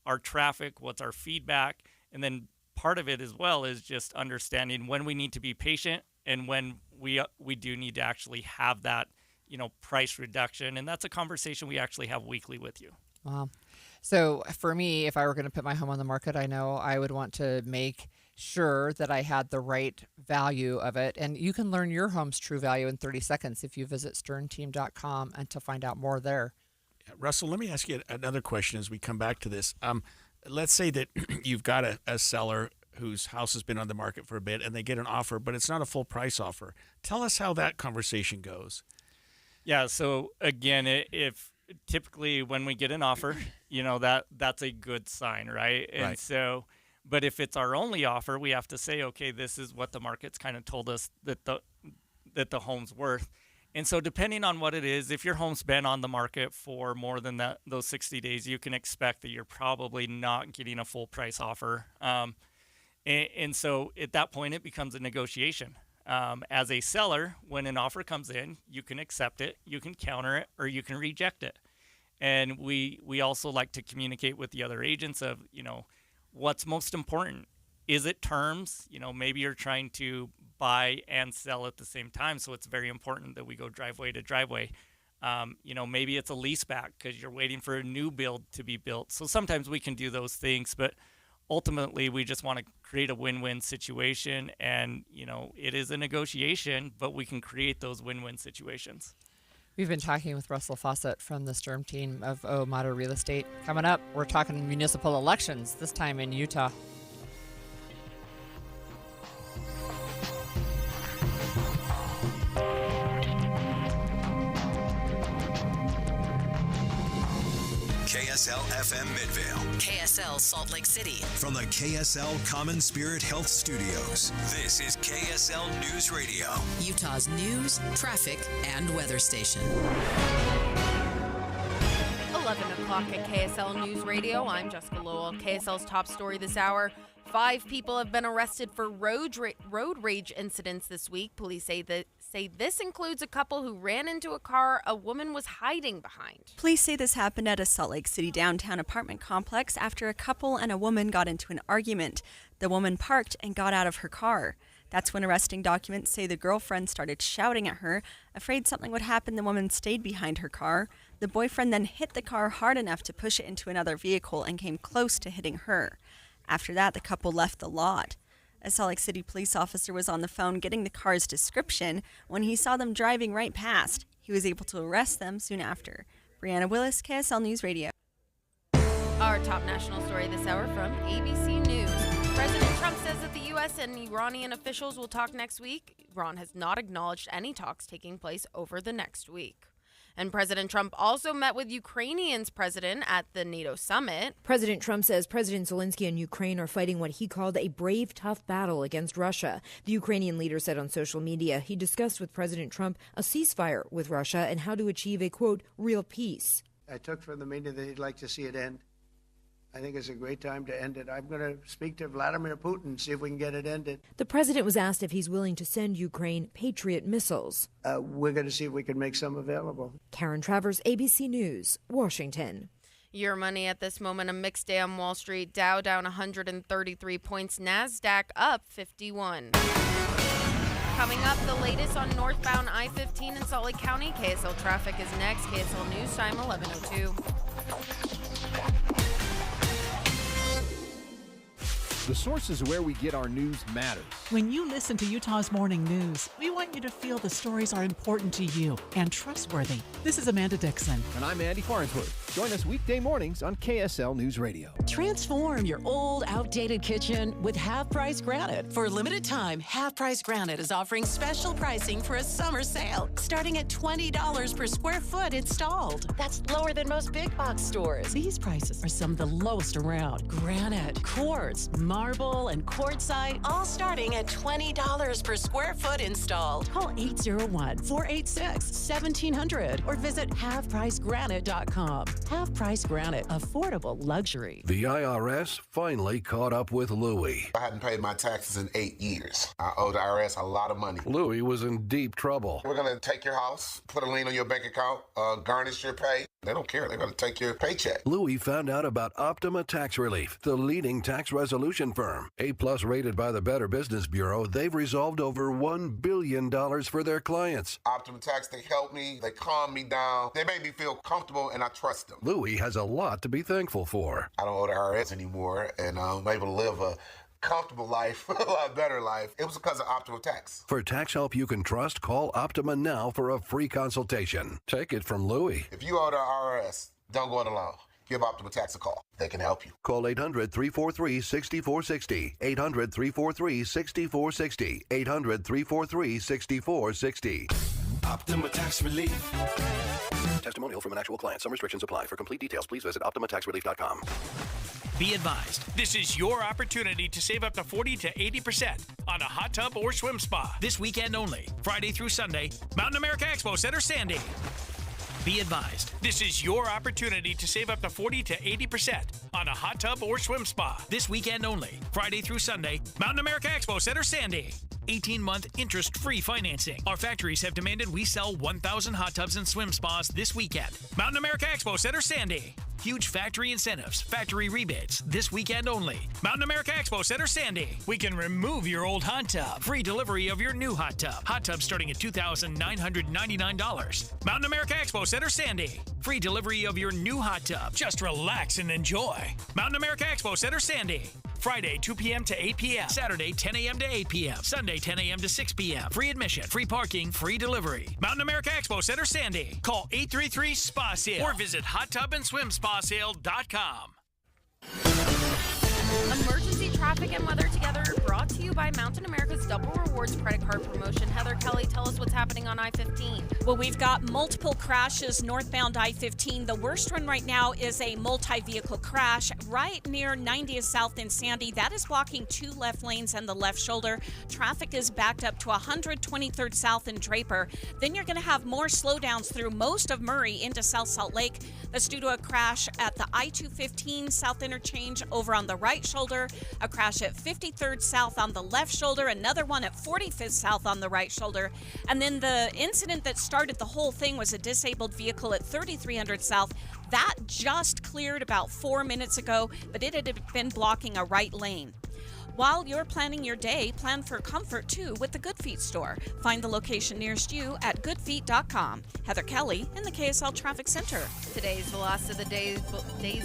our traffic, what's our feedback, and then part of it as well is just understanding when we need to be patient and when we do need to actually have that, price reduction. And that's a conversation we actually have weekly with you. Wow. So for me, if I were going to put my home on the market, I know I would want to make sure that I had the right value of it. And you can learn your home's true value in 30 seconds if you visit sternteam.com and to find out more there. Russell, let me ask you another question as we come back to this. Let's say that you've got a seller whose house has been on the market for a bit and they get an offer, but it's not a full price offer. Tell us how that conversation goes. Yeah. So again, if typically when we get an offer, that's a good sign, right? And right. So, but if it's our only offer, we have to say, okay, this is what the market's kind of told us that the home's worth. And so depending on what it is, if your home's been on the market for more than those 60 days, you can expect that you're probably not getting a full price offer. And so at that point, it becomes a negotiation. As a seller, when an offer comes in, you can accept it, you can counter it, or you can reject it. And we also like to communicate with the other agents of, what's most important. Is it terms? Maybe you're trying to buy and sell at the same time, so it's very important that we go driveway to driveway. Maybe it's a lease back because you're waiting for a new build to be built. So sometimes we can do those things, but ultimately we just want to create a win-win situation. And, it is a negotiation, but we can create those win-win situations. We've been talking with Russell Fawcett from the STRM team of Amato Real Estate. Coming up, we're talking municipal elections, this time in Utah. KSL FM Midvale. KSL Salt Lake City. From the KSL Common Spirit Health Studios, this is KSL News Radio. Utah's news, traffic, and weather station. 11 o'clock at KSL News Radio. I'm Jessica Lowell. KSL's top story this hour. 5 people have been arrested for road rage incidents this week. Police say this includes a couple who ran into a car a woman was hiding behind. Police say this happened at a Salt Lake City downtown apartment complex after a couple and a woman got into an argument. The woman parked and got out of her car. That's when arresting documents say the girlfriend started shouting at her. Afraid something would happen, the woman stayed behind her car. The boyfriend then hit the car hard enough to push it into another vehicle and came close to hitting her. After that, the couple left the lot. A Salt Lake City police officer was on the phone getting the car's description when he saw them driving right past. He was able to arrest them soon after. Brianna Willis, KSL News Radio. Our top national story this hour from ABC News. President Trump says that the U.S. and Iranian officials will talk next week. Iran has not acknowledged any talks taking place over the next week. And President Trump also met with Ukrainian's president at the NATO summit. President Trump says President Zelensky and Ukraine are fighting what he called a brave, tough battle against Russia. The Ukrainian leader said on social media he discussed with President Trump a ceasefire with Russia and how to achieve a, quote, real peace. I took from the meeting that he'd like to see it end. I think it's a great time to end it. I'm going to speak to Vladimir Putin, see if we can get it ended. The president was asked if he's willing to send Ukraine Patriot missiles. We're going to see if we can make some available. Karen Travers, ABC News, Washington. Your money at this moment, a mixed day on Wall Street. Dow down 133 points, NASDAQ up 51. Coming up, the latest on northbound I-15 in Salt Lake County. KSL traffic is next. KSL News Time 11:02. The sources where we get our news matters. When you listen to Utah's Morning News, we want you to feel the stories are important to you and trustworthy. This is Amanda Dixon. And I'm Andy Farnsworth. Join us weekday mornings on KSL News Radio. Transform your old, outdated kitchen with Half Price Granite. For a limited time, Half Price Granite is offering special pricing for a summer sale, starting at $20 per square foot installed. That's lower than most big box stores. These prices are some of the lowest around. Granite, quartz, marble, and quartzite, all starting at $20 per square foot installed. Call 801-486-1700 or visit halfpricegranite.com. Half Price Granite, affordable luxury. The IRS finally caught up with Louie. I hadn't paid my taxes in 8 years. I owe the IRS a lot of money. Louie was in deep trouble. We're going to take your house, put a lien on your bank account, garnish your pay. They don't care. They're going to take your paycheck. Louie found out about Optima Tax Relief, the leading tax resolution firm. A-plus rated by the Better Business Bureau, they've resolved over $1 billion for their clients. Optima Tax, they help me. They calm me down. They make me feel comfortable, and I trust them. Louie has a lot to be thankful for. I don't owe the IRS anymore, and I'm able to live a comfortable life, a lot better life. It was because of Optima Tax. For tax help you can trust, call Optima now for a free consultation. Take it from Louie. If you owe the IRS, don't go it alone. Give Optima Tax a call. They can help you. Call 800-343-6460. 800-343-6460. 800-343-6460. Optima Tax Relief. Testimonial from an actual client. Some restrictions apply. For complete details, please visit OptimaTaxRelief.com. Be advised, this is your opportunity to save up to 40 to 80% on a hot tub or swim spa. This weekend only, Friday through Sunday, Mountain America Expo Center, Sandy. Be advised, this is your opportunity to save up to 40 to 80% on a hot tub or swim spa. This weekend only, Friday through Sunday, Mountain America Expo Center, Sandy. 18-month interest-free financing. Our factories have demanded we sell 1,000 hot tubs and swim spas this weekend. Mountain America Expo Center, Sandy. Huge factory incentives, factory rebates, this weekend only. Mountain America Expo Center, Sandy. We can remove your old hot tub. Free delivery of your new hot tub. Hot tub starting at $2,999. Mountain America Expo Center, Sandy. Free delivery of your new hot tub. Just relax and enjoy. Mountain America Expo Center, Sandy. Friday, 2 p.m. to 8 p.m. Saturday, 10 a.m. to 8 p.m. Sunday, 10 a.m. to 6 p.m. Free admission, free parking, free delivery. Mountain America Expo Center, Sandy. Call 833-SPA-SALE or visit hottubandSwimSpaSale.com. Emergency traffic and weather together, brought to you by Mountain America's Double Rewards credit card promotion. Heather Kelly, tell us what's happening on I-15. Well, we've got multiple crashes northbound I-15. The worst one right now is a multi-vehicle crash right near 90th South in Sandy. That is blocking 2 left lanes and the left shoulder. Traffic is backed up to 123rd South in Draper. Then you're going to have more slowdowns through most of Murray into South Salt Lake. That's due to a crash at the I-215 South interchange over on the right shoulder, a crash at 53rd South on the left shoulder, another one at 45th South on the right shoulder. And then the incident that started the whole thing was a disabled vehicle at 3300 South. That just cleared about 4 minutes ago, but it had been blocking a right lane. While you're planning your day, plan for comfort too with the Good Feet store. Find the location nearest you at goodfeet.com. Heather Kelly in the KSL Traffic Center. Today's the last of the days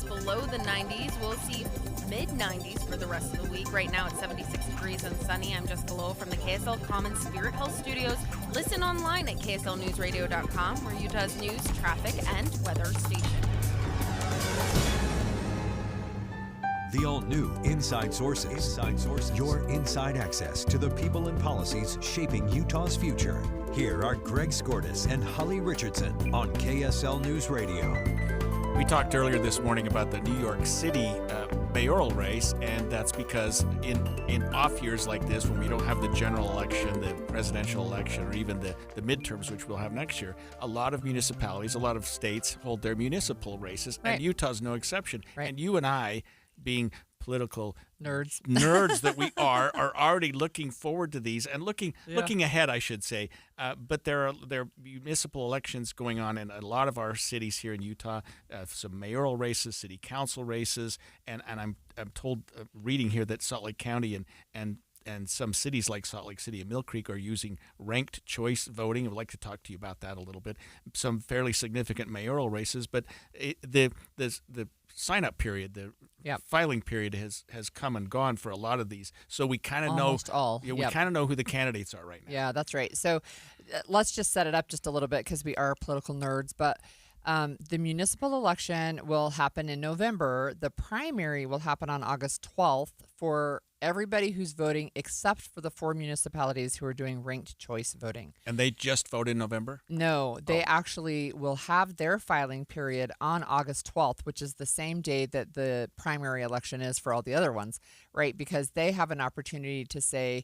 below the 90s. We'll see mid-90s for the rest of the week. Right now it's 76 degrees and sunny. I'm Jessica Lowell from the KSL Common Spirit Health Studios. Listen online at kslnewsradio.com, where Utah's news, traffic, and weather station. The all-new Inside Sources. Your inside access to the people and policies shaping Utah's future. Here are Greg Skordas and Holly Richardson on KSL News Radio. We talked earlier this morning about the New York City mayoral race, and that's because in off years like this, when we don't have the general election, the presidential election, or even the midterms, which we'll have next year, a lot of municipalities, a lot of states hold their municipal races, and Utah's no exception. Right. And you and I, being political nerds that we are already looking forward to these and looking ahead, I should say. But there are municipal elections going on in a lot of our cities here in Utah. Some mayoral races, city council races, and I'm told, reading here, that Salt Lake County and some cities like Salt Lake City and Mill Creek are using ranked choice voting. I'd like to talk to you about that a little bit. Some fairly significant mayoral races, but the sign-up period, the filing period has come and gone for a lot of these. So we kind of know Almost all. Yeah, we kind of know who the candidates are right now. Yeah, that's right. So let's just set it up just a little bit because we are political nerds. But the municipal election will happen in November. The primary will happen on August 12th for everybody who's voting except for the 4 municipalities who are doing ranked choice voting. And they just vote in November? No, they actually will have their filing period on August 12th, which is the same day that the primary election is for all the other ones, right? Because they have an opportunity to say,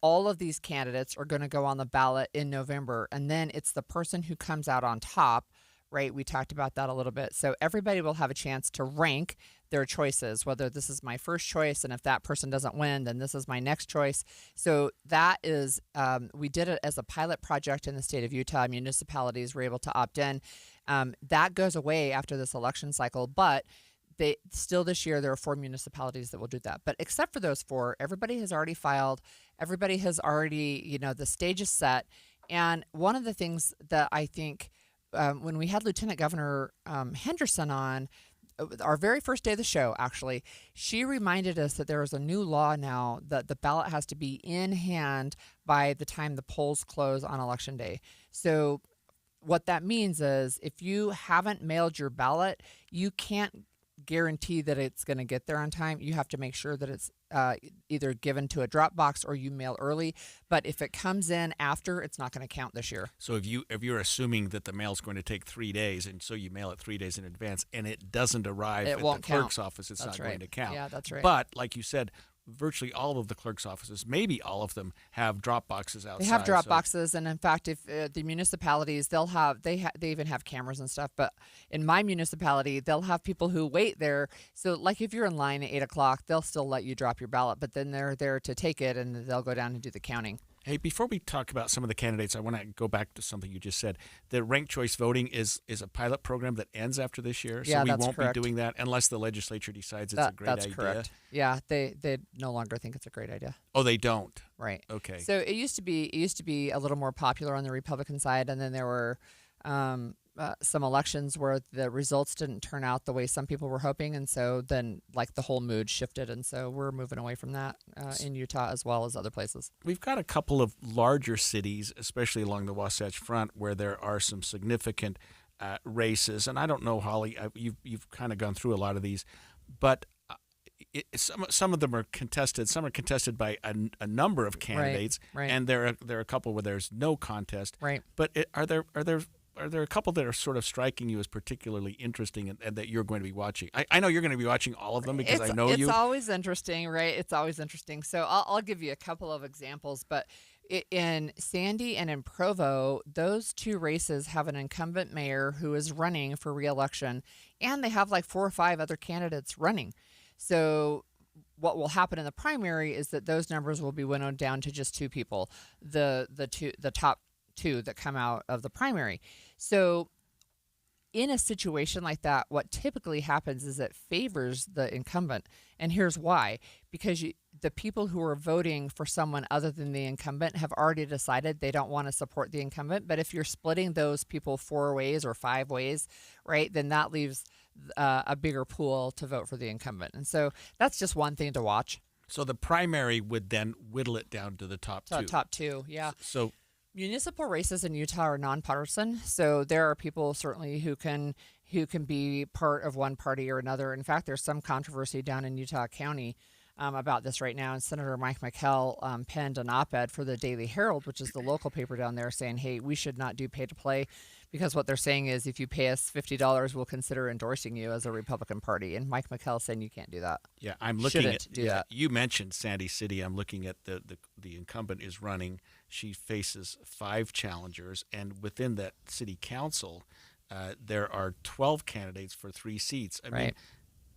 all of these candidates are going to go on the ballot in November, and then it's the person who comes out on top, right? We talked about that a little bit. So everybody will have a chance to rank their choices, whether this is my first choice, and if that person doesn't win, then this is my next choice. So that is, we did it as a pilot project in the state of Utah. Municipalities were able to opt in. That goes away after this election cycle, but still this year there are 4 municipalities that will do that. But except for those 4, everybody has already filed. Everybody has already, the stage is set. And one of the things that I think when we had Lieutenant Governor Henderson on, our very first day of the show, actually, she reminded us that there is a new law now that the ballot has to be in hand by the time the polls close on Election Day. So what that means is if you haven't mailed your ballot, you can't guarantee that it's going to get there on time. You have to make sure that it's either given to a drop box or you mail early. But if it comes in after, it's not going to count this year. So if you're assuming that the mail's going to take 3 days, and so you mail it 3 days in advance, and it doesn't arrive at the clerk's office, it's not going to count. Yeah, that's right. But like you said, virtually all of the clerk's offices, maybe all of them, have drop boxes outside. They have drop boxes, and in fact, if the municipalities, they even have cameras and stuff. But in my municipality, they'll have people who wait there. So, like if you're in line at 8 o'clock, they'll still let you drop your ballot, but then they're there to take it, and they'll go down and do the counting. Hey, before we talk about some of the candidates, I want to go back to something you just said. The ranked choice voting is a pilot program that ends after this year, so we won't be doing that unless the legislature decides it's a great idea. That's correct. Yeah, they no longer think it's a great idea. Oh, they don't? Right. Okay. So it used to be a little more popular on the Republican side, and then there were some elections where the results didn't turn out the way some people were hoping, and so then the whole mood shifted, and so we're moving away from that in Utah as well as other places. We've got a couple of larger cities, especially along the Wasatch Front, where there are some significant races, and I don't know, Holly, you've kind of gone through a lot of these, but some of them are contested. Some are contested by a number of candidates, right. And there are a couple where there's no contest. Right. But are there a couple that are sort of striking you as particularly interesting and that you're going to be watching? I know you're going to be watching all of them because I know you. It's always interesting, right? It's always interesting. So I'll give you a couple of examples, but in Sandy and in Provo, those 2 races have an incumbent mayor who is running for re-election, and they have 4 or 5 other candidates running. So what will happen in the primary is that those numbers will be winnowed down to just 2 people, the top 2 that come out of the primary. So in a situation like that, what typically happens is it favors the incumbent. And here's why. Because the people who are voting for someone other than the incumbent have already decided they don't want to support the incumbent. But if you're splitting those people 4 ways or 5 ways, right, then that leaves a bigger pool to vote for the incumbent. And so that's just one thing to watch. So the primary would then whittle it down to the top 2. Top 2, yeah. So municipal races in Utah are nonpartisan, so there are people certainly who can be part of one party or another. In fact, there's some controversy down in Utah County about this right now, and Senator Mike McKell penned an op-ed for the Daily Herald, which is the local paper down there, saying, hey, we should not do pay-to-play, because what they're saying is if you pay us $50, we'll consider endorsing you as a Republican Party. And Mike McKell saying you can't do that. Yeah, I'm looking Shouldn't at do that. You mentioned Sandy City. I'm looking at the incumbent is running. She faces 5 challengers, and within that city council, there are 12 candidates for 3 seats. I mean,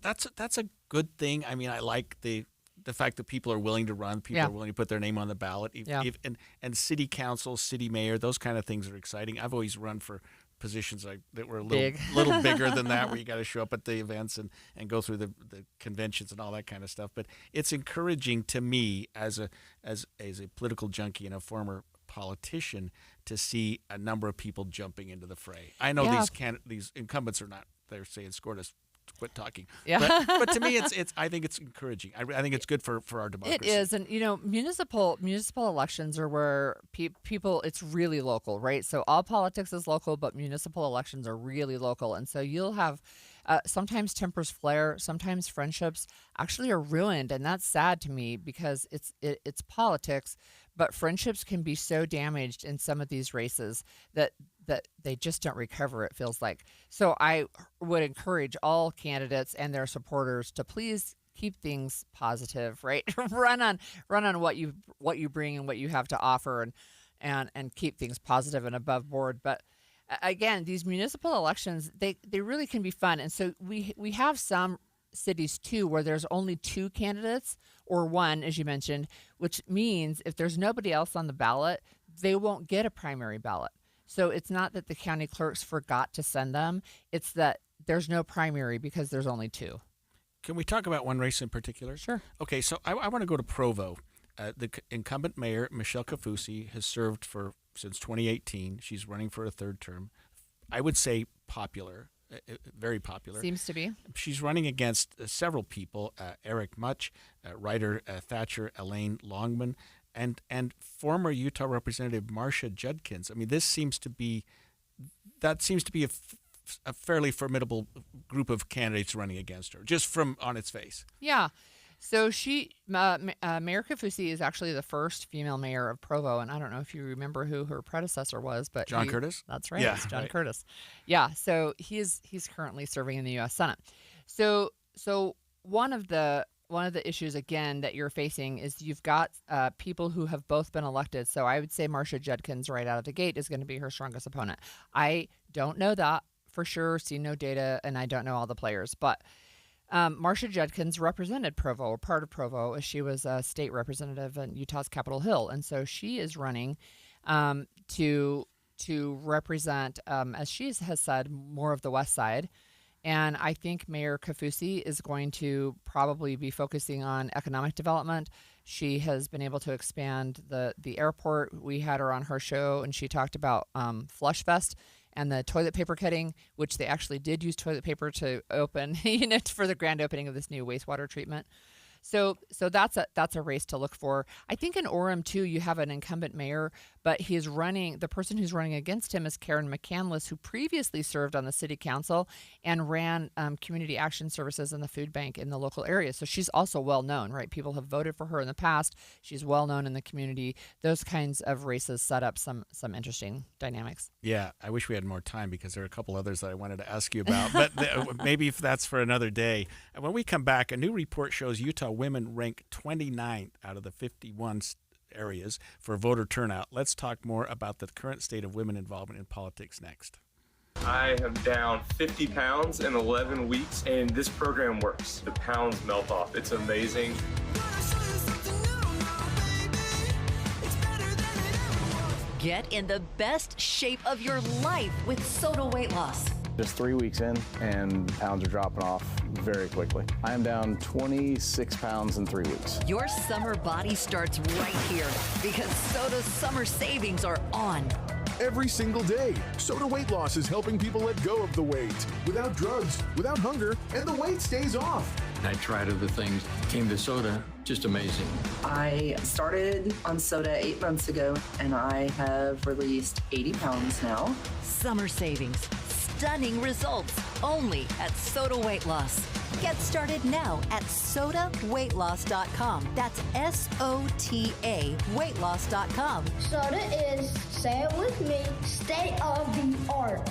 that's a good thing. I mean, I like the fact that people are willing to run, people are willing to put their name on the ballot. And city council, city mayor, those kind of things are exciting. I've always run for positions that were a little bigger than that, where you got to show up at the events and go through the conventions and all that kind of stuff. But it's encouraging to me as a political junkie and a former politician to see a number of people jumping into the fray. I know these incumbents are not, they're saying scored a quit talking. Yeah. But to me, I think it's encouraging. I think it's good for our democracy. It is, and municipal elections are where people. It's really local, right? So all politics is local, but municipal elections are really local, and so you'll have. Sometimes tempers flare. Sometimes friendships actually are ruined, and that's sad to me because it's politics. But friendships can be so damaged in some of these races that they just don't recover. It feels like. So I would encourage all candidates and their supporters to please keep things positive. Right, run on what you bring and what you have to offer, and keep things positive and above board. But again, these municipal elections, they really can be fun. And so we have some cities, too, where there's only 2 candidates or 1, as you mentioned, which means if there's nobody else on the ballot, they won't get a primary ballot. So it's not that the county clerks forgot to send them. It's that there's no primary because there's only 2. Can we talk about one race in particular? Sure. Okay, so I want to go to Provo. The incumbent mayor, Michelle Kaufusi, has served since 2018. She's running for a 3rd term. I would say popular, very popular. Seems to be. She's running against several people, Eric Much, writer Thatcher Elaine Longman, and former Utah Representative Marcia Judkins. I mean, that seems to be a fairly formidable group of candidates running against her, just from on its face. Yeah. So Mayor Kaufusi is actually the first female mayor of Provo, and I don't know if you remember who her predecessor was, but John Curtis. That's right, yeah, it's John right. Curtis. Yeah, so he's currently serving in the U.S. Senate. So one of the issues again that you're facing is you've got people who have both been elected. So I would say Marcia Judkins right out of the gate is going to be her strongest opponent. I don't know that for sure, see no data, and I don't know all the players, but. Marcia Judkins represented Provo, or part of Provo, as she was a state representative in Utah's Capitol Hill. And so she is running to represent, as she has said, more of the west side. And I think Mayor Kaufusi is going to probably be focusing on economic development. She has been able to expand the airport. We had her on her show, and she talked about Flush Fest and the toilet paper cutting, which they actually did use toilet paper to open, for the grand opening of this new wastewater treatment. So that's a race to look for. I think in Orem too, you have an incumbent mayor, but the person who's running against him is Karen McCandless, who previously served on the city council and ran community action services in the food bank in the local area. So she's also well known, right? People have voted for her in the past. She's well known in the community. Those kinds of races set up some interesting dynamics. Yeah, I wish we had more time because there are a couple others that I wanted to ask you about, but maybe if that's for another day. And when we come back, a new report shows Utah women rank 29th out of the 51 areas for voter turnout. Let's talk more about the current state of women involvement in politics next. I am down 50 pounds in 11 weeks, and this program works. The pounds melt off. It's amazing. Get in the best shape of your life with SOTA weight loss. Just 3 weeks in, and pounds are dropping off very quickly. I am down 26 pounds in 3 weeks. Your summer body starts right here because SOTA's summer savings are on. Every single day, SOTA weight loss is helping people let go of the weight without drugs, without hunger, and the weight stays off. I tried other things, came to SOTA, just amazing. I started on SOTA 8 months ago, and I have released 80 pounds now. Summer savings. Stunning results only at SOTA Weight Loss. Get started now at SOTAweightloss.com. That's SOTA weightloss.com. SOTA is, say it with me, state of the art.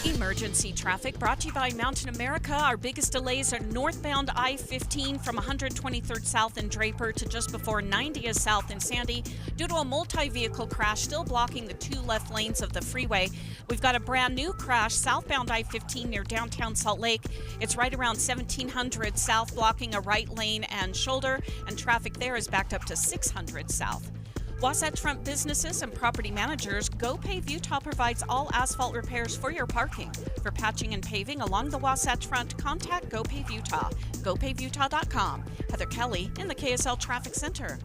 Emergency traffic brought to you by Mountain America. Our biggest delays are northbound I-15 from 123rd South in Draper to just before 90th South in Sandy due to a multi-vehicle crash still blocking the 2 left lanes of the freeway. We've got a brand new crash southbound I-15 near downtown Salt Lake. It's right around 1700 South, blocking a right lane and shoulder, and traffic there is backed up to 600 South. Wasatch Front businesses and property managers, GoPave Utah provides all asphalt repairs for your parking. For patching and paving along the Wasatch Front, contact GoPave Utah. GoPaveUtah.com. Heather Kelly in the KSL Traffic Center.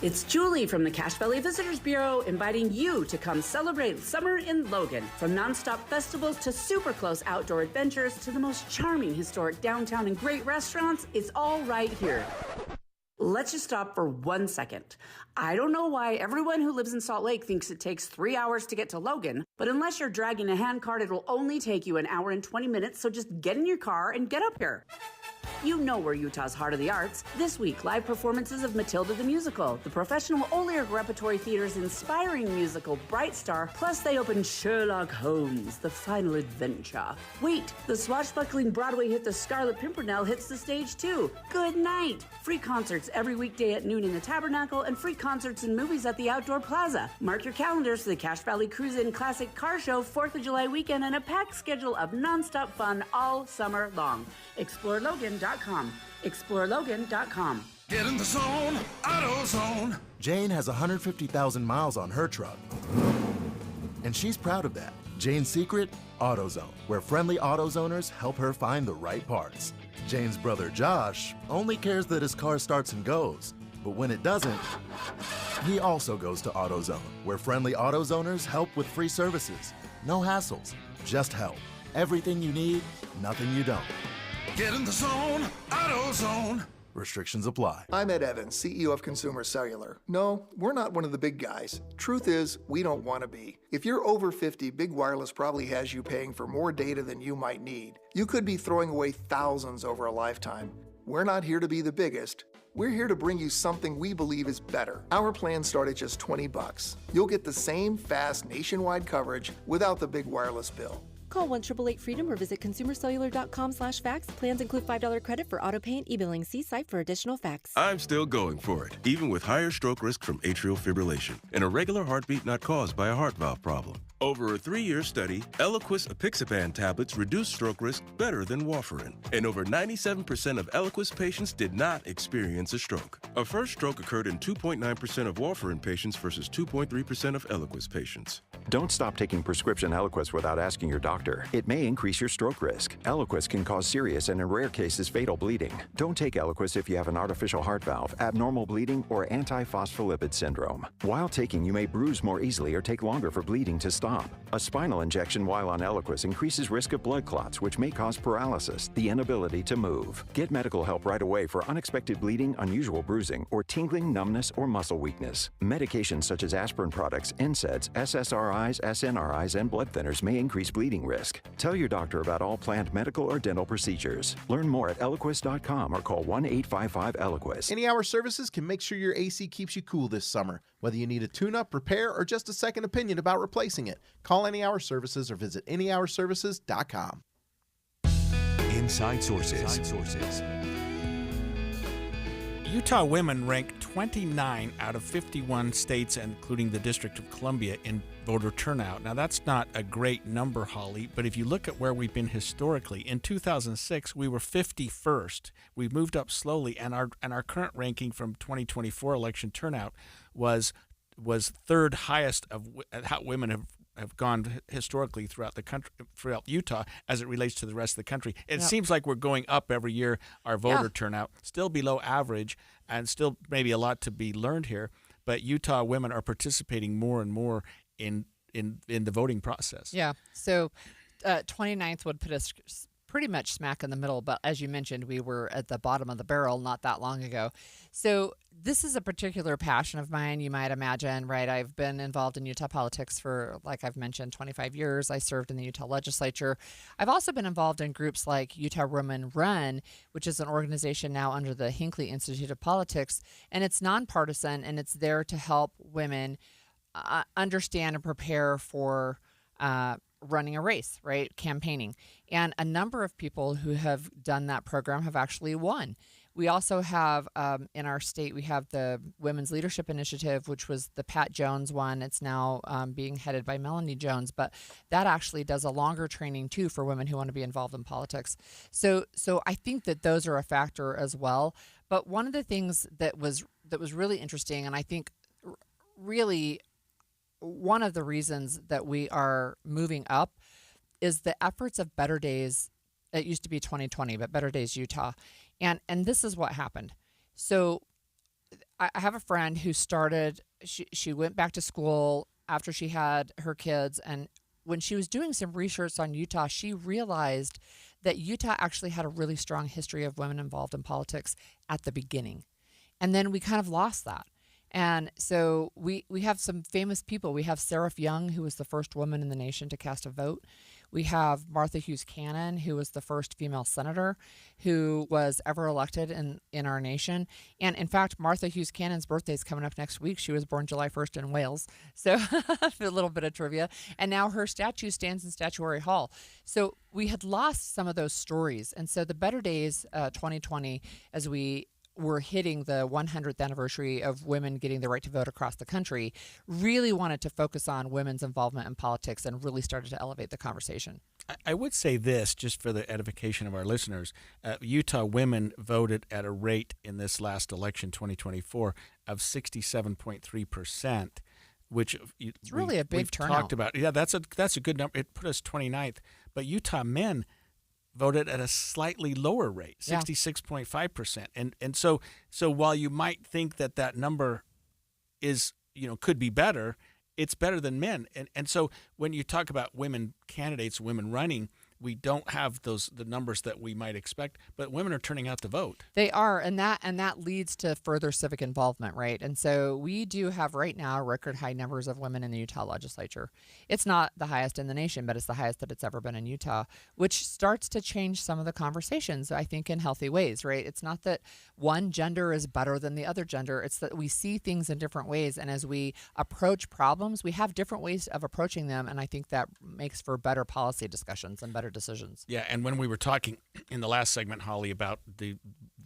It's Julie from the Cache Valley Visitors Bureau inviting you to come celebrate summer in Logan. From nonstop festivals to super close outdoor adventures to the most charming historic downtown and great restaurants, it's all right here. Let's just stop for 1 second. I don't know why everyone who lives in Salt Lake thinks it takes 3 hours to get to Logan, but unless you're dragging a handcart, it'll only take you 1 hour and 20 minutes, so just get in your car and get up here. You know we're Utah's heart of the arts. This week, live performances of Matilda the Musical, the professional Olyark Repertory Theater's inspiring musical Bright Star, plus they open Sherlock Holmes, the final adventure. Wait, the swashbuckling Broadway hit The Scarlet Pimpernel hits the stage too. Good night! Free concerts every weekday at noon in the Tabernacle and free concerts and movies at the Outdoor Plaza. Mark your calendars for the Cache Valley Cruise-In Classic Car Show 4th of July weekend and a packed schedule of nonstop fun all summer long. ExploreLogan.com. ExploreLogan.com. Get in the zone, AutoZone. Jane has 150,000 miles on her truck, and she's proud of that. Jane's secret? AutoZone, where friendly AutoZoners help her find the right parts. Jane's brother Josh only cares that his car starts and goes, but when it doesn't, he also goes to AutoZone, where friendly AutoZoners help with free services. No hassles, just help. Everything you need, nothing you don't. Get in the zone, AutoZone. Restrictions apply. I'm Ed Evans, CEO of Consumer Cellular. No, we're not one of the big guys. Truth is, we don't want to be. If you're over 50, Big Wireless probably has you paying for more data than you might need. You could be throwing away thousands over a lifetime. We're not here to be the biggest. We're here to bring you something we believe is better. Our plans start at just $20. You'll get the same fast nationwide coverage without the big wireless bill. Call 1-888-FREEDOM or visit consumercellular.com/facts. Plans include $5 credit for auto pay and e-billing. See site for additional facts. I'm still going for it, even with higher stroke risk from atrial fibrillation and a regular heartbeat not caused by a heart valve problem. Over a 3-year study, Eliquis apixaban tablets reduce stroke risk better than warfarin, and over 97% of Eliquis patients did not experience a stroke. A first stroke occurred in 2.9% of warfarin patients versus 2.3% of Eliquis patients. Don't stop taking prescription Eliquis without asking your doctor. It may increase your stroke risk. Eliquis can cause serious and in rare cases fatal bleeding. Don't take Eliquis if you have an artificial heart valve, abnormal bleeding, or antiphospholipid syndrome. While taking, you may bruise more easily or take longer for bleeding to stop. A spinal injection while on Eliquis increases risk of blood clots, which may cause paralysis, the inability to move. Get medical help right away for unexpected bleeding, unusual bruising, or tingling, numbness, or muscle weakness. Medications such as aspirin products, NSAIDs, SSRIs, SNRIs, and blood thinners may increase bleeding risk. Tell your doctor about all planned medical or dental procedures. Learn more at Eliquis.com or call 1-855-ELIQUIS. Any Hour Services can make sure your AC keeps you cool this summer. Whether you need a tune-up, repair, or just a second opinion about replacing it, call Any Hour Services or visit anyhourservices.com. Inside Sources. Utah women rank 29 out of 51 states, including the District of Columbia, in voter turnout. Now, that's not a great number, Holly, but if you look at where we've been historically, in 2006, we were 51st. We moved up slowly, and our current ranking from 2024 election turnout was third highest of how women have gone historically throughout the country, throughout Utah, as it relates to the rest of the country. It seems like we're going up every year, our voter turnout, still below average, and still maybe a lot to be learned here, but Utah women are participating more and more in the voting process. Yeah, so 29th would put us pretty much smack in the middle, but as you mentioned, we were at the bottom of the barrel not that long ago. So this is a particular passion of mine, you might imagine, right? I've been involved in Utah politics for, like I've mentioned, 25 years. I served in the Utah legislature. I've also been involved in groups like Utah Women Run, which is an organization now under the Hinckley Institute of Politics, and it's nonpartisan, and it's there to help women understand and prepare for running a race, right? Campaigning. And a number of people who have done that program have actually won. We also have, in our state, we have the Women's Leadership Initiative, which was the Pat Jones one. It's now being headed by Melanie Jones, but that actually does a longer training too for women who want to be involved in politics. So I think that those are a factor as well. But one of the things that was really interesting, and I think really one of the reasons that we are moving up, is the efforts of Better Days. It used to be 2020, but Better Days Utah. And this is what happened. So I have a friend who started, she went back to school after she had her kids, and when she was doing some research on Utah, she realized that Utah actually had a really strong history of women involved in politics at the beginning. And then we kind of lost that. And so we have some famous people. We have Seraph Young, who was the first woman in the nation to cast a vote. We have Martha Hughes Cannon, who was the first female senator who was ever elected in our nation. And in fact, Martha Hughes Cannon's birthday is coming up next week. She was born July 1st in Wales. So a little bit of trivia. And now her statue stands in Statuary Hall. So we had lost some of those stories. And so the Better Days 2020, as we were hitting the 100th anniversary of women getting the right to vote across the country, really wanted to focus on women's involvement in politics and really started to elevate the conversation. I would say this, just for the edification of our listeners. Utah women voted at a rate in this last election, 2024, of 67.3%, which it's really a big turnout. Talked about. Yeah, that's a good number. It put us 29th. But Utah men voted at a slightly lower rate, 66.5%. And so while you might think that number is, could be better, it's better than men. And so when you talk about women candidates, women running, we don't have the numbers that we might expect, but women are turning out to vote. They are, and that leads to further civic involvement, right? And so we do have right now record high numbers of women in the Utah legislature. It's not the highest in the nation, but it's the highest that it's ever been in Utah, which starts to change some of the conversations, I think, in healthy ways, right? It's not that one gender is better than the other gender. It's that we see things in different ways, and as we approach problems, we have different ways of approaching them, and I think that makes for better policy discussions and better decisions. Yeah, and when we were talking in the last segment, Holly, about the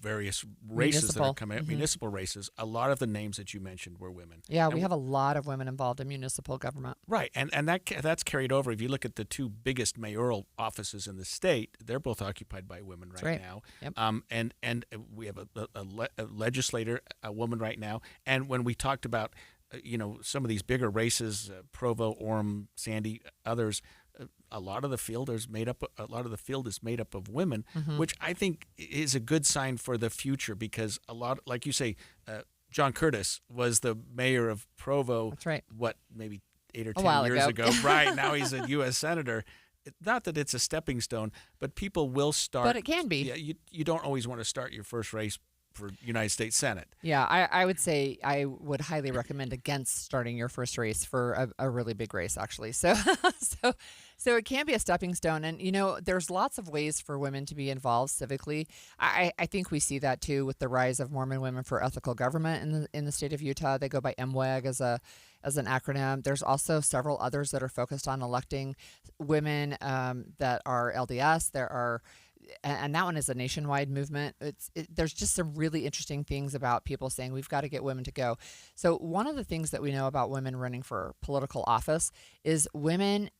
various races that are coming up, municipal races, a lot of the names that you mentioned were women. Yeah, we have a lot of women involved in municipal government. Right, and that's carried over. If you look at the two biggest mayoral offices in the state, they're both occupied by women right now. Yep. And we have a legislator, a woman right now. And when we talked about some of these bigger races, Provo, Orem, Sandy, others, a lot of the field is made up of women, which I think is a good sign for the future, because a lot, like you say, John Curtis was the mayor of Provo. That's right. What, maybe 8 or 10 years ago? Right. Now he's a U.S. senator. Not that it's a stepping stone, but people will start. But it can be. Yeah, you don't always want to start your first race for United States Senate. Yeah, I would say I would highly recommend against starting your first race for a really big race, actually. So it can be a stepping stone. And, there's lots of ways for women to be involved civically. I think we see that, too, with the rise of Mormon Women for Ethical Government in the state of Utah. They go by MWEG as an acronym. There's also several others that are focused on electing women that are LDS. And that one is a nationwide movement. There's just some really interesting things about people saying we've got to get women to go. So one of the things that we know about women running for political office is women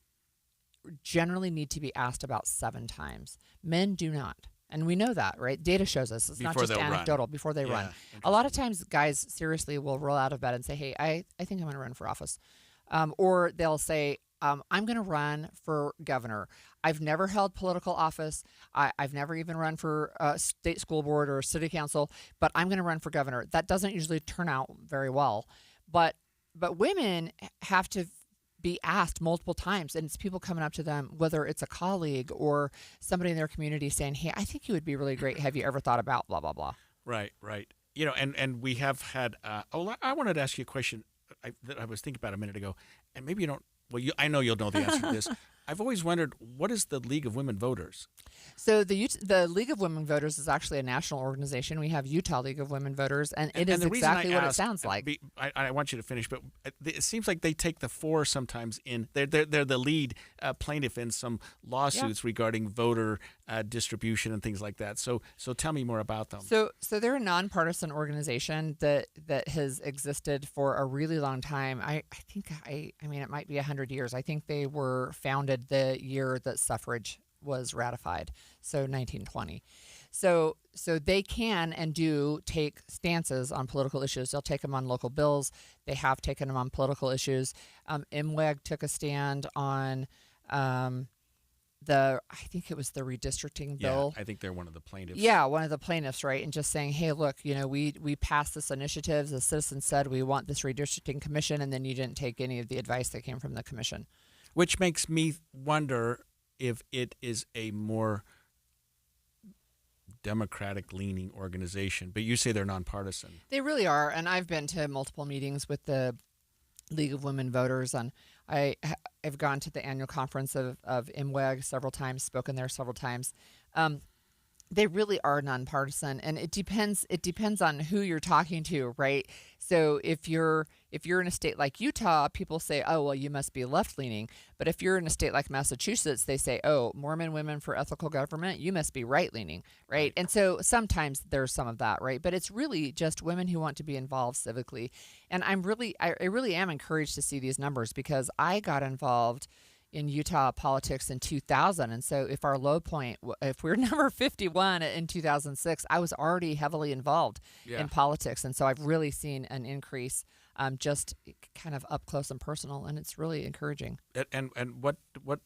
generally need to be asked about 7 times. Men do not. And we know that, right? Data shows us. It's not just anecdotal. Before they run. A lot of times guys seriously will roll out of bed and say, hey, I think I'm going to run for office. Or they'll say, I'm going to run for governor. I've never held political office. I've never even run for state school board or city council, but I'm going to run for governor. That doesn't usually turn out very well. But women have to be asked multiple times, and it's people coming up to them, whether it's a colleague or somebody in their community saying, hey, I think you would be really great. Have you ever thought about blah, blah, blah? Right. And we have had, I wanted to ask you a question that I was thinking about a minute ago, and maybe you don't. Well, I know you'll know the answer to this. I've always wondered, what is the League of Women Voters? So the League of Women Voters is actually a national organization. We have Utah League of Women Voters, and it is exactly what it sounds like. I want you to finish, but it seems like they take the fore sometimes. They're the lead plaintiff in some lawsuits regarding voter distribution and things like that. So tell me more about them. So they're a nonpartisan organization that has existed for a really long time. I think it might be 100 years. I think they were founded the year that suffrage was ratified, so 1920. So they can and do take stances on political issues. They'll take them on local bills. They have taken them on political issues. MWEG took a stand on I think it was the redistricting bill. Yeah, I think they're one of the plaintiffs. Yeah, one of the plaintiffs, right? And just saying, hey, look, we passed this initiative. The citizens said we want this redistricting commission, and then you didn't take any of the advice that came from the commission. Which makes me wonder if it is a more Democratic-leaning organization. But you say they're nonpartisan. They really are, and I've been to multiple meetings with the League of Women Voters, and I've gone to the annual conference of MWEG several times, spoken there several times. They really are nonpartisan, and it depends on who you're talking to, right? So if you're in a state like Utah, people say, oh, well, you must be left-leaning. But if you're in a state like Massachusetts, they say, oh, Mormon Women for Ethical Government, you must be right-leaning, right? And so sometimes there's some of that, right? But it's really just women who want to be involved civically. And I really am encouraged to see these numbers, because I got involved in Utah politics in 2000. And so if our low point, if we're number 51 in 2006, I was already heavily involved in politics. And so I've really seen an increase just kind of up close and personal, and it's really encouraging. And what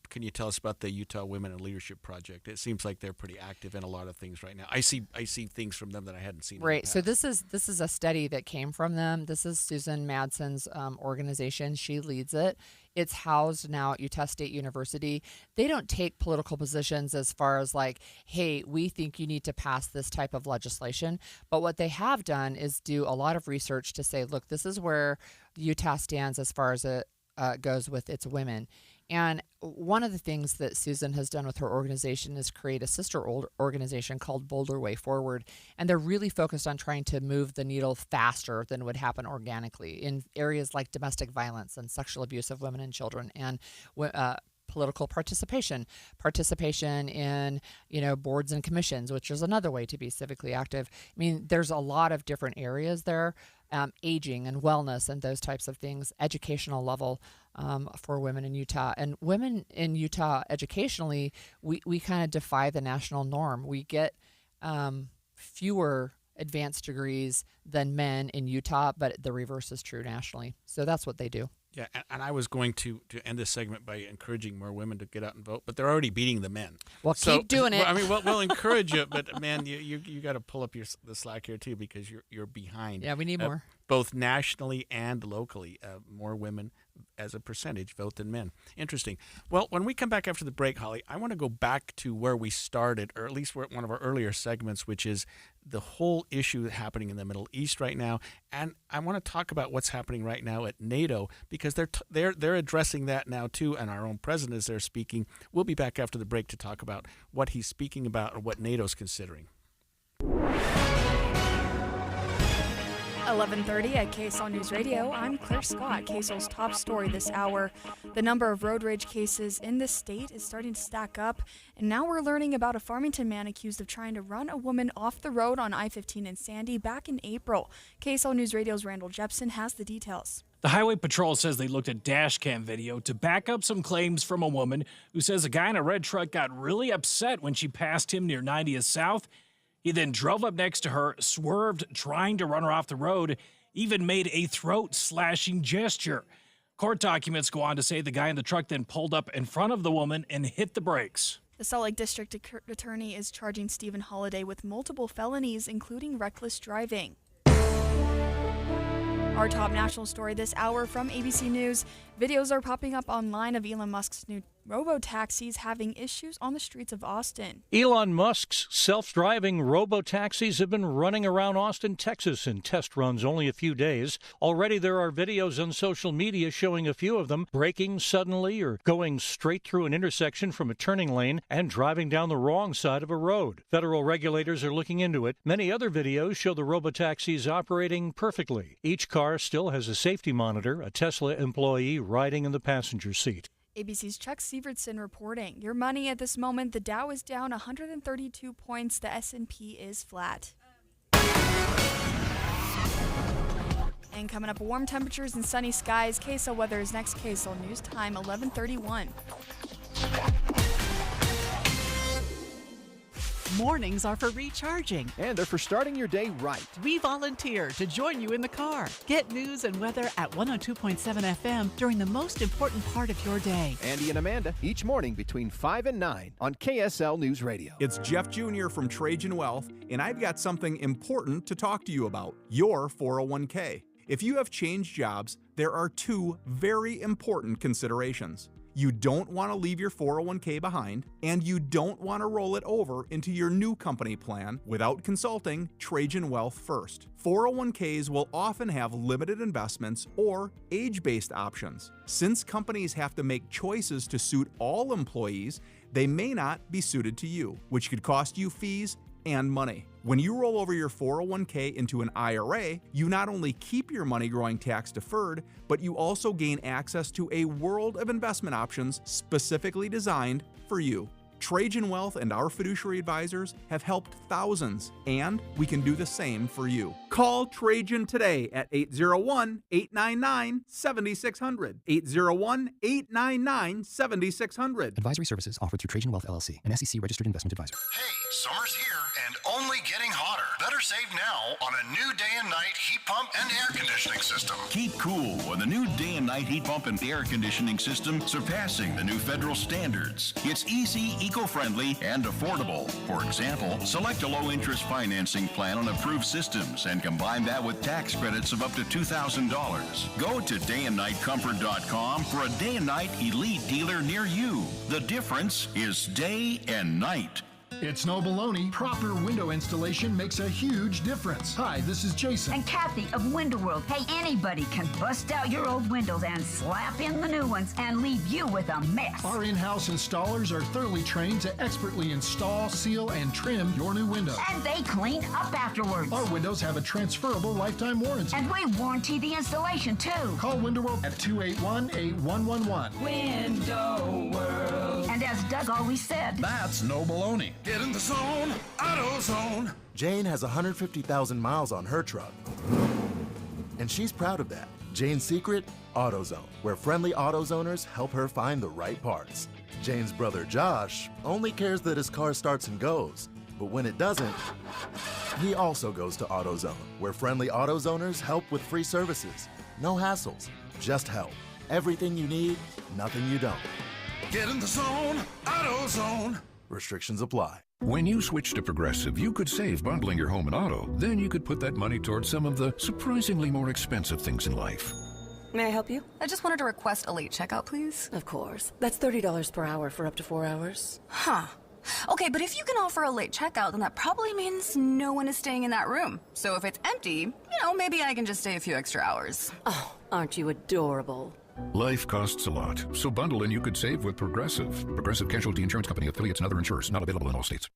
can you tell us about the Utah Women in Leadership Project? It seems like they're pretty active in a lot of things right now. I see things from them that I hadn't seen. Right. So this is a study that came from them. This is Susan Madsen's organization. She leads it. It's housed now at Utah State University. They don't take political positions as far as like, hey, we think you need to pass this type of legislation. But what they have done is do a lot of research to say, look, this is where Utah stands as far as it goes with its women. And one of the things that Susan has done with her organization is create a sister organization called Boulder Way Forward. And they're really focused on trying to move the needle faster than would happen organically in areas like domestic violence and sexual abuse of women and children, and political participation in, boards and commissions, which is another way to be civically active. I mean, there's a lot of different areas there, aging and wellness and those types of things, educational level for women in Utah. And women in Utah educationally, we kind of defy the national norm. We get fewer advanced degrees than men in Utah, but the reverse is true nationally. So that's what they do. Yeah, and I was going to end this segment by encouraging more women to get out and vote, but they're already beating the men. Well, keep doing it. I mean, we'll encourage you, but man, you got to pull up the slack here too, because you're behind. Yeah, we need more. Both nationally and locally, more women as a percentage vote than men. Interesting. Well, when we come back after the break, Holly, I want to go back to where we started, or at least one of our earlier segments, which is the whole issue happening in the Middle East right now. And I want to talk about what's happening right now at NATO, because they're addressing that now too, and our own president is there speaking. We'll be back after the break to talk about what he's speaking about or what NATO's considering. 11:30 at KSL News Radio. I'm Claire Scott. KSL's top story this hour. The number of road rage cases in the state is starting to stack up, and now we're learning about a Farmington man accused of trying to run a woman off the road on I-15 in Sandy back in April. KSL News Radio's Randall Jepson has the details. The Highway Patrol says they looked at dash cam video to back up some claims from a woman who says a guy in a red truck got really upset when she passed him near 90th South. He then drove up next to her, swerved, trying to run her off the road, even made a throat-slashing gesture. Court documents go on to say the guy in the truck then pulled up in front of the woman and hit the brakes. The Salt Lake District Attorney is charging Stephen Holliday with multiple felonies, including reckless driving. Our top national story this hour from ABC News. Videos are popping up online of Elon Musk's new robo-taxis having issues on the streets of Austin. Elon Musk's self-driving robo-taxis have been running around Austin, Texas in test runs only a few days. Already there are videos on social media showing a few of them braking suddenly or going straight through an intersection from a turning lane and driving down the wrong side of a road. Federal regulators are looking into it. Many other videos show the robo-taxis operating perfectly. Each car still has a safety monitor, a Tesla employee riding in the passenger seat. ABC's Chuck Sievertson reporting. Your money at this moment, the Dow is down 132 points. The S&P is flat. And coming up, warm temperatures and sunny skies. KSL weather is next. KSL News Time, 11:31. Mornings are for recharging. And they're for starting your day right. We volunteer to join you in the car. Get news and weather at 102.7 FM during the most important part of your day. Andy and Amanda, each morning between 5 and 9 on KSL News Radio. It's Jeff Jr. from Trajan Wealth, and I've got something important to talk to you about, your 401k. If you have changed jobs, there are two very important considerations. You don't want to leave your 401k behind, and you don't want to roll it over into your new company plan without consulting Trajan Wealth first. 401ks will often have limited investments or age-based options. Since companies have to make choices to suit all employees, they may not be suited to you, which could cost you fees and money. When you roll over your 401k into an IRA, you not only keep your money growing tax deferred, but you also gain access to a world of investment options specifically designed for you. Trajan Wealth and our fiduciary advisors have helped thousands, and we can do the same for you. Call Trajan today at 801-899-7600. 801-899-7600. Advisory services offered through Trajan Wealth LLC, an SEC registered investment advisor. Hey, summer's here and only getting hotter. Better save now on a new day and night heat pump and air conditioning system. Keep cool with a new day and night heat pump and air conditioning system surpassing the new federal standards. It's easy, eco-friendly, and affordable. For example, select a low-interest financing plan on approved systems and combine that with tax credits of up to $2,000. Go to dayandnightcomfort.com for a day and night elite dealer near you. The difference is day and night. It's no baloney. Proper window installation makes a huge difference. Hi, this is Jason. And Kathy of Window World. Hey, anybody can bust out your old windows and slap in the new ones and leave you with a mess. Our in-house installers are thoroughly trained to expertly install, seal, and trim your new window. And they clean up afterwards. Our windows have a transferable lifetime warranty. And we warranty the installation, too. Call Window World at 281-8111. Window World. And as Doug always said, that's no baloney. Get in the zone, AutoZone. Jane has 150,000 miles on her truck, and she's proud of that. Jane's secret? AutoZone, where friendly AutoZoners help her find the right parts. Jane's brother Josh only cares that his car starts and goes, but when it doesn't, he also goes to AutoZone, where friendly AutoZoners help with free services. No hassles, just help. Everything you need, nothing you don't. Get in the zone, AutoZone. Restrictions apply. When you switch to Progressive, you could save bundling your home and auto. Then you could put that money towards some of the surprisingly more expensive things in life. May I help you? I just wanted to request a late checkout, please. Of course. That's $30 per hour for up to 4 hours. Huh. Okay, but if you can offer a late checkout, then that probably means no one is staying in that room. So if it's empty, maybe I can just stay a few extra hours. Oh, aren't you adorable? Life costs a lot, so bundle and you could save with Progressive. Progressive Casualty Insurance Company, affiliates, and other insurers. Not available in all states.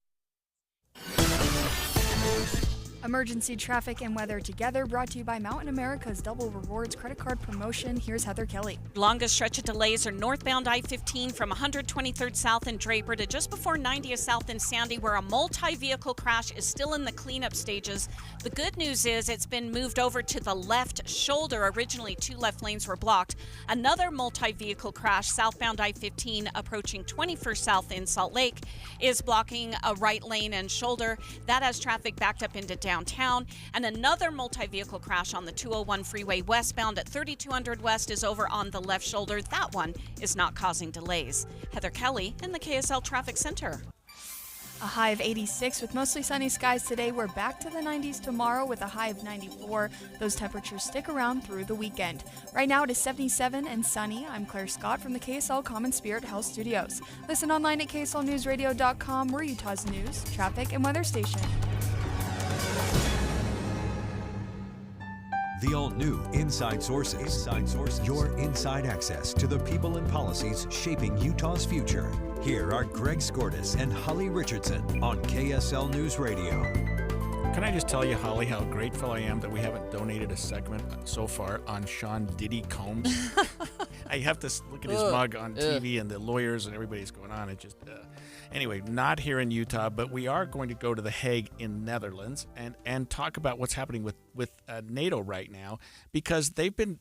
Emergency traffic and weather together, brought to you by Mountain America's Double Rewards credit card promotion. Here's Heather Kelly. Longest stretch of delays are northbound I-15 from 123rd South in Draper to just before 90th South in Sandy, where a multi-vehicle crash is still in the cleanup stages. The good news is it's been moved over to the left shoulder. Originally, 2 left lanes were blocked. Another multi-vehicle crash southbound I-15 approaching 21st South in Salt Lake is blocking a right lane and shoulder. That has traffic backed up into downtown. And another multi-vehicle crash on the 201 freeway westbound at 3200 West is over on the left shoulder. That one is not causing delays. Heather Kelly in the KSL Traffic Center. A high of 86 with mostly sunny skies today. We're back to the 90s tomorrow with a high of 94. Those temperatures stick around through the weekend. Right now it is 77 and sunny. I'm Claire Scott from the KSL Common Spirit Health Studios. Listen online at KSLNewsRadio.com. We're Utah's news, traffic, and weather station. The all-new Inside Sources. Your inside access to the people and policies shaping Utah's future. Here are Greg Skordas and Holly Richardson on KSL News Radio. Can I just tell you, Holly, how grateful I am that we haven't donated a segment so far on Sean Diddy Combs? I have to look at his mug on TV and the lawyers and everybody's going on. It just... Anyway, not here in Utah, but we are going to go to The Hague in Netherlands and talk about what's happening with NATO right now, because they've been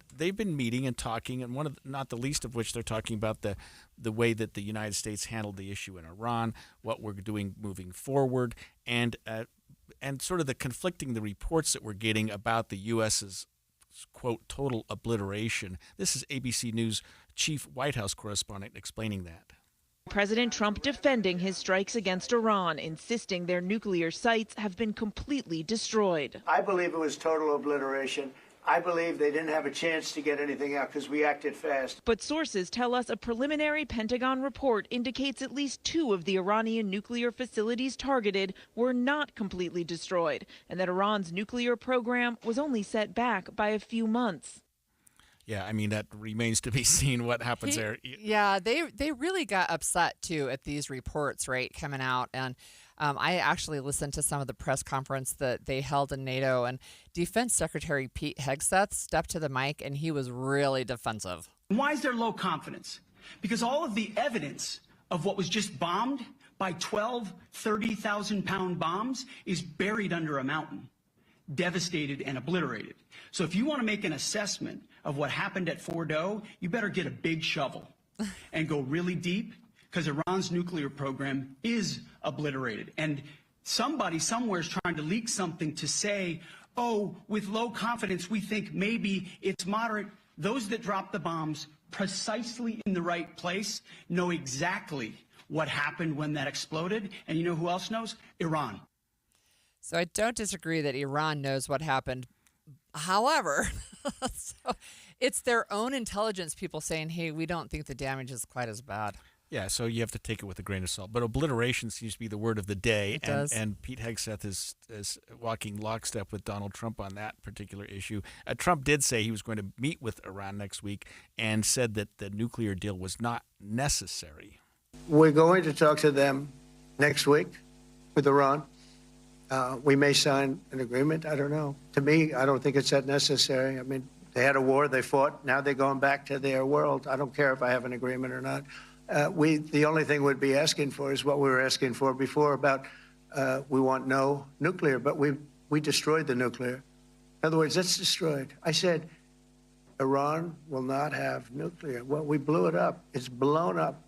meeting and talking, and not the least of which they're talking about the way that the United States handled the issue in Iran, what we're doing moving forward, and sort of the reports that we're getting about the U.S.'s quote total obliteration. This is ABC News chief White House correspondent explaining that. President Trump defending his strikes against Iran, insisting their nuclear sites have been completely destroyed. I believe it was total obliteration. I believe they didn't have a chance to get anything out because we acted fast. But sources tell us a preliminary Pentagon report indicates at least 2 of the Iranian nuclear facilities targeted were not completely destroyed, and that Iran's nuclear program was only set back by a few months. Yeah, I mean, that remains to be seen what happens there. Yeah, they really got upset, too, at these reports, right, coming out. And I actually listened to some of the press conference that they held in NATO, and Defense Secretary Pete Hegseth stepped to the mic, and he was really defensive. Why is there low confidence? Because all of the evidence of what was just bombed by 12 30,000-pound bombs is buried under a mountain, devastated and obliterated. So if you want to make an assessment of what happened at Fordo, you better get a big shovel and go really deep, because Iran's nuclear program is obliterated. And somebody somewhere is trying to leak something to say, oh, with low confidence, we think maybe it's moderate. Those that drop the bombs precisely in the right place know exactly what happened when that exploded. And you know who else knows? Iran. So I don't disagree that Iran knows what happened. However, so it's their own intelligence people saying, hey, we don't think the damage is quite as bad. Yeah, so you have to take it with a grain of salt. But obliteration seems to be the word of the day. It does. And Pete Hegseth is walking lockstep with Donald Trump on that particular issue. Trump did say he was going to meet with Iran next week and said that the nuclear deal was not necessary. We're going to talk to them next week with Iran. We may sign an agreement. I don't know. To me, I don't think it's that necessary. I mean, they had a war, they fought. Now they're going back to their world. I don't care if I have an agreement or not. The only thing we'd be asking for is what we were asking for before about we want no nuclear, but we destroyed the nuclear. In other words, it's destroyed. I said, Iran will not have nuclear. Well, we blew it up. It's blown up.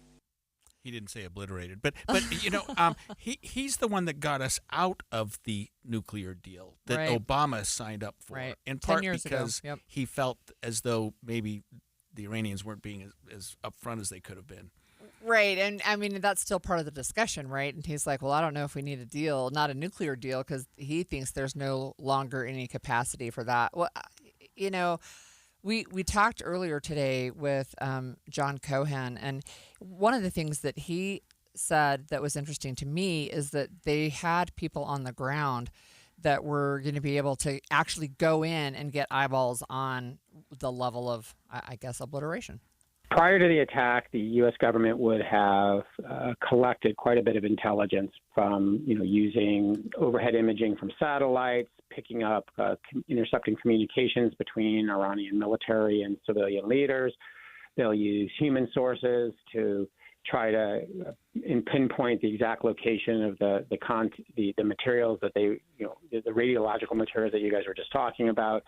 He didn't say obliterated, but you know, he's the one that got us out of the nuclear deal that Right. Obama signed up for, Right. in 10 part years ago. because Yep. he felt as though maybe the Iranians weren't being as upfront as they could have been. Right. And I mean, that's still part of the discussion, right? And he's like, well, I don't know if we need a deal, not a nuclear deal, because he thinks there's no longer any capacity for that. Well, you know, we talked earlier today with John Cohen, and one of the things that he said that was interesting to me is that they had people on the ground that were going to be able to actually go in and get eyeballs on the level of, I guess, obliteration. Prior to the attack, the U.S. government would have collected quite a bit of intelligence from, using overhead imaging from satellites, picking up intercepting communications between Iranian military and civilian leaders. They'll use human sources to try to pinpoint the exact location of the materials that they, the radiological materials that you guys were just talking about,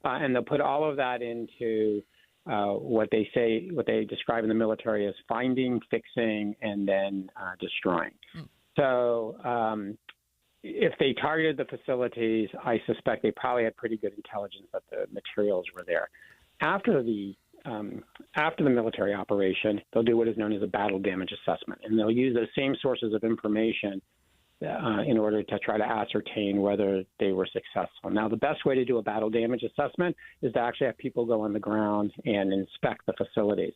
and they'll put all of that into what they describe in the military as finding, fixing, and then destroying. So if they targeted the facilities, I suspect they probably had pretty good intelligence that the materials were there. After the military operation, they'll do what is known as a battle damage assessment, and they'll use those same sources of information in order to try to ascertain whether they were successful. Now, the best way to do a battle damage assessment is to actually have people go on the ground and inspect the facilities.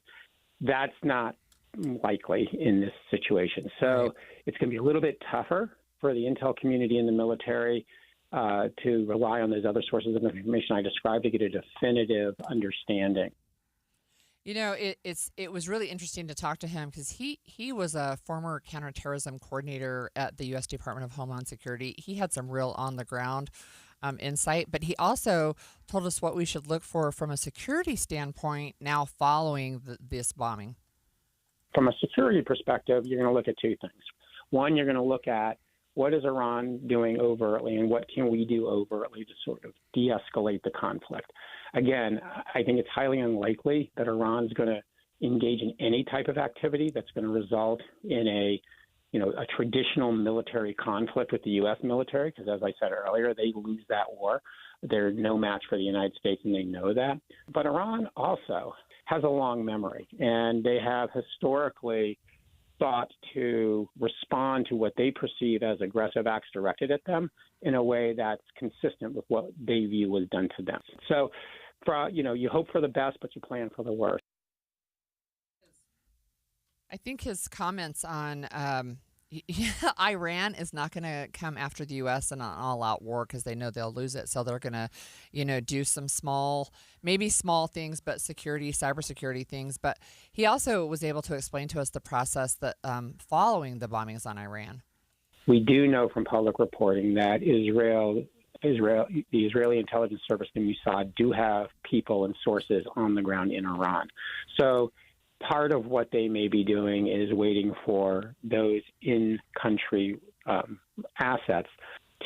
That's not likely in this situation. So it's going to be a little bit tougher for the intel community and the military to rely on those other sources of information I described to get a definitive understanding. It was really interesting to talk to him because he was a former counterterrorism coordinator at the U.S. Department of Homeland Security. He had some real on-the-ground insight, but he also told us what we should look for from a security standpoint now following this bombing. From a security perspective, you're going to look at two things. One, you're going to look at what is Iran doing overtly and what can we do overtly to sort of de-escalate the conflict. Again, I think it's highly unlikely that Iran's going to engage in any type of activity that's going to result in a traditional military conflict with the U.S. military, because as I said earlier, they lose that war. They're no match for the United States, and they know that. But Iran also has a long memory, and they have historically sought to respond to what they perceive as aggressive acts directed at them in a way that's consistent with what they view was done to them. So, you hope for the best, but you plan for the worst. I think his comments on Iran is not going to come after the U.S. in an all-out war because they know they'll lose it. So they're going to, do some maybe small things, but cybersecurity things. But he also was able to explain to us the process that following the bombings on Iran. We do know from public reporting that the Israeli intelligence service, the Mossad, do have people and sources on the ground in Iran. So part of what they may be doing is waiting for those in-country assets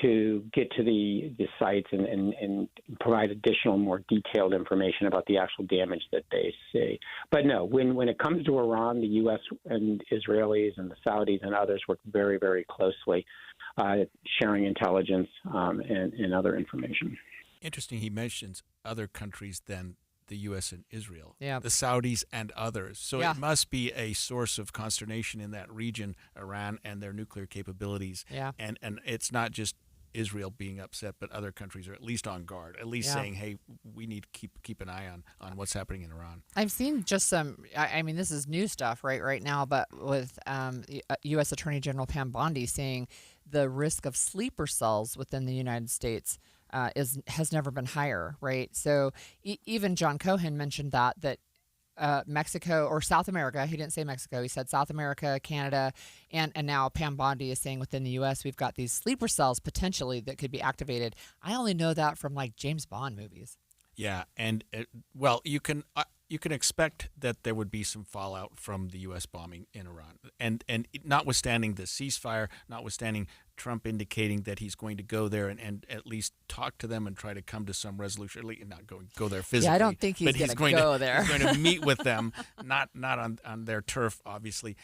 to get to the sites and provide additional, more detailed information about the actual damage that they see. But no, when it comes to Iran, the U.S. and Israelis and the Saudis and others work very, very closely, sharing intelligence and other information. Interesting. He mentions other countries than the U.S. and Israel, the Saudis and others. So it must be a source of consternation in that region, Iran and their nuclear capabilities. Yeah. And it's not just Israel being upset, but other countries are at least on guard, at least saying, hey, we need to keep an eye on what's happening in Iran. I've seen just some, this is new stuff right now, but with U.S. Attorney General Pam Bondi saying the risk of sleeper cells within the United States has never been higher, right? So even John Cohen mentioned that Mexico or South America, he didn't say Mexico, he said South America, Canada, and now Pam Bondi is saying within the U.S. we've got these sleeper cells potentially that could be activated. I only know that from like James Bond movies. Yeah, and you can expect that there would be some fallout from the U.S. bombing in Iran, and notwithstanding the ceasefire, notwithstanding Trump indicating that he's going to go there and at least talk to them and try to come to some resolution, not go there physically. Yeah, I don't think he's going to go there. He's going to meet with them, not on their turf, obviously,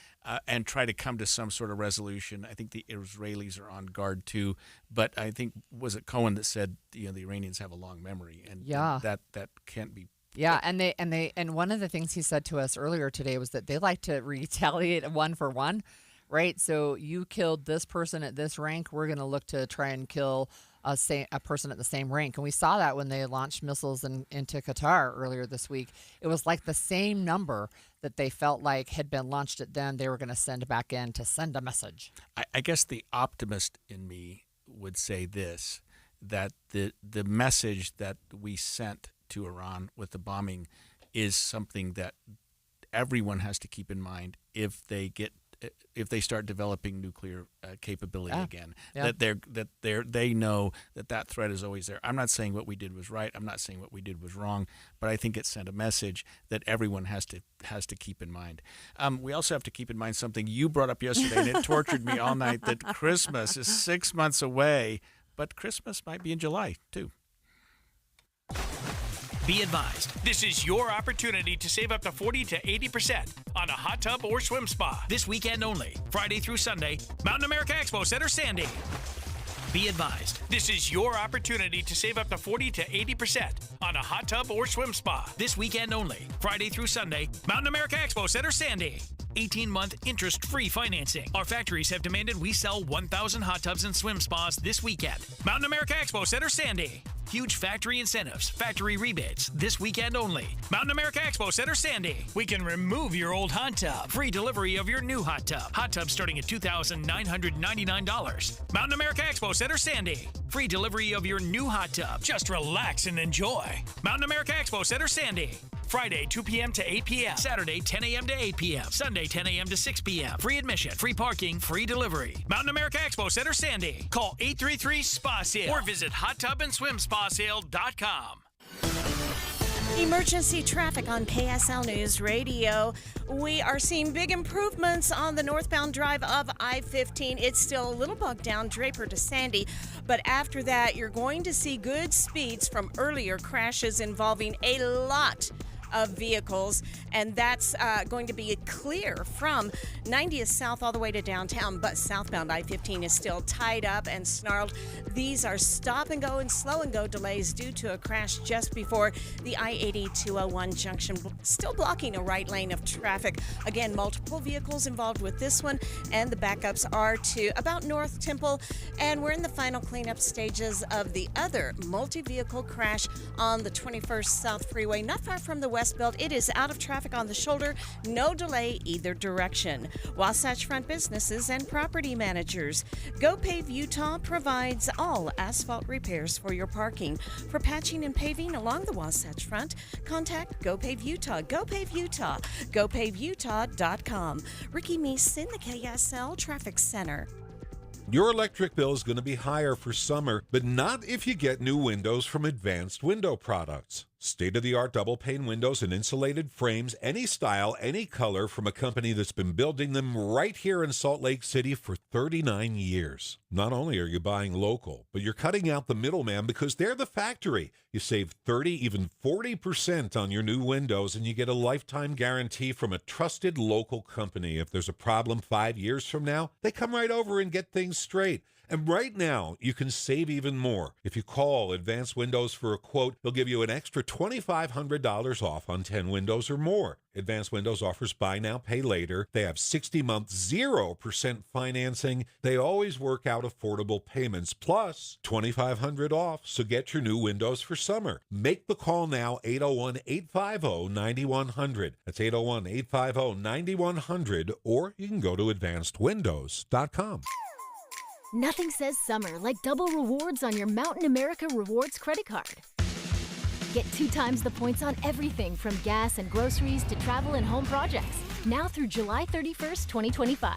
and try to come to some sort of resolution. I think the Israelis are on guard too, but I think was it Cohen that said the Iranians have a long memory, and that can't be. Yeah, and one of the things he said to us earlier today was that they like to retaliate one for one, right? So you killed this person at this rank, we're going to look to try and kill a person at the same rank. And we saw that when they launched missiles into Qatar earlier this week. It was like the same number that they felt like had been launched at them, they were going to send back in to send a message. I guess the optimist in me would say this, that the message that we sent to Iran with the bombing is something that everyone has to keep in mind if they start developing nuclear capability again. That they know that threat is always there. I'm not saying what we did was right. I'm not saying what we did was wrong, but I think it sent a message that everyone has to keep in mind. We also have to keep in mind something you brought up yesterday, and it tortured me all night, that Christmas is 6 months away, but Christmas might be in July too. Be advised, this is your opportunity to save up to 40 to 80% on a hot tub or swim spa. This weekend only, Friday through Sunday, Mountain America Expo Center, Sandy. Be advised, this is your opportunity to save up to 40 to 80% on a hot tub or swim spa. This weekend only, Friday through Sunday, Mountain America Expo Center, Sandy. 18-month interest-free financing. Our factories have demanded we sell 1,000 hot tubs and swim spas this weekend. Mountain America Expo Center, Sandy. Huge factory incentives, factory rebates, this weekend only. Mountain America Expo Center, Sandy. We can remove your old hot tub. Free delivery of your new hot tub. Hot tub starting at $2,999. Mountain America Expo Center, Sandy. Free delivery of your new hot tub. Just relax and enjoy. Mountain America Expo Center, Sandy. Friday, 2 p.m. to 8 p.m. Saturday, 10 a.m. to 8 p.m. Sunday, 10 a.m. to 6 p.m. Free admission, free parking, free delivery. Mountain America Expo Center, Sandy. Call 833-SPA-SALE or visit hottubandswimspasale.com. Emergency traffic on KSL News Radio. We are seeing big improvements on the northbound drive of I-15. It's still a little bogged down, Draper to Sandy, but after that, you're going to see good speeds from earlier crashes involving a lot of vehicles, and that's going to be clear from 90th South all the way to downtown, but southbound I-15 is still tied up and snarled. These are stop and go and slow and go delays due to a crash just before the I-80-201 junction, still blocking a right lane of traffic. Again, multiple vehicles involved with this one, and the backups are to about North Temple, and we're in the final cleanup stages of the other multi-vehicle crash on the 21st South Freeway, not far from the West Belt. It is out of traffic on the shoulder, no delay either direction. Wasatch Front businesses and property managers. GoPave Utah provides all asphalt repairs for your parking. For patching and paving along the Wasatch Front, contact GoPave Utah. GoPave Utah. GoPaveUtah.com. Ricky Meese in the KSL Traffic Center. Your electric bill is going to be higher for summer, but not if you get new windows from Advanced Window Products. State-of-the-art double-pane windows and insulated frames, any style, any color, from a company that's been building them right here in Salt Lake City for 39 years. Not only are you buying local, but you're cutting out the middleman because they're the factory. You save 30, even 40% on your new windows, and you get a lifetime guarantee from a trusted local company. If there's a problem 5 years from now, they come right over and get things straight. And right now, you can save even more. If you call Advanced Windows for a quote, they'll give you an extra $2,500 off on 10 windows or more. Advanced Windows offers buy now, pay later. They have 60-month 0% financing. They always work out affordable payments, plus $2,500 off. So get your new windows for summer. Make the call now, 801-850-9100. That's 801-850-9100, or you can go to advancedwindows.com. Nothing says summer like double rewards on your Mountain America Rewards credit card. Get 2 times the points on everything from gas and groceries to travel and home projects. Now through July 31st, 2025.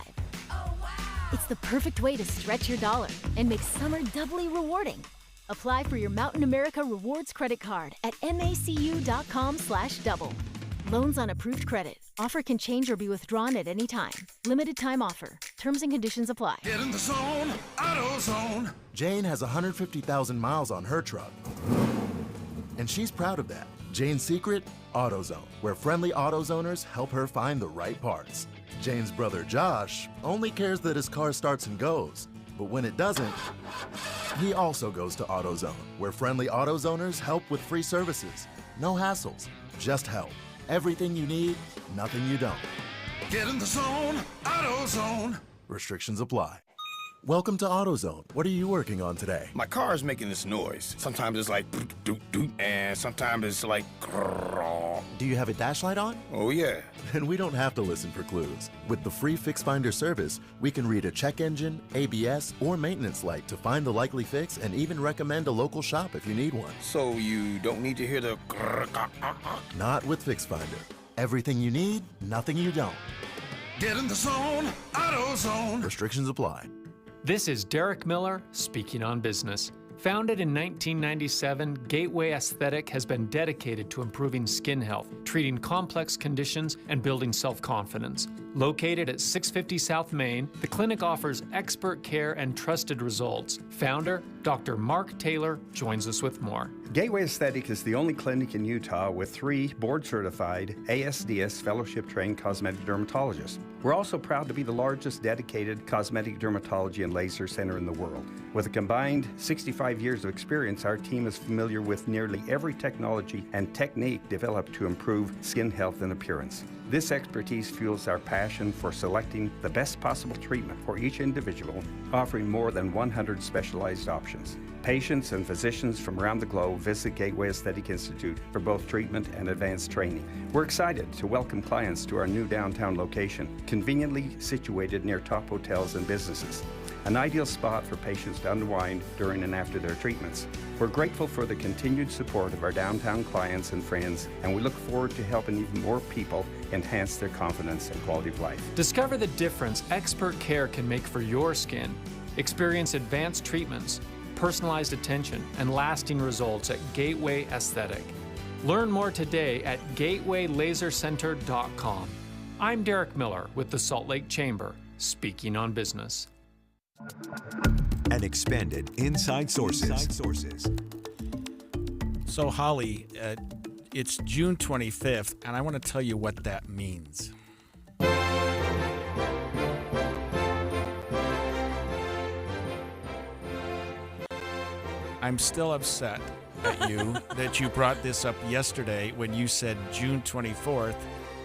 Oh, wow. It's the perfect way to stretch your dollar and make summer doubly rewarding. Apply for your Mountain America Rewards credit card at macu.com/double. Loans on approved credit. Offer can change or be withdrawn at any time. Limited time offer. Terms and conditions apply. Get in the zone, AutoZone. Jane has 150,000 miles on her truck. And she's proud of that. Jane's secret? AutoZone, where friendly AutoZoners help her find the right parts. Jane's brother Josh only cares that his car starts and goes. But when it doesn't, he also goes to AutoZone, where friendly AutoZoners help with free services. No hassles, just help. Everything you need, nothing you don't. Get in the zone, AutoZone. Restrictions apply. Welcome to AutoZone. What are you working on today? My car is making this noise. Sometimes it's like doot doot, and sometimes it's like grrr. Do you have a dash light on? Oh yeah. Then we don't have to listen for clues. With the free Fix Finder service, we can read a check engine, ABS, or maintenance light to find the likely fix and even recommend a local shop if you need one. So you don't need to hear the grrr. Not with Fix Finder. Everything you need, nothing you don't. Get in the zone, AutoZone. Restrictions apply. This is Derek Miller speaking on business. Founded in 1997, Gateway Aesthetic has been dedicated to improving skin health, treating complex conditions, and building self-confidence. Located at 650 South Main, the clinic offers expert care and trusted results. Founder, Dr. Mark Taylor, joins us with more. Gateway Aesthetic is the only clinic in Utah with 3 board-certified ASDS fellowship-trained cosmetic dermatologists. We're also proud to be the largest dedicated cosmetic dermatology and laser center in the world. With a combined 65 years of experience, our team is familiar with nearly every technology and technique developed to improve skin health and appearance. This expertise fuels our passion for selecting the best possible treatment for each individual, offering more than 100 specialized options. Patients and physicians from around the globe visit Gateway Aesthetic Institute for both treatment and advanced training. We're excited to welcome clients to our new downtown location, conveniently situated near top hotels and businesses. An ideal spot for patients to unwind during and after their treatments. We're grateful for the continued support of our downtown clients and friends, and we look forward to helping even more people enhance their confidence and quality of life. Discover the difference expert care can make for your skin. Experience advanced treatments, personalized attention, and lasting results at Gateway Aesthetic. Learn more today at gatewaylasercenter.com. I'm Derek Miller with the Salt Lake Chamber, speaking on business. And expanded Inside Sources. So, Holly, it's June 25th, and I want to tell you what that means. I'm still upset at you that you brought this up yesterday when you said June 24th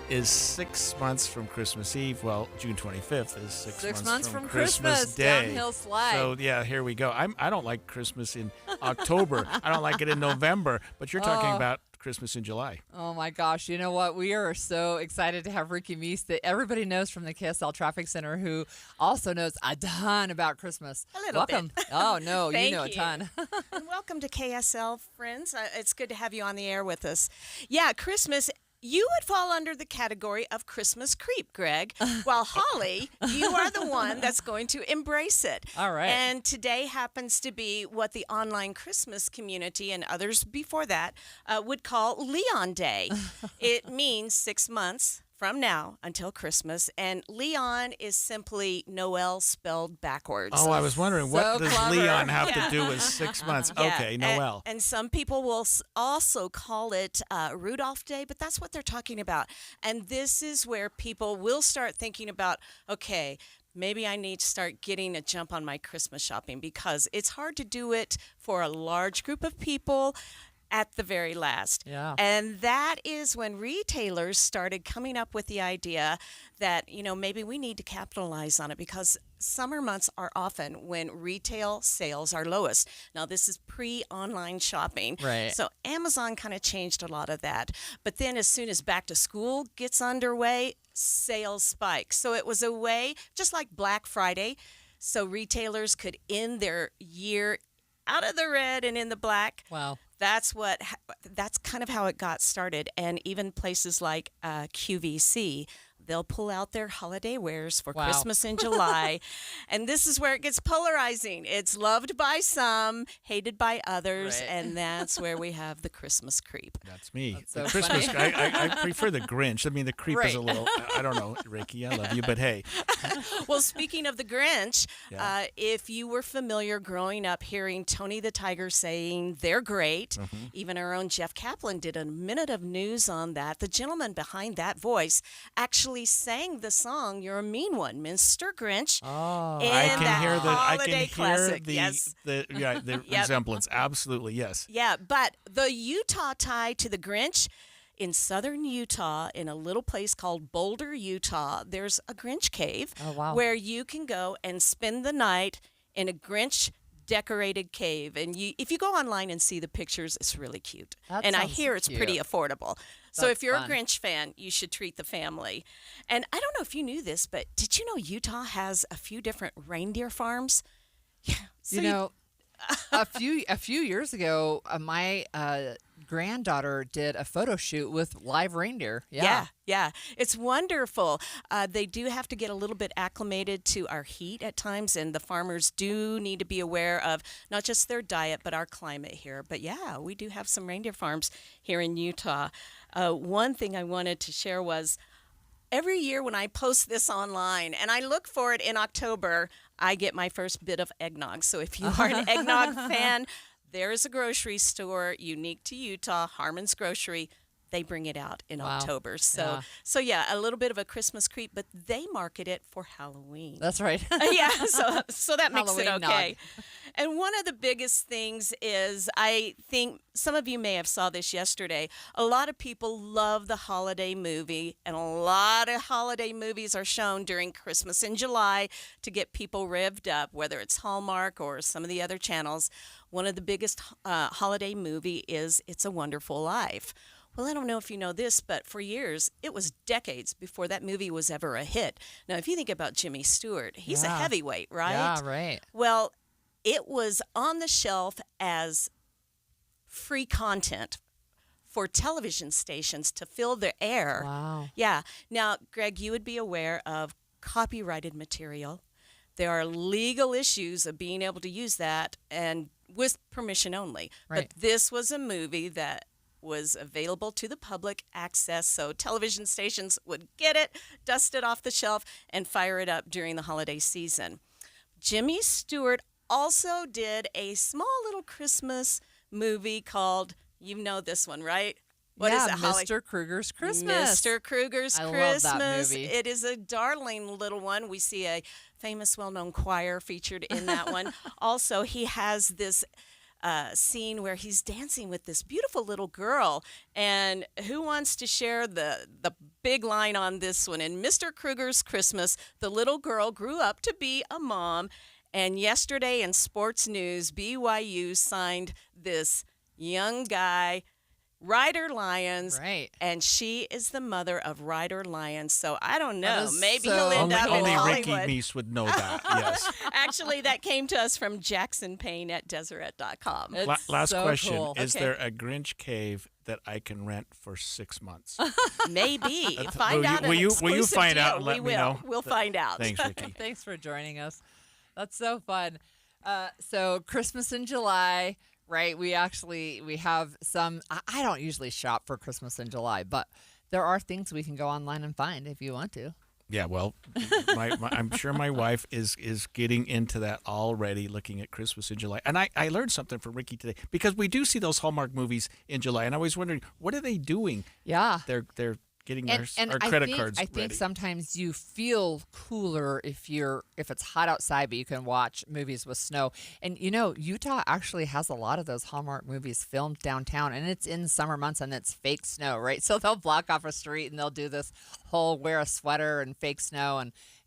is 6 months from Christmas Eve. Well, June 25th is six months from Christmas Day. Downhill slide. So, yeah, here we go. I don't like Christmas in October. I don't like it in November. But you're talking about Christmas in July. Oh, my gosh. You know what? We are so excited to have Ricky Meese that everybody knows from the KSL Traffic Center, who also knows a ton about Christmas. A little Welcome. bit. Oh, no, you Thank know a ton. And welcome to KSL, friends. It's good to have you on the air with us. Yeah, Christmas. You would fall under the category of Christmas creep, Greg, while Holly, you are the one that's going to embrace it. All right. And today happens to be what the online Christmas community and others before that would call Leon Day. It means 6 months from now until Christmas, and Leon is simply Noel spelled backwards. Oh, I was wondering, what does clever. Leon have to do with 6 months? Yeah, Okay, Noel. And some people will also call it Rudolph Day, but that's what they're talking about. And this is where people will start thinking about, okay, maybe I need to start getting a jump on my Christmas shopping, because it's hard to do it for a large group of people at the very last. Yeah. And that is when retailers started coming up with the idea that, maybe we need to capitalize on it, because summer months are often when retail sales are lowest. Now, this is pre-online shopping. Right. So Amazon kind of changed a lot of that. But then as soon as back to school gets underway, sales spike. So it was a way, just like Black Friday, so retailers could end their year out of the red and in the black. Wow. That's kind of how it got started. And even places like QVC, they'll pull out their holiday wares for Christmas in July. And this is where it gets polarizing. It's loved by some, hated by others, Right. and that's where we have the Christmas creep. That's me. That's so the Christmas. funny. I prefer the Grinch. I mean, the creep is a Right. little. I don't know, Ricky. I love you, but hey. Well, speaking of the Grinch, Yeah. if you were familiar growing up hearing Tony the Tiger saying they're great, even our own Jeff Kaplan did a minute of news on that. The gentleman behind that voice actually sang the song "You're a Mean One," Mr. Grinch. Oh, I can hear classic. the Yes. the Yep. resemblance. Absolutely, yes. Yeah, but the Utah tie to the Grinch, in southern Utah, in a little place called Boulder, Utah, there's a Grinch cave where you can go and spend the night in a Grinch decorated cave. And if you go online and see the pictures, it's really cute. That And I sounds hear it's pretty cute. affordable. So That's if you're fun. a Grinch fan, you should treat the family. And I don't know if you knew this, but did you know Utah has a few different reindeer farms? Yeah. So a few years ago, my granddaughter did a photo shoot with live reindeer. Yeah. It's wonderful. They do have to get a little bit acclimated to our heat at times, and the farmers do need to be aware of not just their diet, but our climate here. But yeah, we do have some reindeer farms here in Utah. One thing I wanted to share was every year when I post this online, and I look for it in October, I get my first bit of eggnog. So if you are an eggnog fan, there's a grocery store unique to Utah, Harmon's Grocery. They bring it out in October. So yeah, a little bit of a Christmas creep, but they market it for Halloween. That's right. Yeah, so that makes it Halloween okay. nog. And one of the biggest things is, I think some of you may have saw this yesterday, a lot of people love the holiday movie, and a lot of holiday movies are shown during Christmas in July to get people revved up, whether it's Hallmark or some of the other channels. One of the biggest holiday movie is It's a Wonderful Life. Well, I don't know if you know this, but for years, it was decades before that movie was ever a hit. Now, if you think about Jimmy Stewart, he's a heavyweight, right? Yeah, right. Well, it was on the shelf as free content for television stations to fill the air. Wow. Yeah. Now, Greg, you would be aware of copyrighted material. There are legal issues of being able to use that and with permission only. Right. But this was a movie that was available to the public access, so television stations would get it, dust it off the shelf, and fire it up during the holiday season. Jimmy Stewart also did a small little Christmas movie called, you know this one, right? What is it, Holly? Mr. Kruger's Christmas. Mr. Kruger's I Christmas. love that movie. It is a darling little one. We see a famous, well-known choir featured in that one. Also, he has this scene where he's dancing with this beautiful little girl. And who wants to share the big line on this one? In Mr. Kruger's Christmas, the little girl grew up to be a mom. And yesterday in sports news, BYU signed this young guy, Ryder Lyons, right? And she is the mother of Ryder Lyons. So I don't know. Maybe he'll Only, end up in only Hollywood. Ricky Meese would know that. Yes. Actually, that came to us from Jackson Payne at Deseret.com. Last so question: cool. Is Okay. there a Grinch cave that I can rent for 6 months? Maybe. Will Find out. you Exclusive find deal. out and let we me will. know? We'll find out. Thanks, Ricky. Thanks for joining us. That's so fun. So Christmas in July, right? We have some. I don't usually shop for Christmas in July, but there are things we can go online and find if you want to. Yeah, well, I'm sure my wife is getting into that already, looking at Christmas in July. And I learned something from Ricky today, because we do see those Hallmark movies in July, and I was wondering, what are they doing? Yeah. They're getting And our credit I cards think ready. sometimes you feel cooler if it's hot outside, but you can watch movies with snow. And Utah actually has a lot of those Hallmark movies filmed downtown, and it's in summer months and it's fake snow, right? So they'll block off a street and they'll do this whole wear a sweater and fake snow,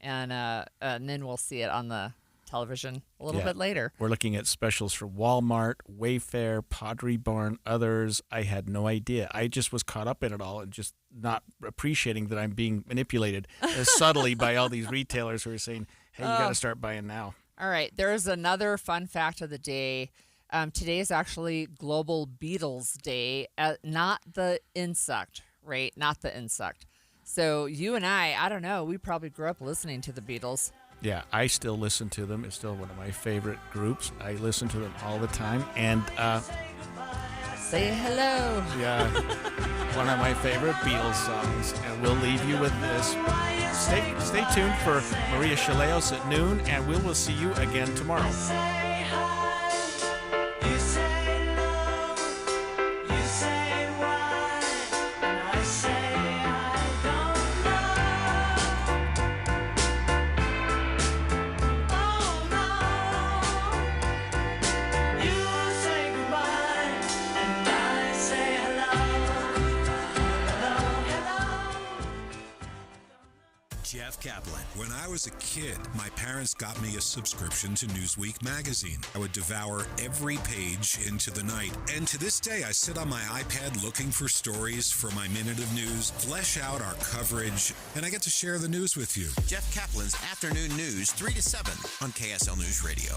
and then we'll see it on the television a little bit later. We're looking at specials for Walmart, Wayfair, Pottery Barn, others. I had no idea. I just was caught up in it all and just not appreciating that I'm being manipulated subtly by all these retailers who are saying, hey, you got to start buying now. All right. There's another fun fact of the day. Today is actually Global Beetles Day, not the insect, right? Not the insect. So you and I don't know, we probably grew up listening to the Beatles. Yeah, I still listen to them. It's still one of my favorite groups. I listen to them all the time. And say hello. Yeah, one of my favorite Beatles songs. And we'll leave you with this. Stay tuned for Maria Chaleos at noon, and we will see you again tomorrow. Jeff Kaplan. When I was a kid, my parents got me a subscription to Newsweek magazine. I would devour every page into the night. And to this day, I sit on my iPad looking for stories for my Minute of News, flesh out our coverage, and I get to share the news with you. Jeff Kaplan's Afternoon News, 3 to 7 on KSL News Radio.